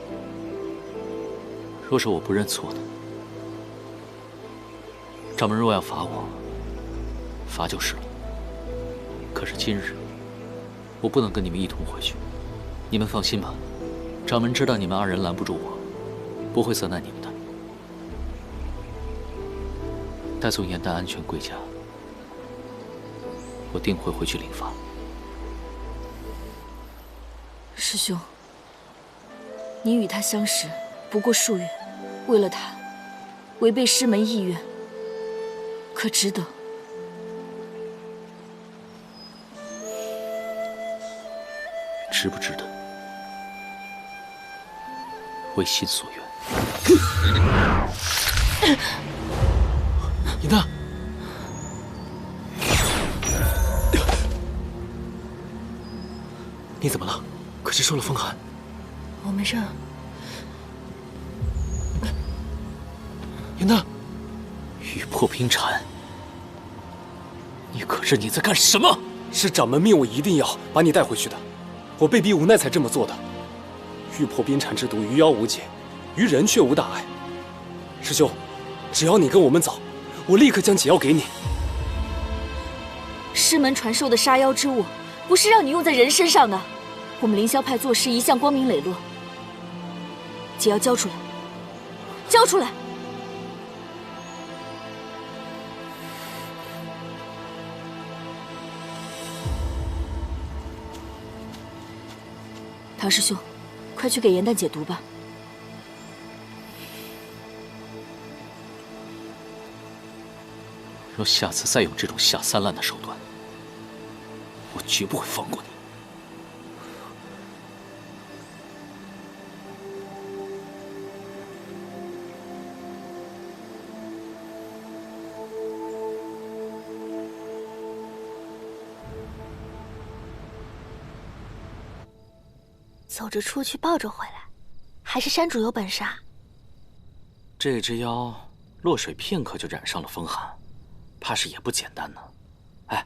若是我不认错呢？掌门若要罚我，罚就是了。可是今日，我不能跟你们一同回去。你们放心吧，掌门知道你们二人拦不住我，不会责难你们的。待送严丹安全归家，我定会回去领罚。师兄，你与他相识不过数月，为了他，违背师门意愿，可值得？值不值得？为心所愿。严丹，你怎么了？可是受了风寒。我没事。严丹，玉破冰蝉，你可知你在干什么？是掌门命我一定要把你带回去的，我被逼无奈才这么做的。玉破冰蝉之毒于妖无解，于人却无大碍。师兄，只要你跟我们走，我立刻将解药给你。师门传授的杀妖之物，不是让你用在人身上的。我们凌霄派做事一向光明磊落，解药交出来，交出来！唐师兄，快去给严旦解毒吧。若下次再有这种下三滥的手段，我绝不会放过你。走着出去，抱着回来，还是山主有本事啊？这只妖落水片刻就染上了风寒，怕是也不简单呢。哎，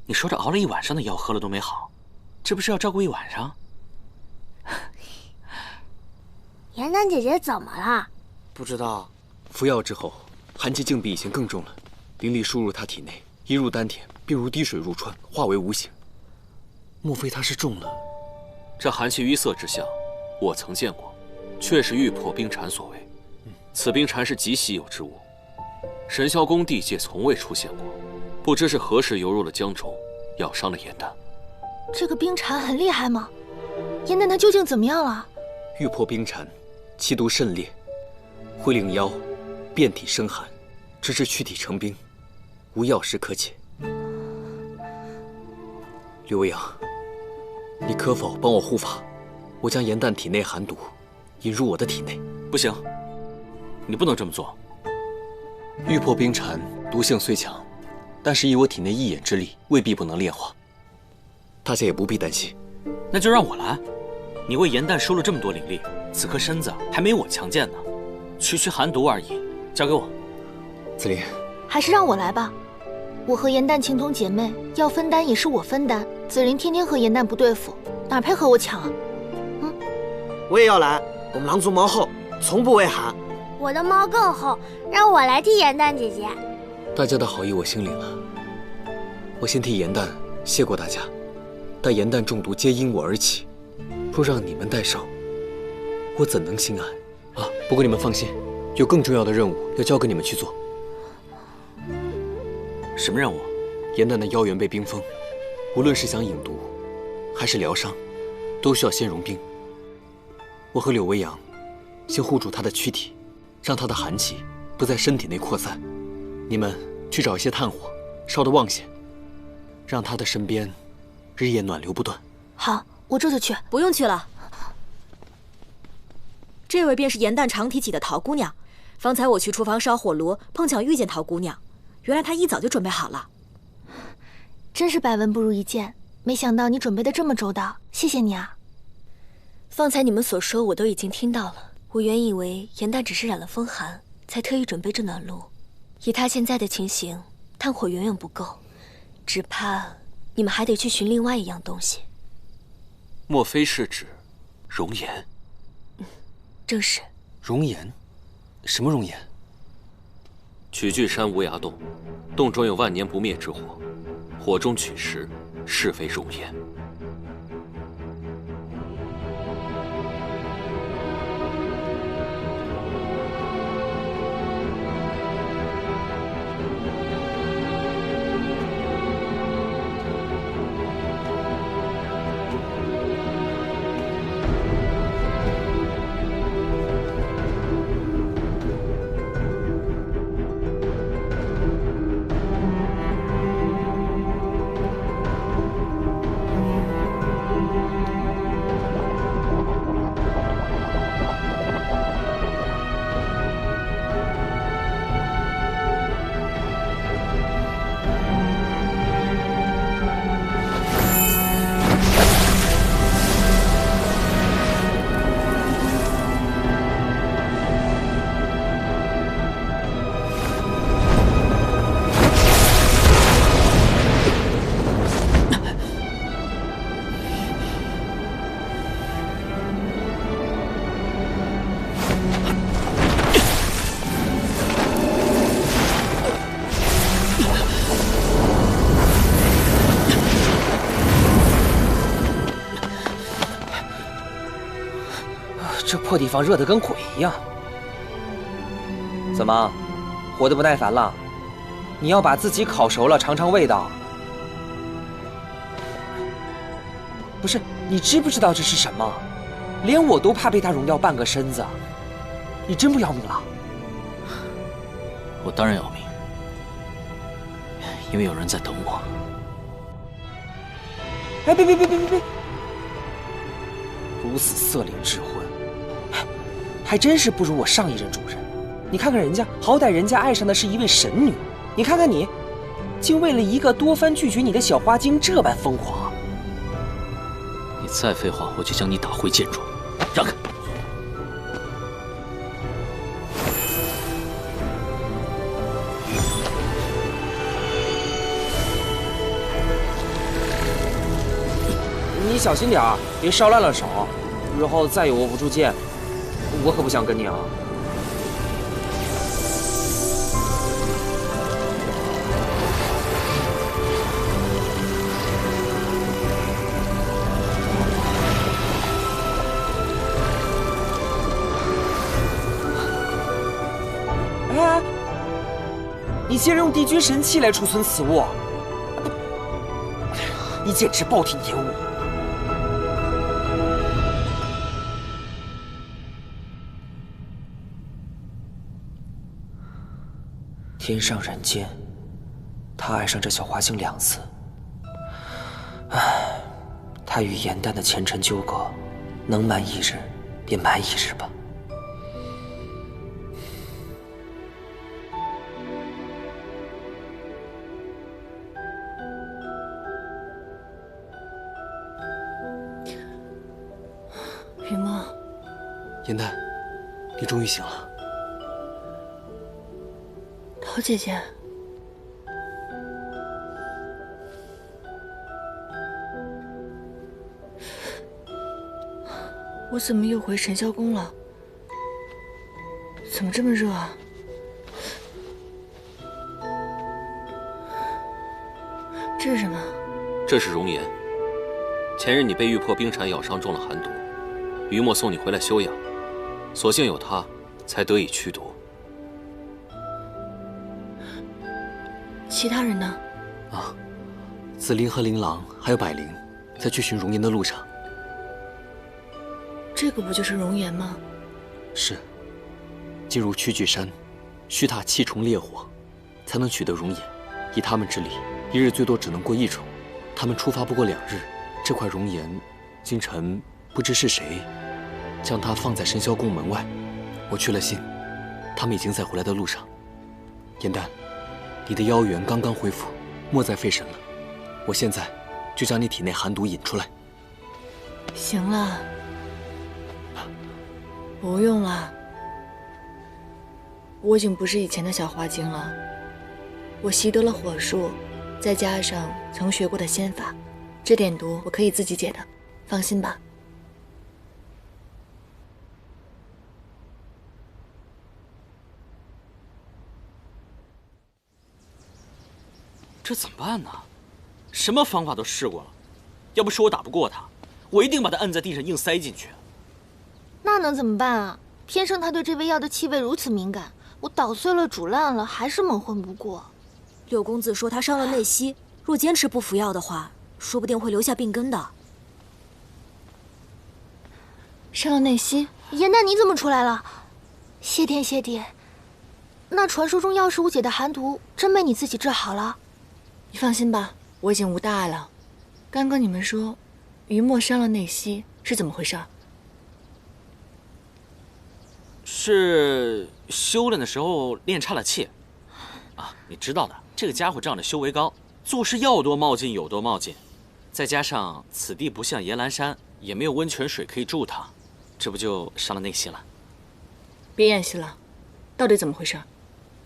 你说这熬了一晚上的药喝了都没好，这不是要照顾一晚上？严丹姐姐怎么了？不知道。服药之后，寒气竟比以前更重了，灵力输入她体内，一入丹田，便如滴水入川，化为无形。莫非她是中了？这寒气淤塞之象，我曾见过，确是玉破冰蝉所为。此冰蝉是极稀有之物，神霄宫地界从未出现过，不知是何时游入了江中，咬伤了严丹。这个冰蝉很厉害吗？严丹他究竟怎么样了？玉破冰蝉，其毒甚烈，会令妖遍体生寒，直至躯体成冰，无药食可解。刘未央，你可否帮我护法？我将严丹体内寒毒引入我的体内。不行，你不能这么做。玉破冰蝉毒性虽强，但是以我体内一眼之力，未必不能炼化。大家也不必担心。那就让我来。你为严丹输了这么多灵力，此刻身子还没我强健呢，区区寒毒而已，交给我。紫菱，还是让我来吧。我和严丹情同姐妹，要分担也是我分担。紫菱天天和严丹不对付，哪配和我抢啊？我也要来，我们狼族毛厚，从不畏寒。我的毛更厚，让我来替严丹姐姐。大家的好意我心领了，我先替严丹谢过大家。但严丹中毒皆因我而起，若让你们代受，我怎能心安啊？不过你们放心，有更重要的任务要交给你们去做。什么任务？严丹的妖元被冰封，无论是想饮毒，还是疗伤，都需要先融冰。我和柳微阳先护住他的躯体，让他的寒气不在身体内扩散。你们去找一些炭火，烧得旺些，让他的身边日夜暖流不断。好，我这就去。不用去了。这位便是严丹长提起的陶姑娘。方才我去厨房烧火炉，碰巧遇见陶姑娘，原来她一早就准备好了。真是百闻不如一见，没想到你准备的这么周到，谢谢你啊。方才你们所说我都已经听到了。我原以为严丹只是染了风寒，才特意准备这暖炉。以他现在的情形，炭火远远不够，只怕你们还得去寻另外一样东西。莫非是指熔岩？正是。熔岩？什么熔岩？取巨山无崖洞，洞中有万年不灭之火，火中取石，是非熔岩。这破地方热得跟鬼一样。怎么，活得不耐烦了？你要把自己烤熟了尝尝味道。不是，你知不知道这是什么？连我都怕被它融掉半个身子。你真不要命了？我当然要命，因为有人在等我。哎，别！如此色灵之婚，还真是不如我上一任主人。你看看人家，好歹人家爱上的是一位神女，你看看你，竟为了一个多番拒绝你的小花精这般疯狂。你再废话，我就将你打回剑庄。让开！你小心点儿，别烧烂了手。日后再有握不住剑，我可不想跟你啊。哎，你竟然用帝君神器来储存此物，你简直暴殄天物！天上人间，他爱上这小花星2次。唉，他与颜淡的前尘纠葛，能瞒一日便瞒一日吧。雨墨，颜淡，你终于醒了。桃姐姐，我怎么又回神霄宫了？怎么这么热啊？这是什么？这是熔岩。前日你被玉破冰蝉咬伤，中了寒毒，于墨送你回来休养，所幸有他，才得以驱毒。其他人呢？啊，紫菱和琳琅还有百灵，在去寻熔岩的路上。这个不就是熔岩吗？是。进入屈巨山，需踏7重烈火，才能取得熔岩。以他们之力，一日最多只能过1重。他们出发不过2日，这块熔岩，今晨不知是谁，将它放在神霄宫门外。我去了信，他们已经在回来的路上。颜淡，你的妖元刚刚恢复，莫再费神了。我现在就将你体内寒毒引出来。行了，不用了。我已经不是以前的小花精了。我习得了火术，再加上曾学过的仙法，这点毒我可以自己解的，放心吧。这怎么办呢？什么方法都试过了，要不是我打不过他，我一定把他摁在地上硬塞进去。那能怎么办啊？天生他对这味药的气味如此敏感，我捣碎了煮烂了，还是猛混不过。六公子说他伤了内息，若坚持不服药的话，说不定会留下病根的。伤了内息？颜淡，你怎么出来了？谢天谢地，那传说中药师无解的寒毒，真被你自己治好了？你放心吧，我已经无大碍了。刚刚你们说，于墨伤了内息，是怎么回事？是修炼的时候练差了气。啊，你知道的，这个家伙仗着修为高，做事要多冒进有多冒进。再加上此地不像岩兰山，也没有温泉水可以助他，这不就伤了内息了？别演戏了，到底怎么回事？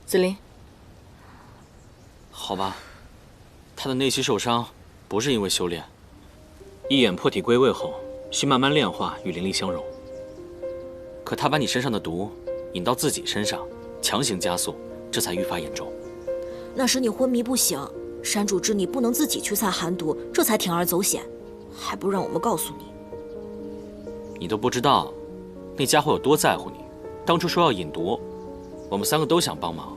紫菱，好吧，他的内息受伤不是因为修炼，一眼破体归位后，需慢慢炼化与灵力相融。可他把你身上的毒引到自己身上，强行加速，这才愈发严重。那时你昏迷不醒，山主知你不能自己去散寒毒，这才铤而走险，还不让我们告诉你。你都不知道，那家伙有多在乎你。当初说要引毒，我们3个都想帮忙，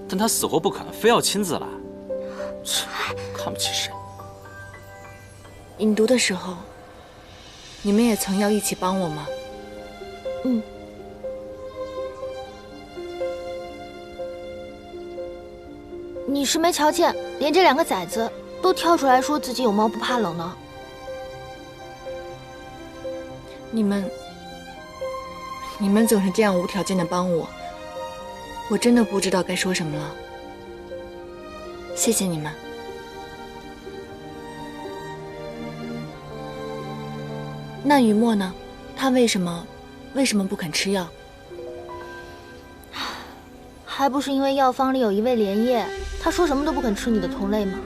但他死活不肯，非要亲自来。看不起谁？引毒的时候，你们也曾要一起帮我吗？嗯。你是没瞧见，连这2个崽子都跳出来说自己有猫不怕冷呢。你们总是这样无条件的帮我，我真的不知道该说什么了。谢谢你们。那雨墨呢？他为什么不肯吃药？还不是因为药方里有一味莲叶，他说什么都不肯吃你的同类吗？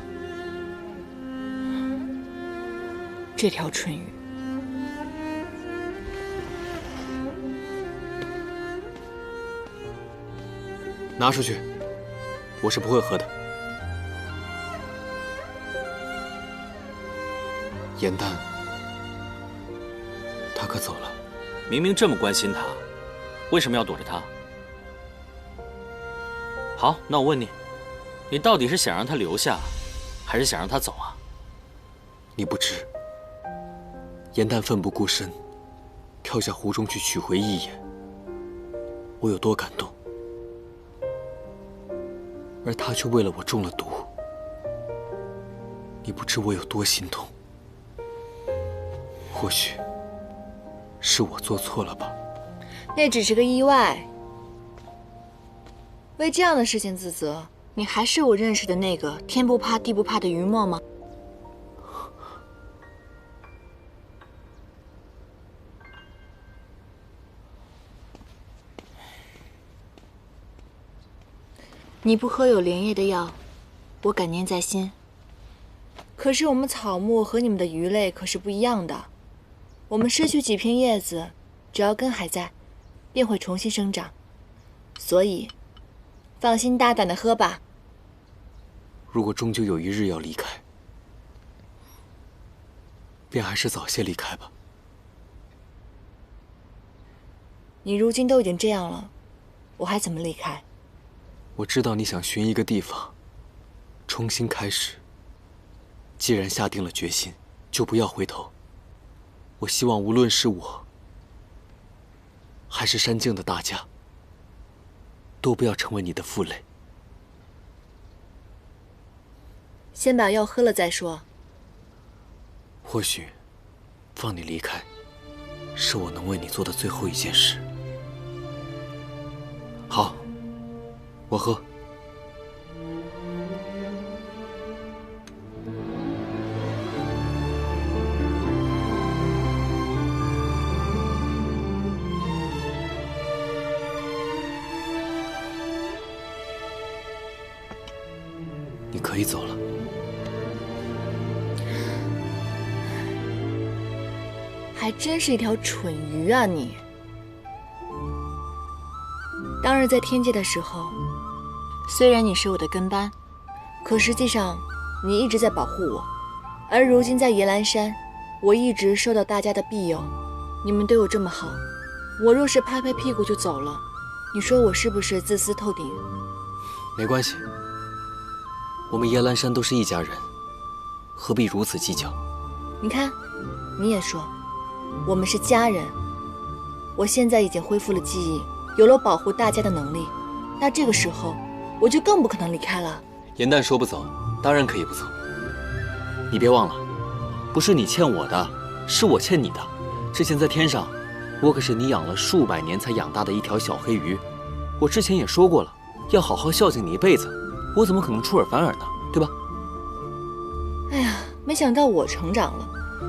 这条春雨，拿出去，我是不会喝的。颜淡，他可走了。明明这么关心他，为什么要躲着他？好，那我问你，你到底是想让他留下，还是想让他走啊？你不知，颜淡奋不顾身，跳下湖中去取回一眼，我有多感动，而他却为了我中了毒。你不知我有多心痛。或许是我做错了吧？那只是个意外。为这样的事情自责，你还是我认识的那个天不怕地不怕的于墨吗？你不喝有莲叶的药，我感念在心。可是我们草木和你们的鱼类可是不一样的，我们失去几片叶子，只要根还在，便会重新生长。所以，放心大胆的喝吧。如果终究有一日要离开，便还是早些离开吧。你如今都已经这样了，我还怎么离开？我知道你想寻一个地方，重新开始。既然下定了决心，就不要回头。我希望无论是我，还是山境的大家，都不要成为你的负累。先把药喝了再说。或许，放你离开，是我能为你做的最后一件事。好，我喝。你可以走了。还真是一条蠢鱼啊你！当日在天界的时候，虽然你是我的跟班，可实际上你一直在保护我。而如今在野兰山，我一直受到大家的庇佑，你们对我这么好，我若是拍拍屁股就走了，你说我是不是自私透顶？没关系，我们野兰山都是一家人，何必如此计较？你看，你也说我们是家人。我现在已经恢复了记忆，有了保护大家的能力，那这个时候我就更不可能离开了。颜淡说不走，当然可以不走。你别忘了，不是你欠我的，是我欠你的。之前在天上，我可是你养了数百年才养大的一条小黑鱼。我之前也说过了，要好好孝敬你一辈子，我怎么可能出尔反尔呢？对吧？哎呀，没想到我成长了，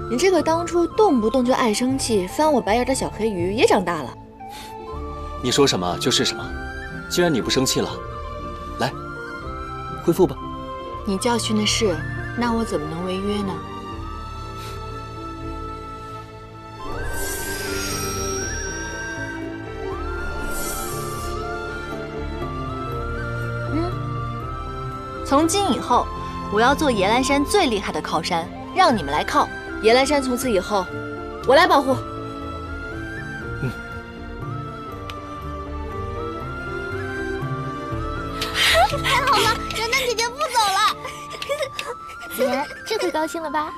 你这个当初动不动就爱生气、翻我白眼的小黑鱼也长大了。你说什么就是什么。既然你不生气了，来，恢复吧。你教训的是，那我怎么能违约呢？从今以后，我要做野兰山最厉害的靠山，让你们来靠。野兰山从此以后，我来保护。太好了，人蛋姐姐不走了。子然，这回高兴了吧？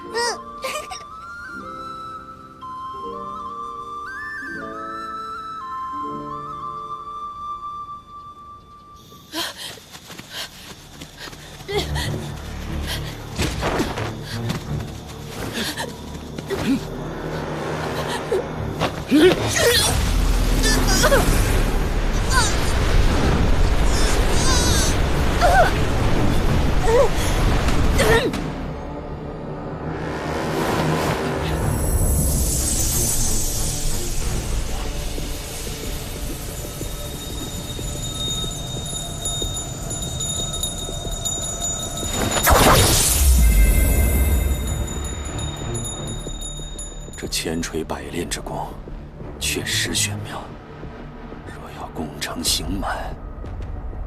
千锤百炼之功，确实玄妙。若要功成形满，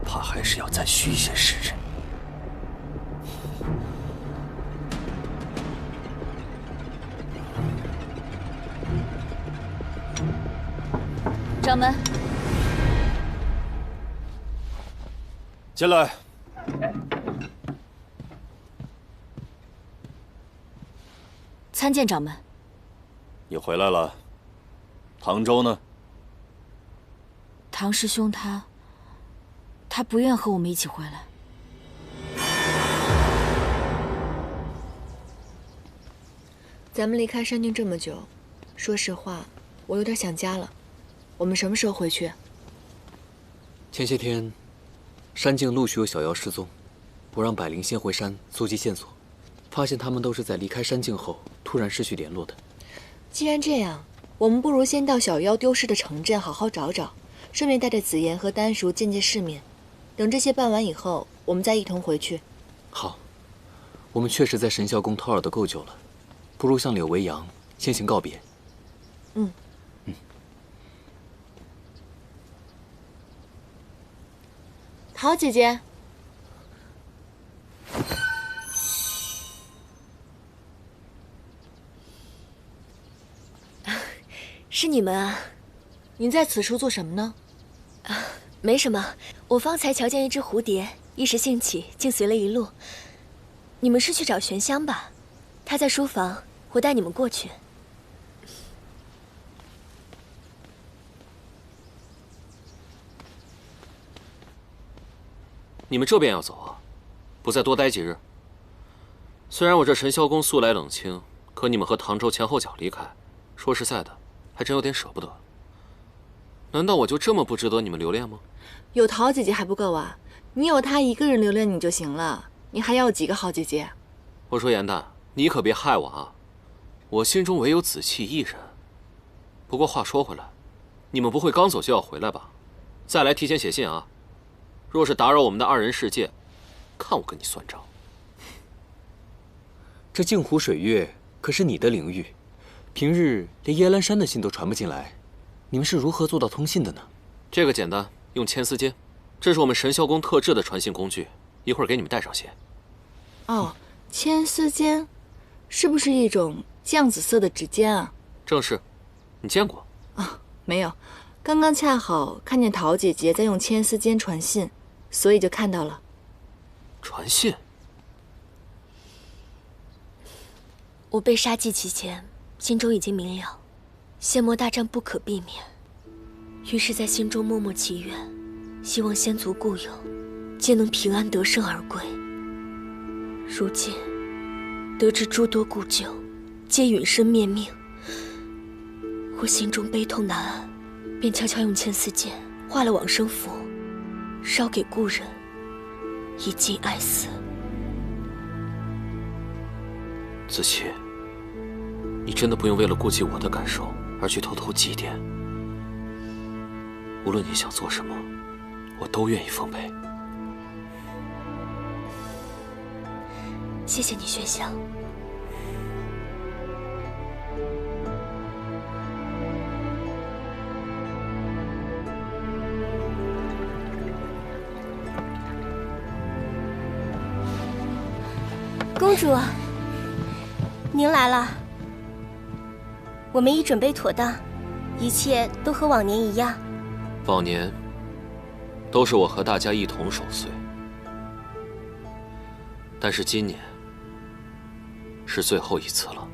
怕还是要再需些时日。掌门，进来。参见掌门。你回来了。唐周呢？唐师兄他不愿和我们一起回来。咱们离开山境这么久，说实话，我有点想家了。我们什么时候回去？前些天，山境陆续有小妖失踪，我让百灵先回山搜集线索，发现他们都是在离开山境后突然失去联络的。既然这样，我们不如先到小妖丢失的城镇好好找找，顺便带着紫妍和丹叔见见世面。等这些办完以后，我们再一同回去。好，我们确实在神霄宫偷耳得够久了，不如向柳维阳先行告别。嗯。桃姐姐，是你们啊！你在此处做什么呢？没什么，我方才瞧见一只蝴蝶，一时兴起，竟随了一路。你们是去找玄香吧？她在书房，我带你们过去。你们这边要走啊？不再多待几日？虽然我这神霄宫素来冷清，可你们和唐州前后脚离开，说实在的，还真有点舍不得。难道我就这么不值得你们留恋吗？有桃姐姐还不够啊！你有她一个人留恋你就行了，你还要有几个好姐姐？我说严淡，你可别害我啊！我心中唯有子气一人。不过话说回来，你们不会刚走就要回来吧？再来提前写信啊！若是打扰我们的二人世界，看我跟你算账。这镜湖水月可是你的领域，平日连耶兰山的信都传不进来，你们是如何做到通信的呢？这个简单，用牵丝笺，这是我们神霄宫特制的传信工具，一会儿给你们带上些。哦，牵丝笺，是不是一种绛紫色的指尖啊？正是，你见过？啊，没有，刚刚恰好看见桃姐姐在用牵丝笺传信，所以就看到了。传信？我被杀祭旗前，心中已经明了，仙魔大战不可避免，于是，在心中默默祈愿，希望仙族故友皆能平安得胜而归。如今得知诸多故旧皆殒身灭命，我心中悲痛难安，便悄悄用牵丝笺画了往生符，烧给故人，以尽哀思。子期，你真的不用为了顾及我的感受而去偷偷祭奠。无论你想做什么，我都愿意奉陪。谢谢你，玄香。公主，您来了。我们已准备妥当，一切都和往年一样。往年都是我和大家一同守岁，但是今年是最后一次了。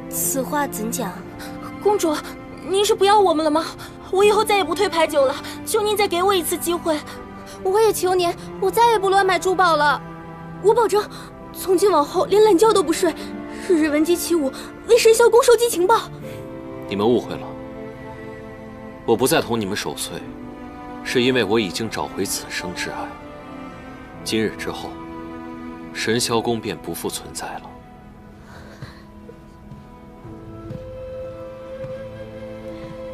此话怎讲？公主，您是不要我们了吗？我以后再也不推牌九了，求您再给我一次机会。我也求您，我再也不乱买珠宝了。我保证，从今往后连懒觉都不睡，日日闻鸡起舞，为神霄宫收集情报。你们误会了，我不再同你们守岁，是因为我已经找回此生挚爱。今日之后，神霄宫便不复存在了。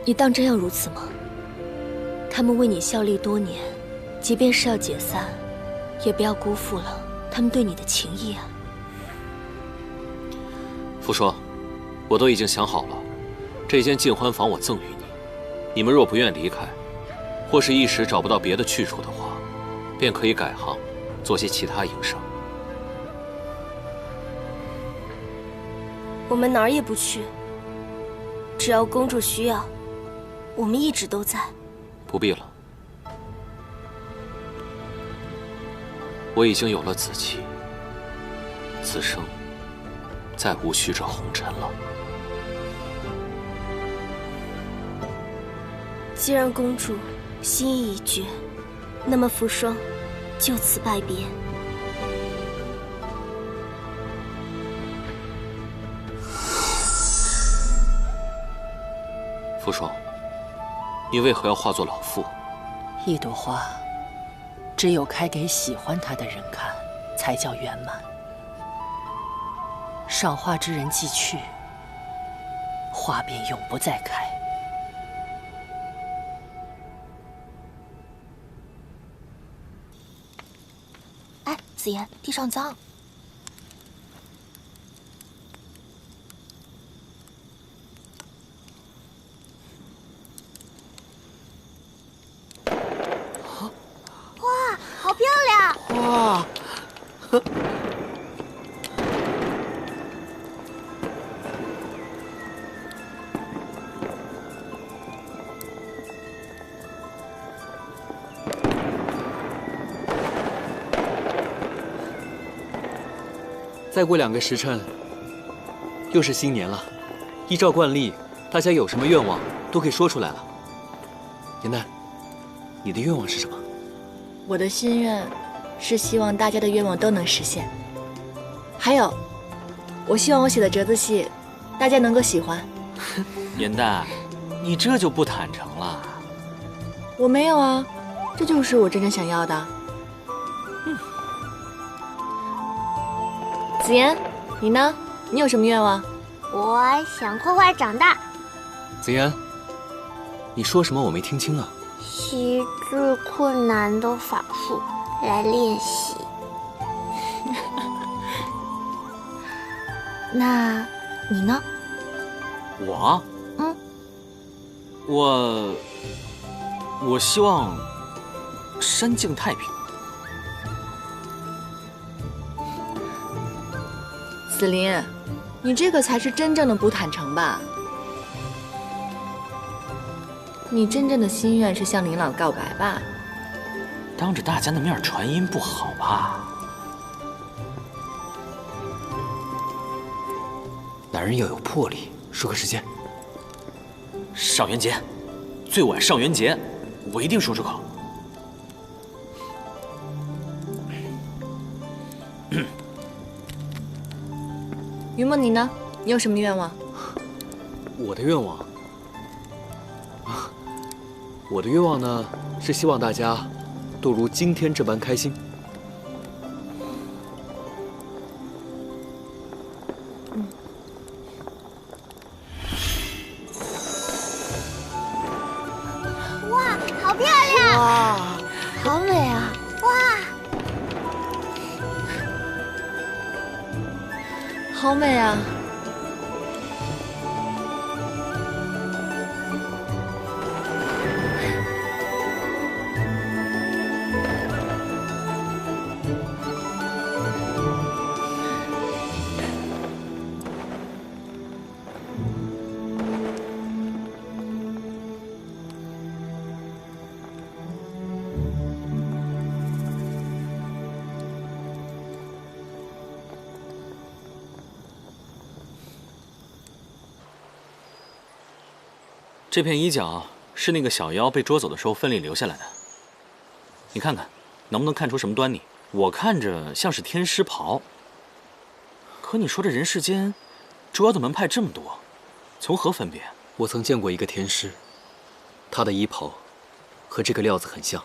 你当真要如此吗？他们为你效力多年，即便是要解散，也不要辜负了他们对你的情谊啊。福说，我都已经想好了，这间尽欢房我赠予你。你们若不愿离开，或是一时找不到别的去处的话，便可以改行，做些其他营生。我们哪儿也不去，只要公主需要，我们一直都在。不必了，我已经有了子妻，此生再无需这红尘了。既然公主心意已决，那么福霜就此拜别。福霜，你为何要化作老妇？一朵花，只有开给喜欢它的人看，才叫圆满。赏花之人既去，花便永不再开。哎，紫妍，地上脏。哇，好漂亮！哇，再过2个时辰，又是新年了。依照惯例，大家有什么愿望都可以说出来了。颜淡，你的愿望是什么？我的心愿是希望大家的愿望都能实现。还有，我希望我写的折子戏，大家能够喜欢。颜淡，你这就不坦诚了。我没有啊，这就是我真正想要的。紫妍，你呢？你有什么愿望？我想快快长大。紫妍，你说什么我没听清啊？习最困难的法术来练习。那你呢？我？我希望山境太平。紫菱，你这个才是真正的不坦诚吧？你真正的心愿是向林老告白吧？当着大家的面传音不好吧？男人要有魄力，说个时间。上元节，最晚上元节，我一定说出口。云梦，你呢？你有什么愿望？我的愿望啊，我的愿望呢是希望大家都如今天这般开心。哇，好漂亮！哇，好美啊！哇，好美啊！这片衣角是那个小妖被捉走的时候分里留下来的，你看看，能不能看出什么端倪？我看着像是天师袍，可你说这人世间，捉妖的门派这么多，从何分辨？我曾见过一个天师，他的衣袍和这个料子很像。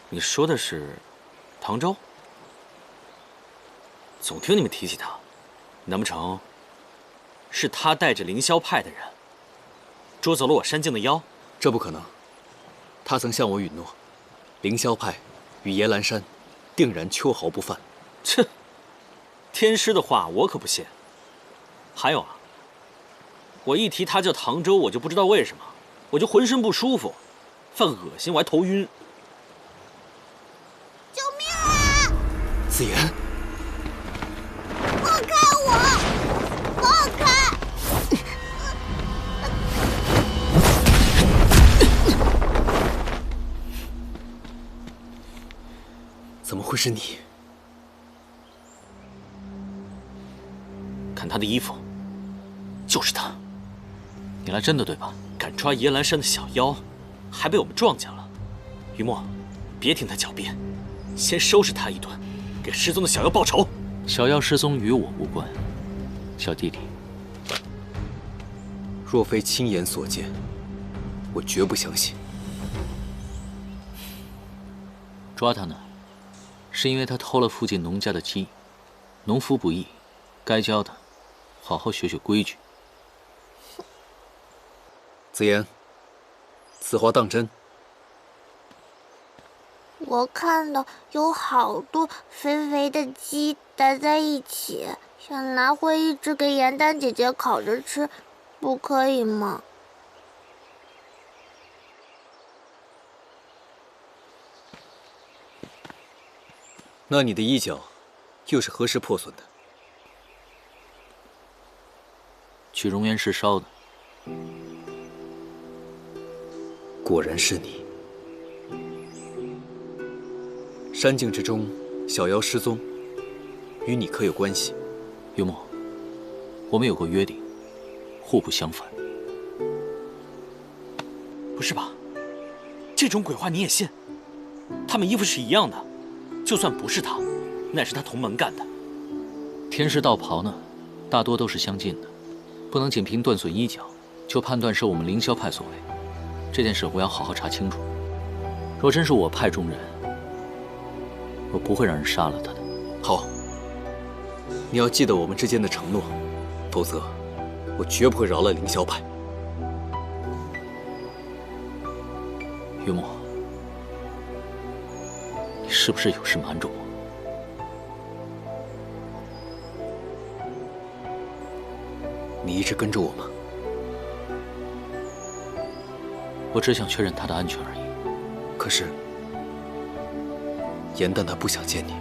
你说的是唐周？总听你们提起他，难不成是他带着凌霄派的人捉走了我山境的妖？这不可能，他曾向我允诺，凌霄派与野兰山定然秋毫不犯。切，天师的话我可不信。还有啊，我一提他叫唐周，我就不知道为什么，我就浑身不舒服，犯恶心，我还头晕。救命啊！紫妍，放开我！放开！怎么会是你？看他的衣服，就是他。你来真的对吧？敢抓夜兰山的小妖，还被我们撞见了。雨墨，别听他狡辩，先收拾他一顿，给失踪的小妖报仇。小妖失踪与我无关，小弟弟。若非亲眼所见，我绝不相信。抓他呢，是因为他偷了附近农家的鸡，农夫不义，该教他好好学学规矩。紫妍，此话当真？我看到有好多肥肥的鸡待在一起，想拿回一只给颜丹姐姐烤着吃，不可以吗？那你的衣角又是何时破损的？去熔岩石烧的。果然是你。山境之中，小妖失踪，与你可有关系？月墨，我们有过约定，互不相犯。不是吧？这种鬼话你也信？他们衣服是一样的，就算不是他，那也是他同门干的。天师道袍呢，大多都是相近的，不能仅凭断损衣角就判断是我们凌霄派所为。这件事我要好好查清楚。若真是我派中人，我不会让人杀了他的。好，你要记得我们之间的承诺，否则我绝不会饶了凌霄派。月墨，你是不是有事瞒着我？你一直跟着我吗？我只想确认他的安全而已。可是，颜淡他不想见你。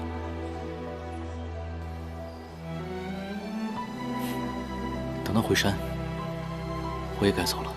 等他回山，我也该走了。